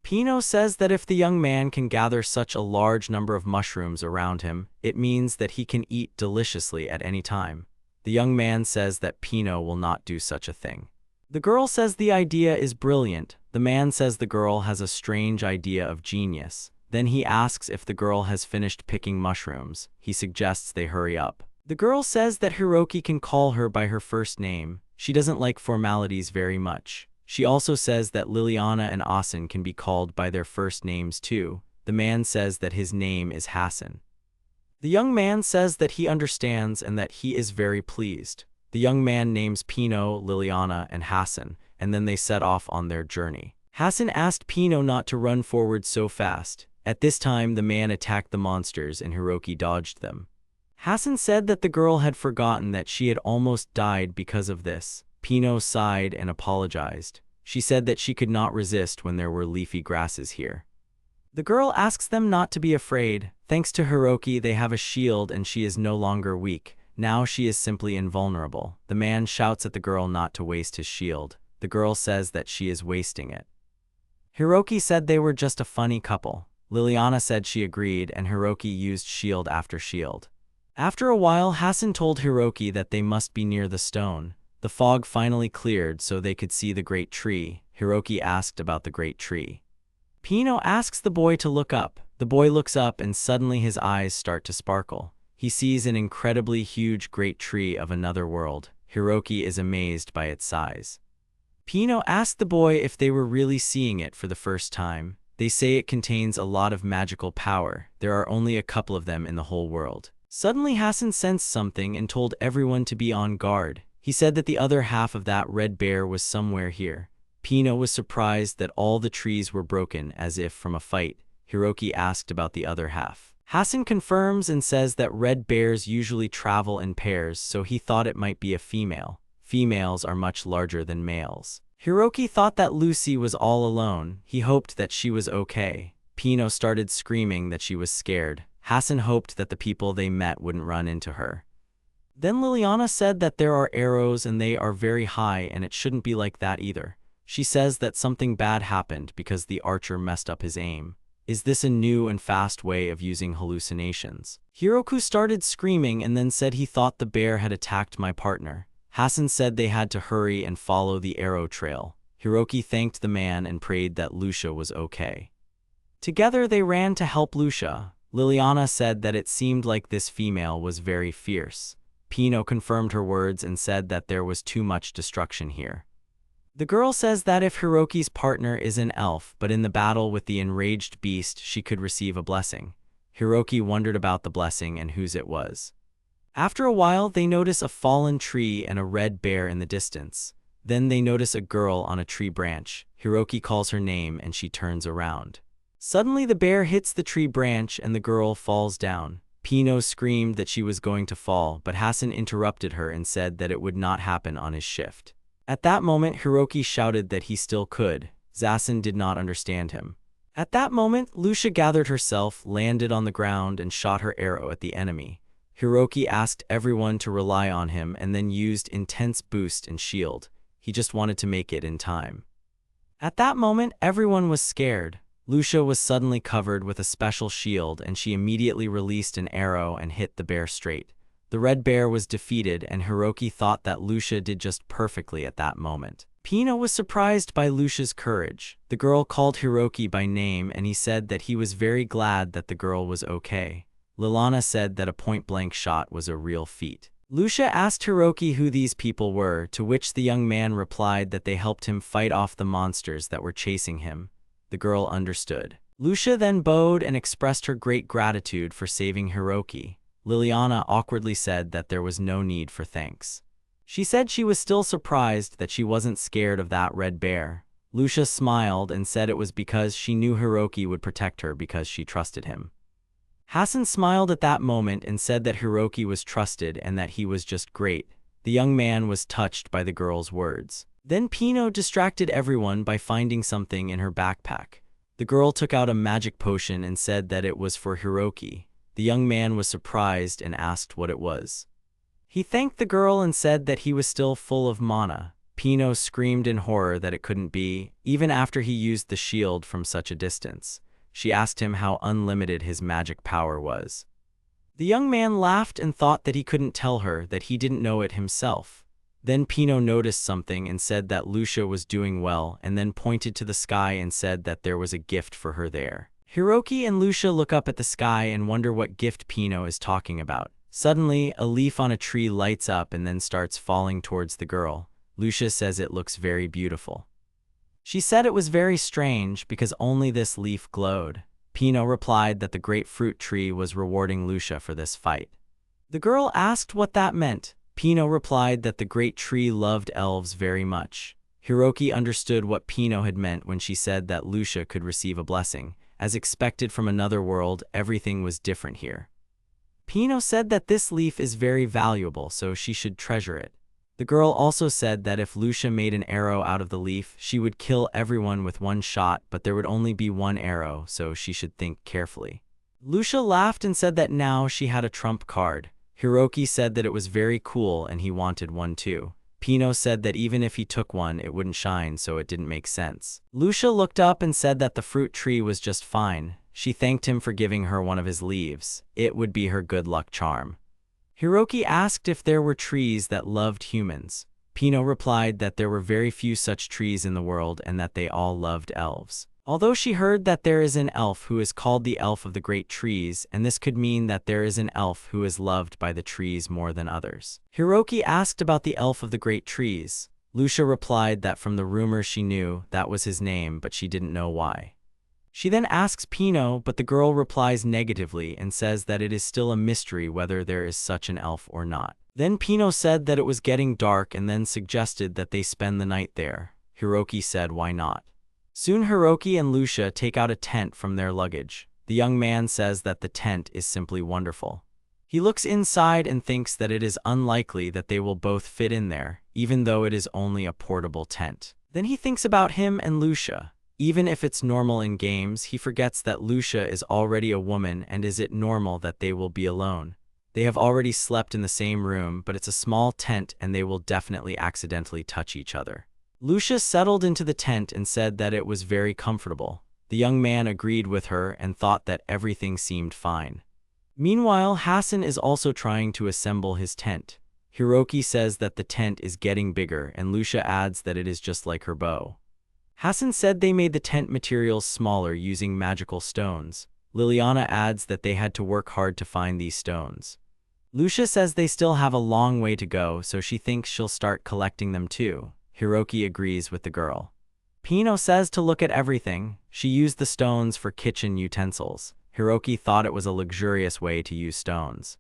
Pino says that if the young man can gather such a large number of mushrooms around him, it means that he can eat deliciously at any time. The young man says that Pino will not do such a thing. The girl says the idea is brilliant. The man says the girl has a strange idea of genius. Then he asks if the girl has finished picking mushrooms. He suggests they hurry up. The girl says that Hiroki can call her by her first name. She doesn't like formalities very much. She also says that Liliana and Asen can be called by their first names too. The man says that his name is Hassan. The young man says that he understands and that he is very pleased. The young man names Pino, Liliana, and Hassan, and then they set off on their journey. Hassan asked Pino not to run forward so fast. At this time, the man attacked the monsters and Hiroki dodged them. Hassan said that the girl had forgotten that she had almost died because of this. Pino sighed and apologized. She said that she could not resist when there were leafy grasses here. The girl asks them not to be afraid. Thanks to Hiroki, they have a shield and she is no longer weak. Now she is simply invulnerable. The man shouts at the girl not to waste his shield. The girl says that she is wasting it. Hiroki said they were just a funny couple. Liliana said she agreed and Hiroki used shield after shield. After a while, Hassan told Hiroki that they must be near the stone. The fog finally cleared so they could see the great tree. Hiroki asked about the great tree. Pino asks the boy to look up. The boy looks up and suddenly his eyes start to sparkle. He sees an incredibly huge great tree of another world. Hiroki is amazed by its size. Pino asked the boy if they were really seeing it for the first time. They say it contains a lot of magical power. There are only a couple of them in the whole world. Suddenly Hassan sensed something and told everyone to be on guard. He said that the other half of that red bear was somewhere here. Pino was surprised that all the trees were broken as if from a fight. Hiroki asked about the other half. Hassan confirms and says that red bears usually travel in pairs, so he thought it might be a female. Females are much larger than males. Hiroki thought that Lucy was all alone. He hoped that she was okay. Pino started screaming that she was scared. Hassan hoped that the people they met wouldn't run into her. Then Liliana said that there are arrows and they are very high and it shouldn't be like that either. She says that something bad happened because the archer messed up his aim. Is this a new and fast way of using hallucinations? Hiroki started screaming and then said he thought the bear had attacked my partner. Hassan said they had to hurry and follow the arrow trail. Hiroki thanked the man and prayed that Lucia was okay. Together they ran to help Lucia. Liliana said that it seemed like this female was very fierce. Pino confirmed her words and said that there was too much destruction here. The girl says that if Hiroki's partner is an elf, but in the battle with the enraged beast, she could receive a blessing. Hiroki wondered about the blessing and whose it was. After a while, they notice a fallen tree and a red bear in the distance. Then they notice a girl on a tree branch. Hiroki calls her name and she turns around. Suddenly, the bear hits the tree branch and the girl falls down. Pino screamed that she was going to fall, but Hasan interrupted her and said that it would not happen on his shift. At that moment, Hiroki shouted that he still could. Hasan did not understand him. At that moment, Lucia gathered herself, landed on the ground, and shot her arrow at the enemy. Hiroki asked everyone to rely on him and then used intense boost and shield. He just wanted to make it in time. At that moment, everyone was scared. Lucia was suddenly covered with a special shield and she immediately released an arrow and hit the bear straight. The red bear was defeated and Hiroki thought that Lucia did just perfectly at that moment. Pino was surprised by Lucia's courage. The girl called Hiroki by name and he said that he was very glad that the girl was okay. Lilana said that a point-blank shot was a real feat. Lucia asked Hiroki who these people were, to which the young man replied that they helped him fight off the monsters that were chasing him. The girl understood. Lucia then bowed and expressed her great gratitude for saving Hiroki. Liliana awkwardly said that there was no need for thanks. She said she was still surprised that she wasn't scared of that red bear. Lucia smiled and said it was because she knew Hiroki would protect her because she trusted him. Hasan smiled at that moment and said that Hiroki was trusted and that he was just great. The young man was touched by the girl's words. Then Pino distracted everyone by finding something in her backpack. The girl took out a magic potion and said that it was for Hiroki. The young man was surprised and asked what it was. He thanked the girl and said that he was still full of mana. Pino screamed in horror that it couldn't be, even after he used the shield from such a distance. She asked him how unlimited his magic power was. The young man laughed and thought that he couldn't tell her, that he didn't know it himself. Then Pino noticed something and said that Lucia was doing well and then pointed to the sky and said that there was a gift for her there. Hiroki and Lucia look up at the sky and wonder what gift Pino is talking about. Suddenly, a leaf on a tree lights up and then starts falling towards the girl. Lucia says it looks very beautiful. She said it was very strange because only this leaf glowed. Pino replied that the great fruit tree was rewarding Lucia for this fight. The girl asked what that meant. Pino replied that the great tree loved elves very much. Hiroki understood what Pino had meant when she said that Lucia could receive a blessing. As expected from another world, everything was different here. Pino said that this leaf is very valuable, so she should treasure it. The girl also said that if Lucia made an arrow out of the leaf, she would kill everyone with one shot, but there would only be one arrow, so she should think carefully. Lucia laughed and said that now she had a trump card. Hiroki said that it was very cool and he wanted one too. Pino said that even if he took one, it wouldn't shine, so it didn't make sense. Lucia looked up and said that the fruit tree was just fine. She thanked him for giving her one of his leaves. It would be her good luck charm. Hiroki asked if there were trees that loved humans. Pino replied that there were very few such trees in the world and that they all loved elves. Although she heard that there is an elf who is called the Elf of the Great Trees, and this could mean that there is an elf who is loved by the trees more than others. Hiroki asked about the Elf of the Great Trees. Lucia replied that from the rumors she knew, that was his name, but she didn't know why. She then asks Pino, but the girl replies negatively and says that it is still a mystery whether there is such an elf or not. Then Pino said that it was getting dark and then suggested that they spend the night there. Hiroki said why not. Soon Hiroki and Lucia take out a tent from their luggage. The young man says that the tent is simply wonderful. He looks inside and thinks that it is unlikely that they will both fit in there, even though it is only a portable tent. Then he thinks about him and Lucia. Even if it's normal in games, he forgets that Lucia is already a woman, and is it normal that they will be alone? They have already slept in the same room, but it's a small tent and they will definitely accidentally touch each other. Lucia settled into the tent and said that it was very comfortable. The young man agreed with her and thought that everything seemed fine. Meanwhile, Hasan is also trying to assemble his tent. Hiroki says that the tent is getting bigger and Lucia adds that it is just like her bow. Hasan said they made the tent materials smaller using magical stones. Liliana adds that they had to work hard to find these stones. Lucia says they still have a long way to go, so she thinks she'll start collecting them too. Hiroki agrees with the girl. Pino says to look at everything. She used the stones for kitchen utensils. Hiroki thought it was a luxurious way to use stones.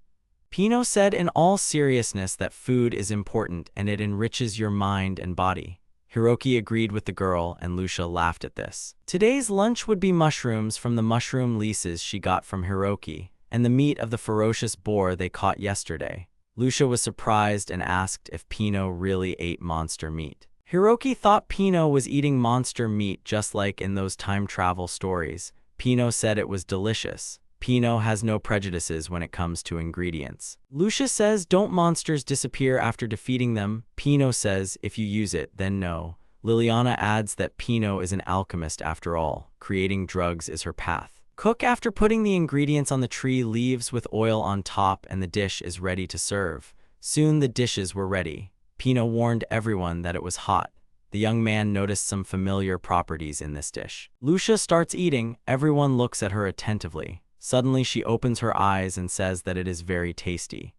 Pino said in all seriousness that food is important and it enriches your mind and body. Hiroki agreed with the girl and Lucia laughed at this. Today's lunch would be mushrooms from the mushroom leases she got from Hiroki, and the meat of the ferocious boar they caught yesterday. Lucia was surprised and asked if Pino really ate monster meat. Hiroki thought Pino was eating monster meat just like in those time travel stories. Pino said it was delicious. Pino has no prejudices when it comes to ingredients. Lucia says, don't monsters disappear after defeating them? Pino says, if you use it, then no. Liliana adds that Pino is an alchemist after all. Creating drugs is her path. Cook after putting the ingredients on the tree leaves with oil on top and the dish is ready to serve. Soon the dishes were ready. Pino warned everyone that it was hot. The young man noticed some familiar properties in this dish. Lucia starts eating. Everyone looks at her attentively. Suddenly she opens her eyes and says that it is very tasty.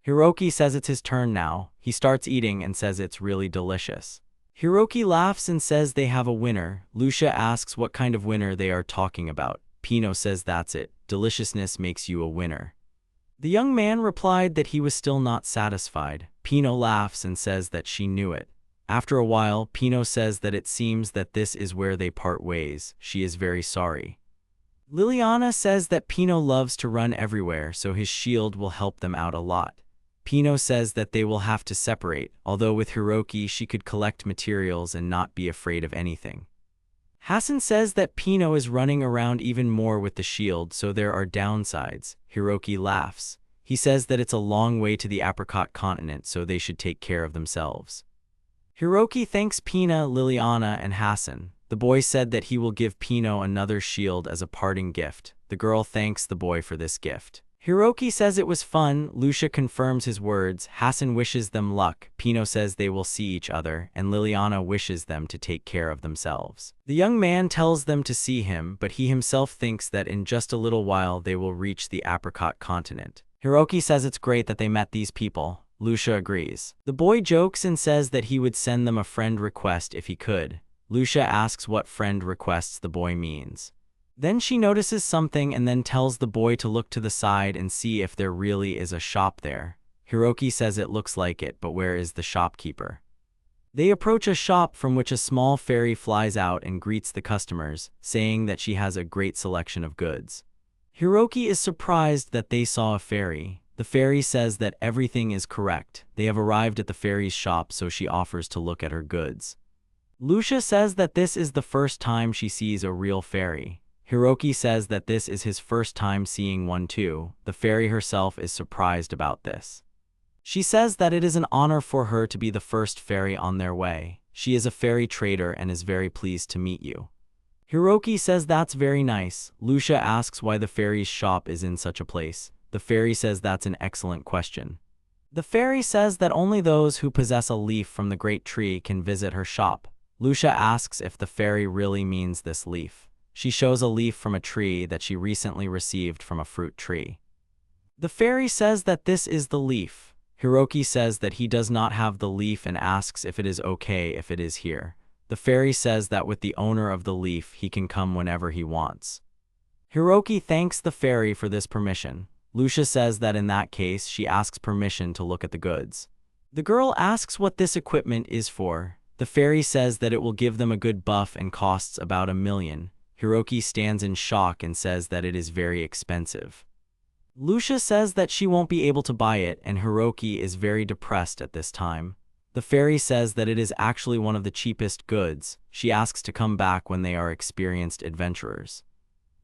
Hiroki says it's his turn now. He starts eating and says it's really delicious. Hiroki laughs and says they have a winner. Lucia asks what kind of winner they are talking about. Pino says that's it. Deliciousness makes you a winner. The young man replied that he was still not satisfied. Pino laughs and says that she knew it. After a while, Pino says that it seems that this is where they part ways. She is very sorry. Liliana says that Pino loves to run everywhere, so his shield will help them out a lot. Pino says that they will have to separate, although with Hiroki she could collect materials and not be afraid of anything. Hassan says that Pino is running around even more with the shield, so there are downsides. Hiroki laughs. He says that it's a long way to the apricot continent, so they should take care of themselves. Hiroki thanks Pina, Liliana, and Hassan. The boy said that he will give Pino another shield as a parting gift. The girl thanks the boy for this gift. Hiroki says it was fun. Lucia confirms his words. Hassan wishes them luck. Pino says they will see each other, and Liliana wishes them to take care of themselves. The young man tells them to see him, but he himself thinks that in just a little while they will reach the apricot continent. Hiroki says it's great that they met these people. Lucia agrees. The boy jokes and says that he would send them a friend request if he could. Lucia asks what friend requests the boy means. Then she notices something and then tells the boy to look to the side and see if there really is a shop there. Hiroki says it looks like it, but where is the shopkeeper? They approach a shop from which a small fairy flies out and greets the customers, saying that she has a great selection of goods. Hiroki is surprised that they saw a fairy. The fairy says that everything is correct. They have arrived at the fairy's shop, so she offers to look at her goods. Lucia says that this is the first time she sees a real fairy. Hiroki says that this is his first time seeing one too. The fairy herself is surprised about this. She says that it is an honor for her to be the first fairy on their way. She is a fairy trader and is very pleased to meet you. Hiroki says that's very nice. Lucia asks why the fairy's shop is in such a place. The fairy says that's an excellent question. The fairy says that only those who possess a leaf from the great tree can visit her shop. Lucia asks if the fairy really means this leaf. She shows a leaf from a tree that she recently received from a fruit tree. The fairy says that this is the leaf. Hiroki says that he does not have the leaf and asks if it is okay if it is here. The fairy says that with the owner of the leaf he can come whenever he wants. Hiroki thanks the fairy for this permission. Lucia says that in that case she asks permission to look at the goods. The girl asks what this equipment is for. The fairy says that it will give them a good buff and costs about 1 million. Hiroki stands in shock and says that it is very expensive. Lucia says that she won't be able to buy it, and Hiroki is very depressed at this time. The fairy says that it is actually one of the cheapest goods. She asks to come back when they are experienced adventurers.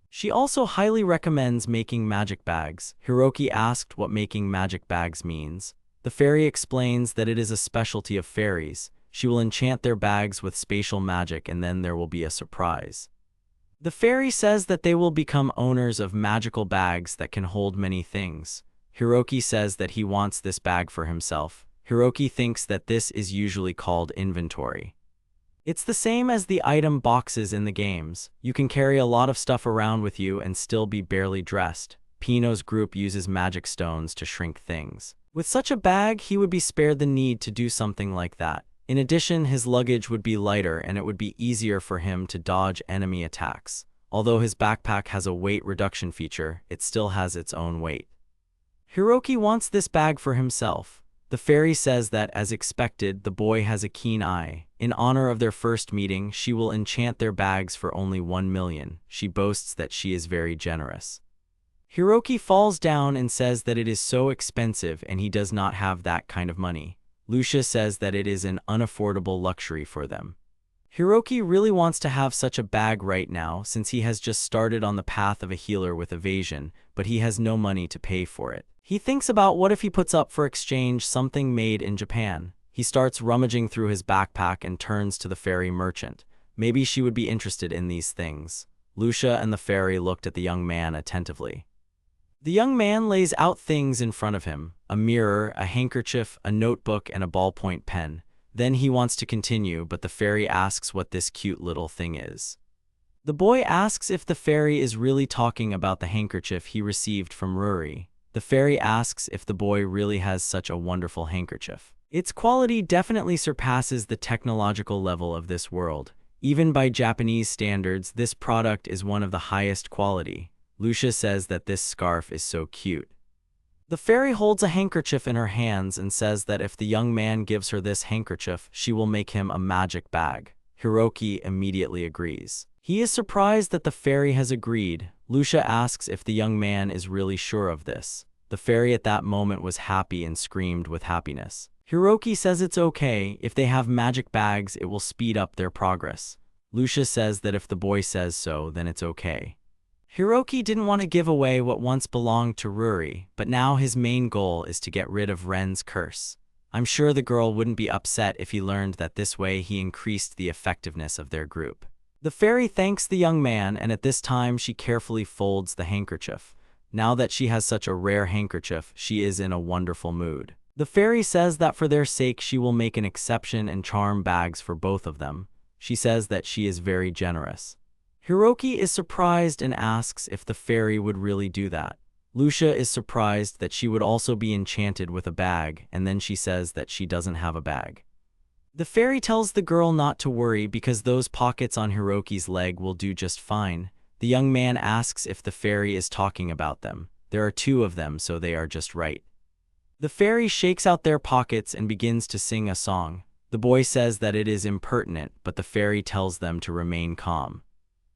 She also highly recommends making magic bags. Hiroki asked what making magic bags means. The fairy explains that it is a specialty of fairies. She will enchant their bags with spatial magic and then there will be a surprise. The fairy says that they will become owners of magical bags that can hold many things. Hiroki says that he wants this bag for himself. Hiroki thinks that this is usually called inventory. It's the same as the item boxes in the games. You can carry a lot of stuff around with you and still be barely dressed. Pino's group uses magic stones to shrink things. With such a bag, he would be spared the need to do something like that. In addition, his luggage would be lighter and it would be easier for him to dodge enemy attacks. Although his backpack has a weight reduction feature, it still has its own weight. Hiroki wants this bag for himself. The fairy says that, as expected, the boy has a keen eye. In honor of their first meeting, she will enchant their bags for only 1 million. She boasts that she is very generous. Hiroki falls down and says that it is so expensive and he does not have that kind of money. Lucia says that it is an unaffordable luxury for them. Hiroki really wants to have such a bag right now since he has just started on the path of a healer with evasion, but he has no money to pay for it. He thinks about what if he puts up for exchange something made in Japan. He starts rummaging through his backpack and turns to the fairy merchant. Maybe she would be interested in these things. Lucia and the fairy looked at the young man attentively. The young man lays out things in front of him: a mirror, a handkerchief, a notebook, and a ballpoint pen. Then he wants to continue, but the fairy asks what this cute little thing is. The boy asks if the fairy is really talking about the handkerchief he received from Ruri. The fairy asks if the boy really has such a wonderful handkerchief. Its quality definitely surpasses the technological level of this world. Even by Japanese standards, this product is one of the highest quality. Lucia says that this scarf is so cute. The fairy holds a handkerchief in her hands and says that if the young man gives her this handkerchief, she will make him a magic bag. Hiroki immediately agrees. He is surprised that the fairy has agreed. Lucia asks if the young man is really sure of this. The fairy at that moment was happy and screamed with happiness. Hiroki says it's okay. If they have magic bags, it will speed up their progress. Lucia says that if the boy says so, then it's okay. Hiroki didn't want to give away what once belonged to Ruri, but now his main goal is to get rid of Ren's curse. I'm sure the girl wouldn't be upset if he learned that this way he increased the effectiveness of their group. The fairy thanks the young man, and at this time she carefully folds the handkerchief. Now that she has such a rare handkerchief, she is in a wonderful mood. The fairy says that for their sake she will make an exception and charm bags for both of them. She says that she is very generous. Hiroki is surprised and asks if the fairy would really do that. Lucia is surprised that she would also be enchanted with a bag, and then she says that she doesn't have a bag. The fairy tells the girl not to worry because those pockets on Hiroki's leg will do just fine. The young man asks if the fairy is talking about them. There are 2 of them, so they are just right. The fairy shakes out their pockets and begins to sing a song. The boy says that it is impertinent, but the fairy tells them to remain calm.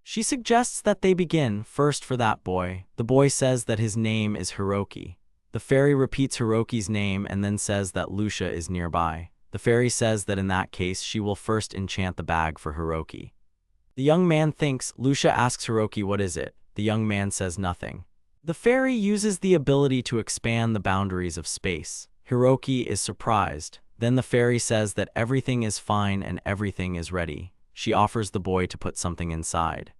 She suggests that they begin first for that boy. The boy says that his name is Hiroki. The fairy repeats Hiroki's name and then says that Lucia is nearby. The fairy says that in that case she will first enchant the bag for Hiroki. The young man thinks. Lucia asks Hiroki what is it. The young man says nothing. The fairy uses the ability to expand the boundaries of space. Hiroki is surprised. Then the fairy says that everything is fine and everything is ready. She offers the boy to put something inside.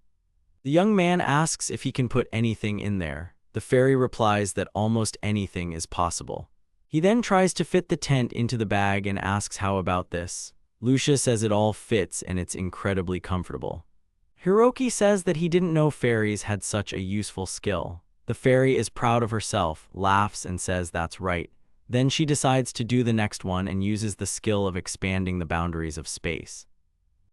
The young man asks if he can put anything in there. The fairy replies that almost anything is possible. He then tries to fit the tent into the bag and asks how about this. Lucia says it all fits and it's incredibly comfortable. Hiroki says that he didn't know fairies had such a useful skill. The fairy is proud of herself, laughs and says that's right. Then she decides to do the next one and uses the skill of expanding the boundaries of space.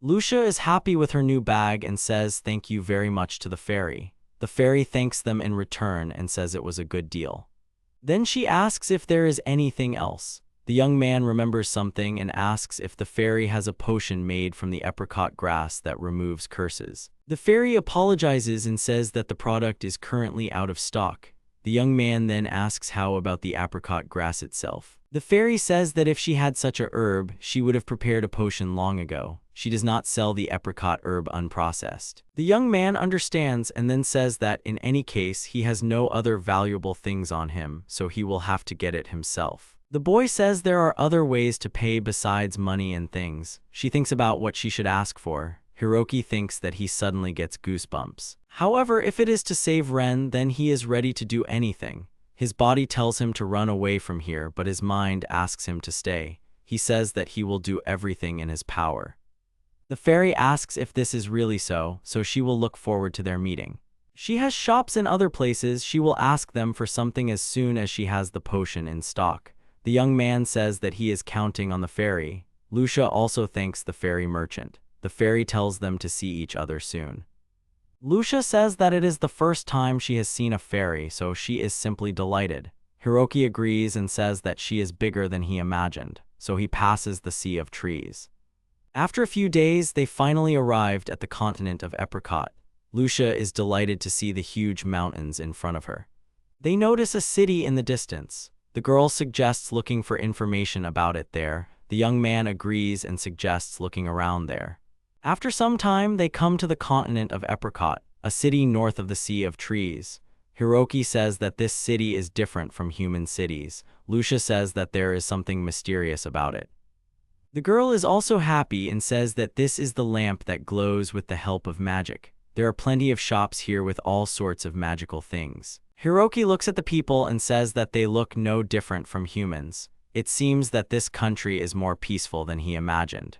Lucia is happy with her new bag and says thank you very much to the fairy. The fairy thanks them in return and says it was a good deal. Then she asks if there is anything else. The young man remembers something and asks if the fairy has a potion made from the apricot grass that removes curses. The fairy apologizes and says that the product is currently out of stock. The young man then asks how about the apricot grass itself. The fairy says that if she had such a herb, she would have prepared a potion long ago. She does not sell the apricot herb unprocessed. The young man understands and then says that in any case he has no other valuable things on him, so he will have to get it himself. The boy says there are other ways to pay besides money and things. She thinks about what she should ask for. Hiroki thinks that he suddenly gets goosebumps. However, if it is to save Ren, then he is ready to do anything. His body tells him to run away from here, but his mind asks him to stay. He says that he will do everything in his power. The fairy asks if this is really so she will look forward to their meeting. She has shops in other places. She will ask them for something as soon as she has the potion in stock. The young man says that he is counting on the fairy. Lucia also thanks the fairy merchant. The fairy tells them to see each other soon. Lucia says that it is the first time she has seen a fairy, so she is simply delighted. Hiroki agrees and says that she is bigger than he imagined, so he passes the sea of trees. After a few days, they finally arrived at the continent of Apricot. Lucia is delighted to see the huge mountains in front of her. They notice a city in the distance. The girl suggests looking for information about it there. The young man agrees and suggests looking around there. After some time, they come to the continent of Apricot, a city north of the Sea of Trees. Hiroki says that this city is different from human cities. Lucia says that there is something mysterious about it. The girl is also happy and says that this is the lamp that glows with the help of magic. There are plenty of shops here with all sorts of magical things. Hiroki looks at the people and says that they look no different from humans. It seems that this country is more peaceful than he imagined.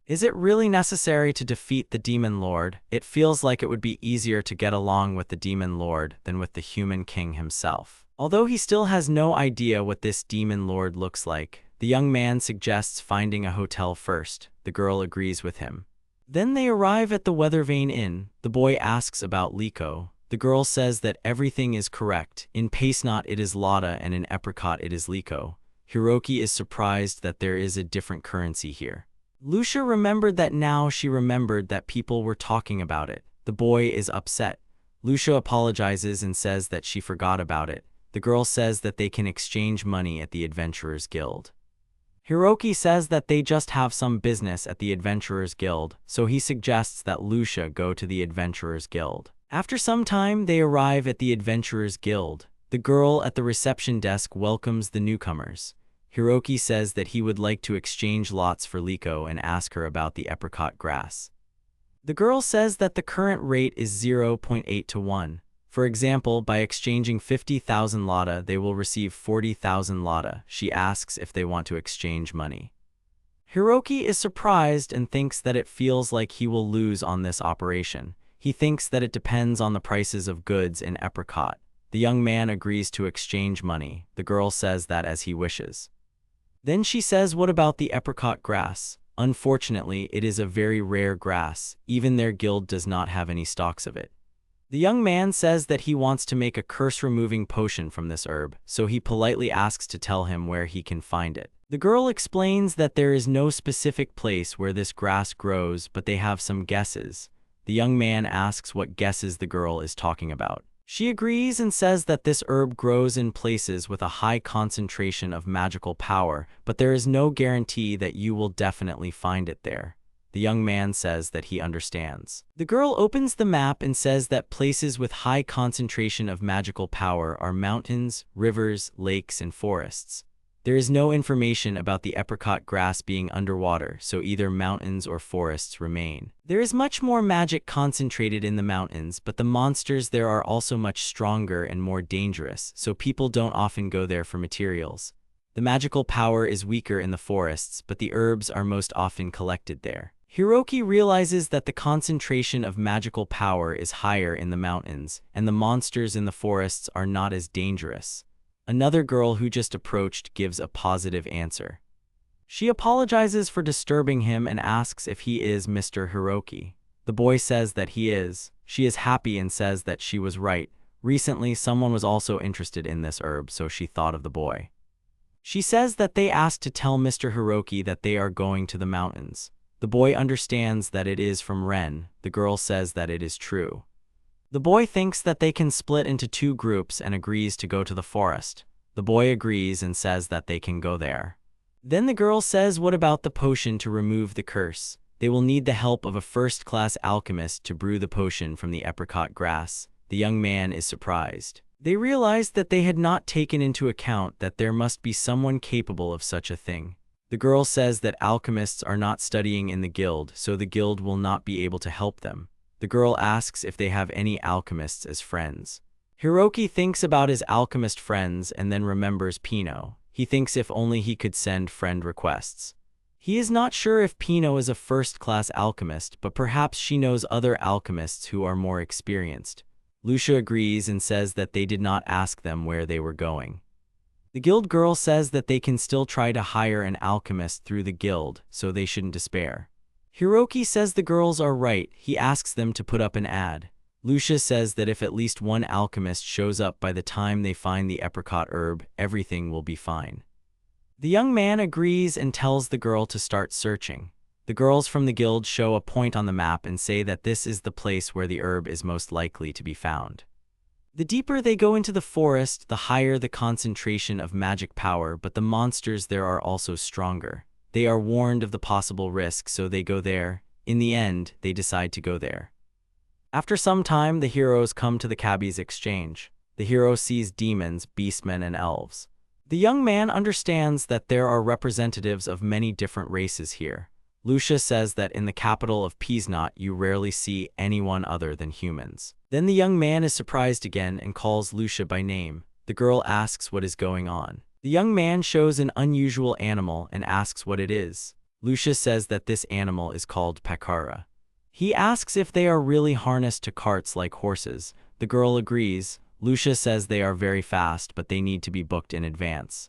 Is it really necessary to defeat the Demon Lord? It feels like it would be easier to get along with the Demon Lord than with the human king himself. Although he still has no idea what this Demon Lord looks like, the young man suggests finding a hotel first. The girl agrees with him. Then they arrive at the Weathervane Inn. The boy asks about Liko. The girl says that everything is correct. In Pacenot it is Lada and in Apricot it is Liko. Hiroki is surprised that there is a different currency here. Lucia remembered that now she remembered that people were talking about it. The boy is upset. Lucia apologizes and says that she forgot about it. The girl says that they can exchange money at the Adventurers Guild. Hiroki says that they just have some business at the Adventurers Guild, so he suggests that Lucia go to the Adventurers Guild. After some time, they arrive at the Adventurers Guild. The girl at the reception desk welcomes the newcomers. Hiroki says that he would like to exchange lots for Liko and ask her about the apricot grass. The girl says that the current rate is 0.8 to 1. For example, by exchanging 50,000 Lada, they will receive 40,000 Lada. She asks if they want to exchange money. Hiroki is surprised and thinks that it feels like he will lose on this operation. He thinks that it depends on the prices of goods in apricot. The young man agrees to exchange money. The girl says that as he wishes. Then she says, what about the apricot grass? Unfortunately, it is a very rare grass. Even their guild does not have any stocks of it. The young man says that he wants to make a curse-removing potion from this herb, so he politely asks to tell him where he can find it. The girl explains that there is no specific place where this grass grows, but they have some guesses. The young man asks what guesses the girl is talking about. She agrees and says that this herb grows in places with a high concentration of magical power, but there is no guarantee that you will definitely find it there. The young man says that he understands. The girl opens the map and says that places with high concentration of magical power are mountains, rivers, lakes, and forests. There is no information about the apricot grass being underwater, so either mountains or forests remain. There is much more magic concentrated in the mountains, but the monsters there are also much stronger and more dangerous, so people don't often go there for materials. The magical power is weaker in the forests, but the herbs are most often collected there. Hiroki realizes that the concentration of magical power is higher in the mountains, and the monsters in the forests are not as dangerous. Another girl who just approached gives a positive answer. She apologizes for disturbing him and asks if he is Mr. Hiroki. The boy says that he is. She is happy and says that she was right. Recently, someone was also interested in this herb, so she thought of the boy. She says that they asked to tell Mr. Hiroki that they are going to the mountains. The boy understands that it is from Ren. The girl says that it is true. The boy thinks that they can split into two groups and agrees to go to the forest. The boy agrees and says that they can go there. Then the girl says, what about the potion to remove the curse? They will need the help of a first-class alchemist to brew the potion from the apricot grass. The young man is surprised. They realized that they had not taken into account that there must be someone capable of such a thing. The girl says that alchemists are not studying in the guild, so the guild will not be able to help them. The girl asks if they have any alchemists as friends. Hiroki thinks about his alchemist friends and then remembers Pino. He thinks if only he could send friend requests. He is not sure if Pino is a first-class alchemist, but perhaps she knows other alchemists who are more experienced. Lucia agrees and says that they did not ask them where they were going. The guild girl says that they can still try to hire an alchemist through the guild, so they shouldn't despair. Hiroki says the girls are right. He asks them to put up an ad. Lucia says that if at least one alchemist shows up by the time they find the apricot herb, everything will be fine. The young man agrees and tells the girl to start searching. The girls from the guild show a point on the map and say that this is the place where the herb is most likely to be found. The deeper they go into the forest, the higher the concentration of magic power, but the monsters there are also stronger. They are warned of the possible risk, so they go there. In the end, they decide to go there. After some time, the heroes come to the cabbies exchange. The hero sees demons, beastmen, and elves. The young man understands that there are representatives of many different races here. Lucia says that in the capital of Pisnot you rarely see anyone other than humans. Then the young man is surprised again and calls Lucia by name. The girl asks what is going on. The young man shows an unusual animal and asks what it is. Lucia says that this animal is called Pakara. He asks if they are really harnessed to carts like horses. The girl agrees. Lucia says they are very fast, but they need to be booked in advance.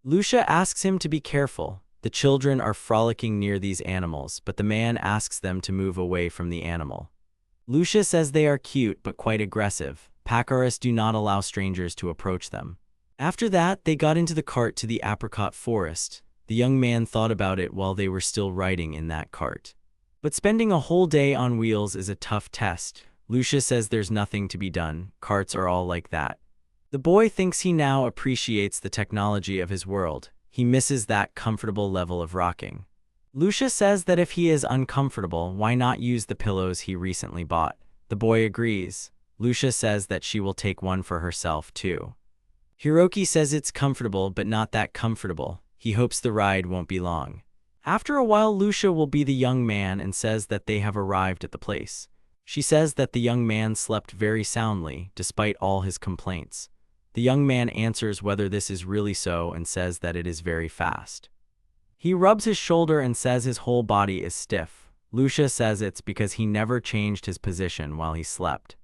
Lucia asks him to be careful. The children are frolicking near these animals, but the man asks them to move away from the animal. Lucia says they are cute but quite aggressive. Pakaras do not allow strangers to approach them. After that, they got into the cart to the apricot forest. The young man thought about it while they were still riding in that cart. But spending a whole day on wheels is a tough test. Lucia says there's nothing to be done. Carts are all like that. The boy thinks he now appreciates the technology of his world. He misses that comfortable level of rocking. Lucia says that if he is uncomfortable, why not use the pillows he recently bought? The boy agrees. Lucia says that she will take one for herself too. Hiroki says it's comfortable but not that comfortable. He hopes the ride won't be long. After a while, Lucia will be the young man and says that they have arrived at the place. She says that the young man slept very soundly, despite all his complaints. The young man answers whether this is really so and says that it is very fast. He rubs his shoulder and says his whole body is stiff. Lucia says it's because he never changed his position while he slept.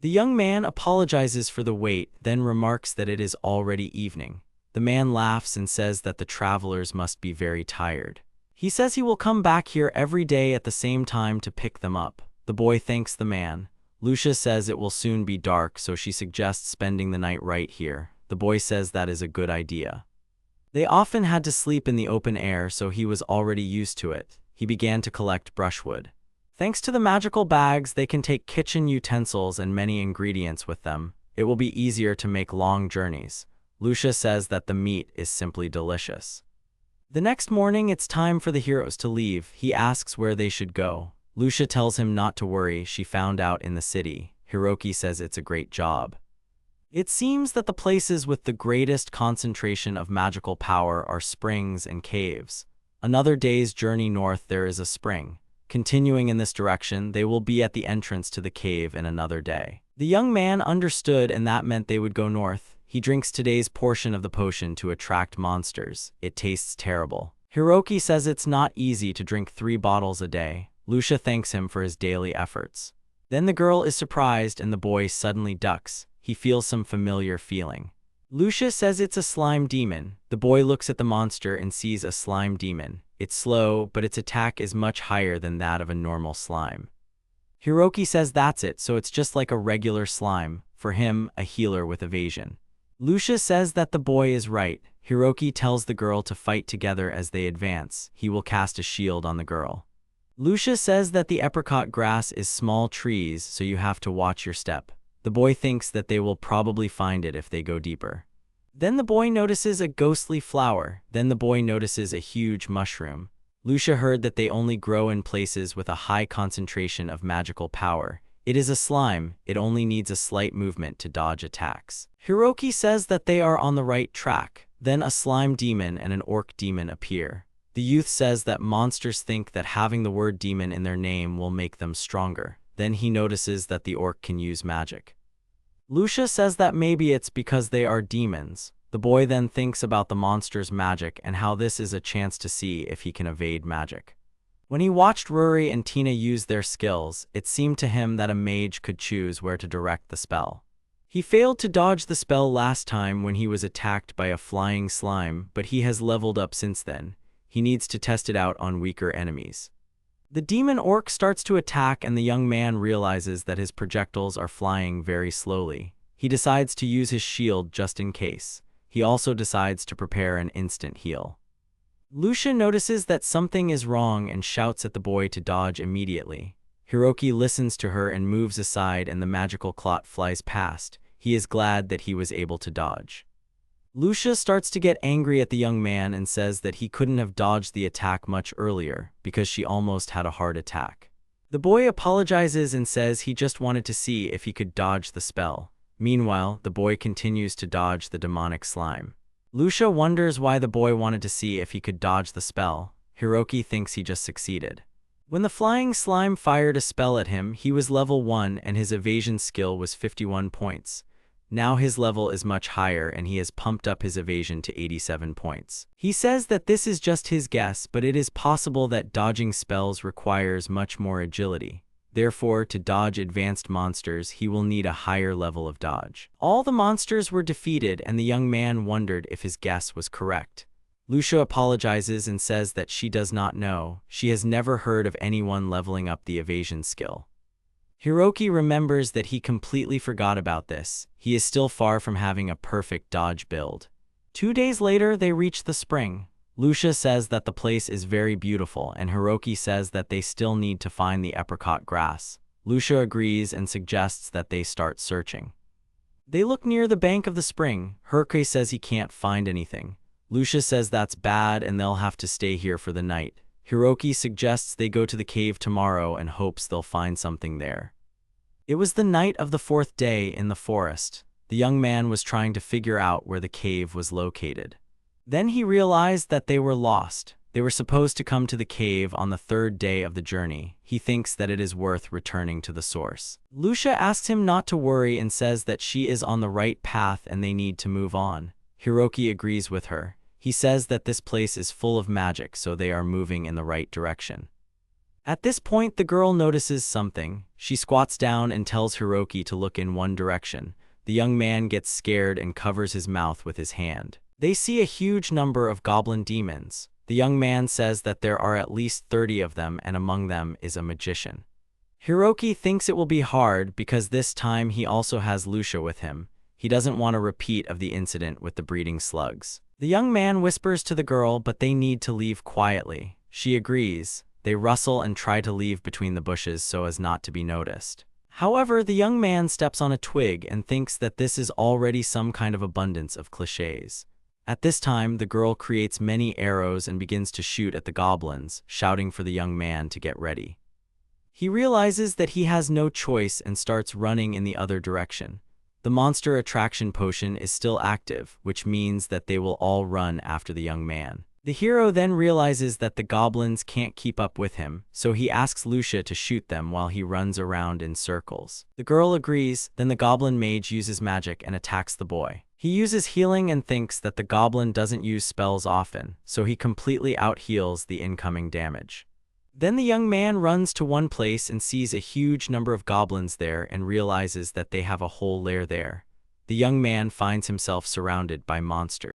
The young man apologizes for the wait, then remarks that it is already evening. The man laughs and says that the travelers must be very tired. He says he will come back here every day at the same time to pick them up. The boy thanks the man. Lucia says it will soon be dark, so she suggests spending the night right here. The boy says that is a good idea. They often had to sleep in the open air, so he was already used to it. He began to collect brushwood. Thanks to the magical bags, they can take kitchen utensils and many ingredients with them. It will be easier to make long journeys. Lucia says that the meat is simply delicious. The next morning, it's time for the heroes to leave. He asks where they should go. Lucia tells him not to worry, she found out in the city. Hiroki says it's a great job. It seems that the places with the greatest concentration of magical power are springs and caves. Another day's journey north, there is a spring. Continuing in this direction, they will be at the entrance to the cave in another day. The young man understood, and that meant they would go north. He drinks today's portion of the potion to attract monsters. It tastes terrible. Hiroki says it's not easy to drink 3 bottles a day. Lucia thanks him for his daily efforts. Then the girl is surprised and the boy suddenly ducks. He feels some familiar feeling. Lucia says it's a slime demon. The boy looks at the monster and sees a slime demon. It's slow, but its attack is much higher than that of a normal slime. Hiroki says that's it, so it's just like a regular slime. For him, a healer with evasion. Lucia says that the boy is right. Hiroki tells the girl to fight together as they advance. He will cast a shield on the girl. Lucia says that the apricot grass is small trees, so you have to watch your step. The boy thinks that they will probably find it if they go deeper. Then the boy notices a ghostly flower. Then the boy notices a huge mushroom. Lucia heard that they only grow in places with a high concentration of magical power. It is a slime. It only needs a slight movement to dodge attacks. Hiroki says that they are on the right track. Then a slime demon and an orc demon appear. The youth says that monsters think that having the word demon in their name will make them stronger. Then he notices that the orc can use magic. Lucia says that maybe it's because they are demons. The boy then thinks about the monster's magic and how this is a chance to see if he can evade magic. When he watched Ruri and Tina use their skills, it seemed to him that a mage could choose where to direct the spell. He failed to dodge the spell last time when he was attacked by a flying slime, but he has leveled up since then. He needs to test it out on weaker enemies. The demon orc starts to attack and the young man realizes that his projectiles are flying very slowly. He decides to use his shield just in case. He also decides to prepare an instant heal. Lucia notices that something is wrong and shouts at the boy to dodge immediately. Hiroki listens to her and moves aside and the magical clot flies past. He is glad that he was able to dodge. Lucia starts to get angry at the young man and says that he couldn't have dodged the attack much earlier because she almost had a heart attack. The boy apologizes and says he just wanted to see if he could dodge the spell. Meanwhile, the boy continues to dodge the demonic slime. Lucia wonders why the boy wanted to see if he could dodge the spell. Hiroki thinks he just succeeded. When the flying slime fired a spell at him, he was level 1 and his evasion skill was 51 points. Now his level is much higher and he has pumped up his evasion to 87 points. He says that this is just his guess, but it is possible that dodging spells requires much more agility. Therefore, to dodge advanced monsters, he will need a higher level of dodge. All the monsters were defeated and the young man wondered if his guess was correct. Lucia apologizes and says that she does not know. She has never heard of anyone leveling up the evasion skill. Hiroki remembers that he completely forgot about this. He is still far from having a perfect dodge build. 2 days later, they reach the spring. Lucia says that the place is very beautiful and Hiroki says that they still need to find the apricot grass. Lucia agrees and suggests that they start searching. They look near the bank of the spring. Hiroki says he can't find anything. Lucia says that's bad and they'll have to stay here for the night. Hiroki suggests they go to the cave tomorrow and hopes they'll find something there. It was the night of the 4th day in the forest. The young man was trying to figure out where the cave was located. Then he realized that they were lost. They were supposed to come to the cave on the 3rd day of the journey. He thinks that it is worth returning to the source. Lucia asks him not to worry and says that she is on the right path and they need to move on. Hiroki agrees with her. He says that this place is full of magic, so they are moving in the right direction. At this point, the girl notices something. She squats down and tells Hiroki to look in one direction. The young man gets scared and covers his mouth with his hand. They see a huge number of goblin demons. The young man says that there are at least 30 of them and among them is a magician. Hiroki thinks it will be hard because this time he also has Lucia with him. He doesn't want a repeat of the incident with the breeding slugs. The young man whispers to the girl, but they need to leave quietly. She agrees. They rustle and try to leave between the bushes so as not to be noticed. However, the young man steps on a twig and thinks that this is already some kind of abundance of cliches. At this time, the girl creates many arrows and begins to shoot at the goblins, shouting for the young man to get ready. He realizes that he has no choice and starts running in the other direction. The monster attraction potion is still active, which means that they will all run after the young man. The hero then realizes that the goblins can't keep up with him, so he asks Lucia to shoot them while he runs around in circles. The girl agrees, then the goblin mage uses magic and attacks the boy. He uses healing and thinks that the goblin doesn't use spells often, so he completely out-heals the incoming damage. Then the young man runs to one place and sees a huge number of goblins there and realizes that they have a whole lair there. The young man finds himself surrounded by monsters.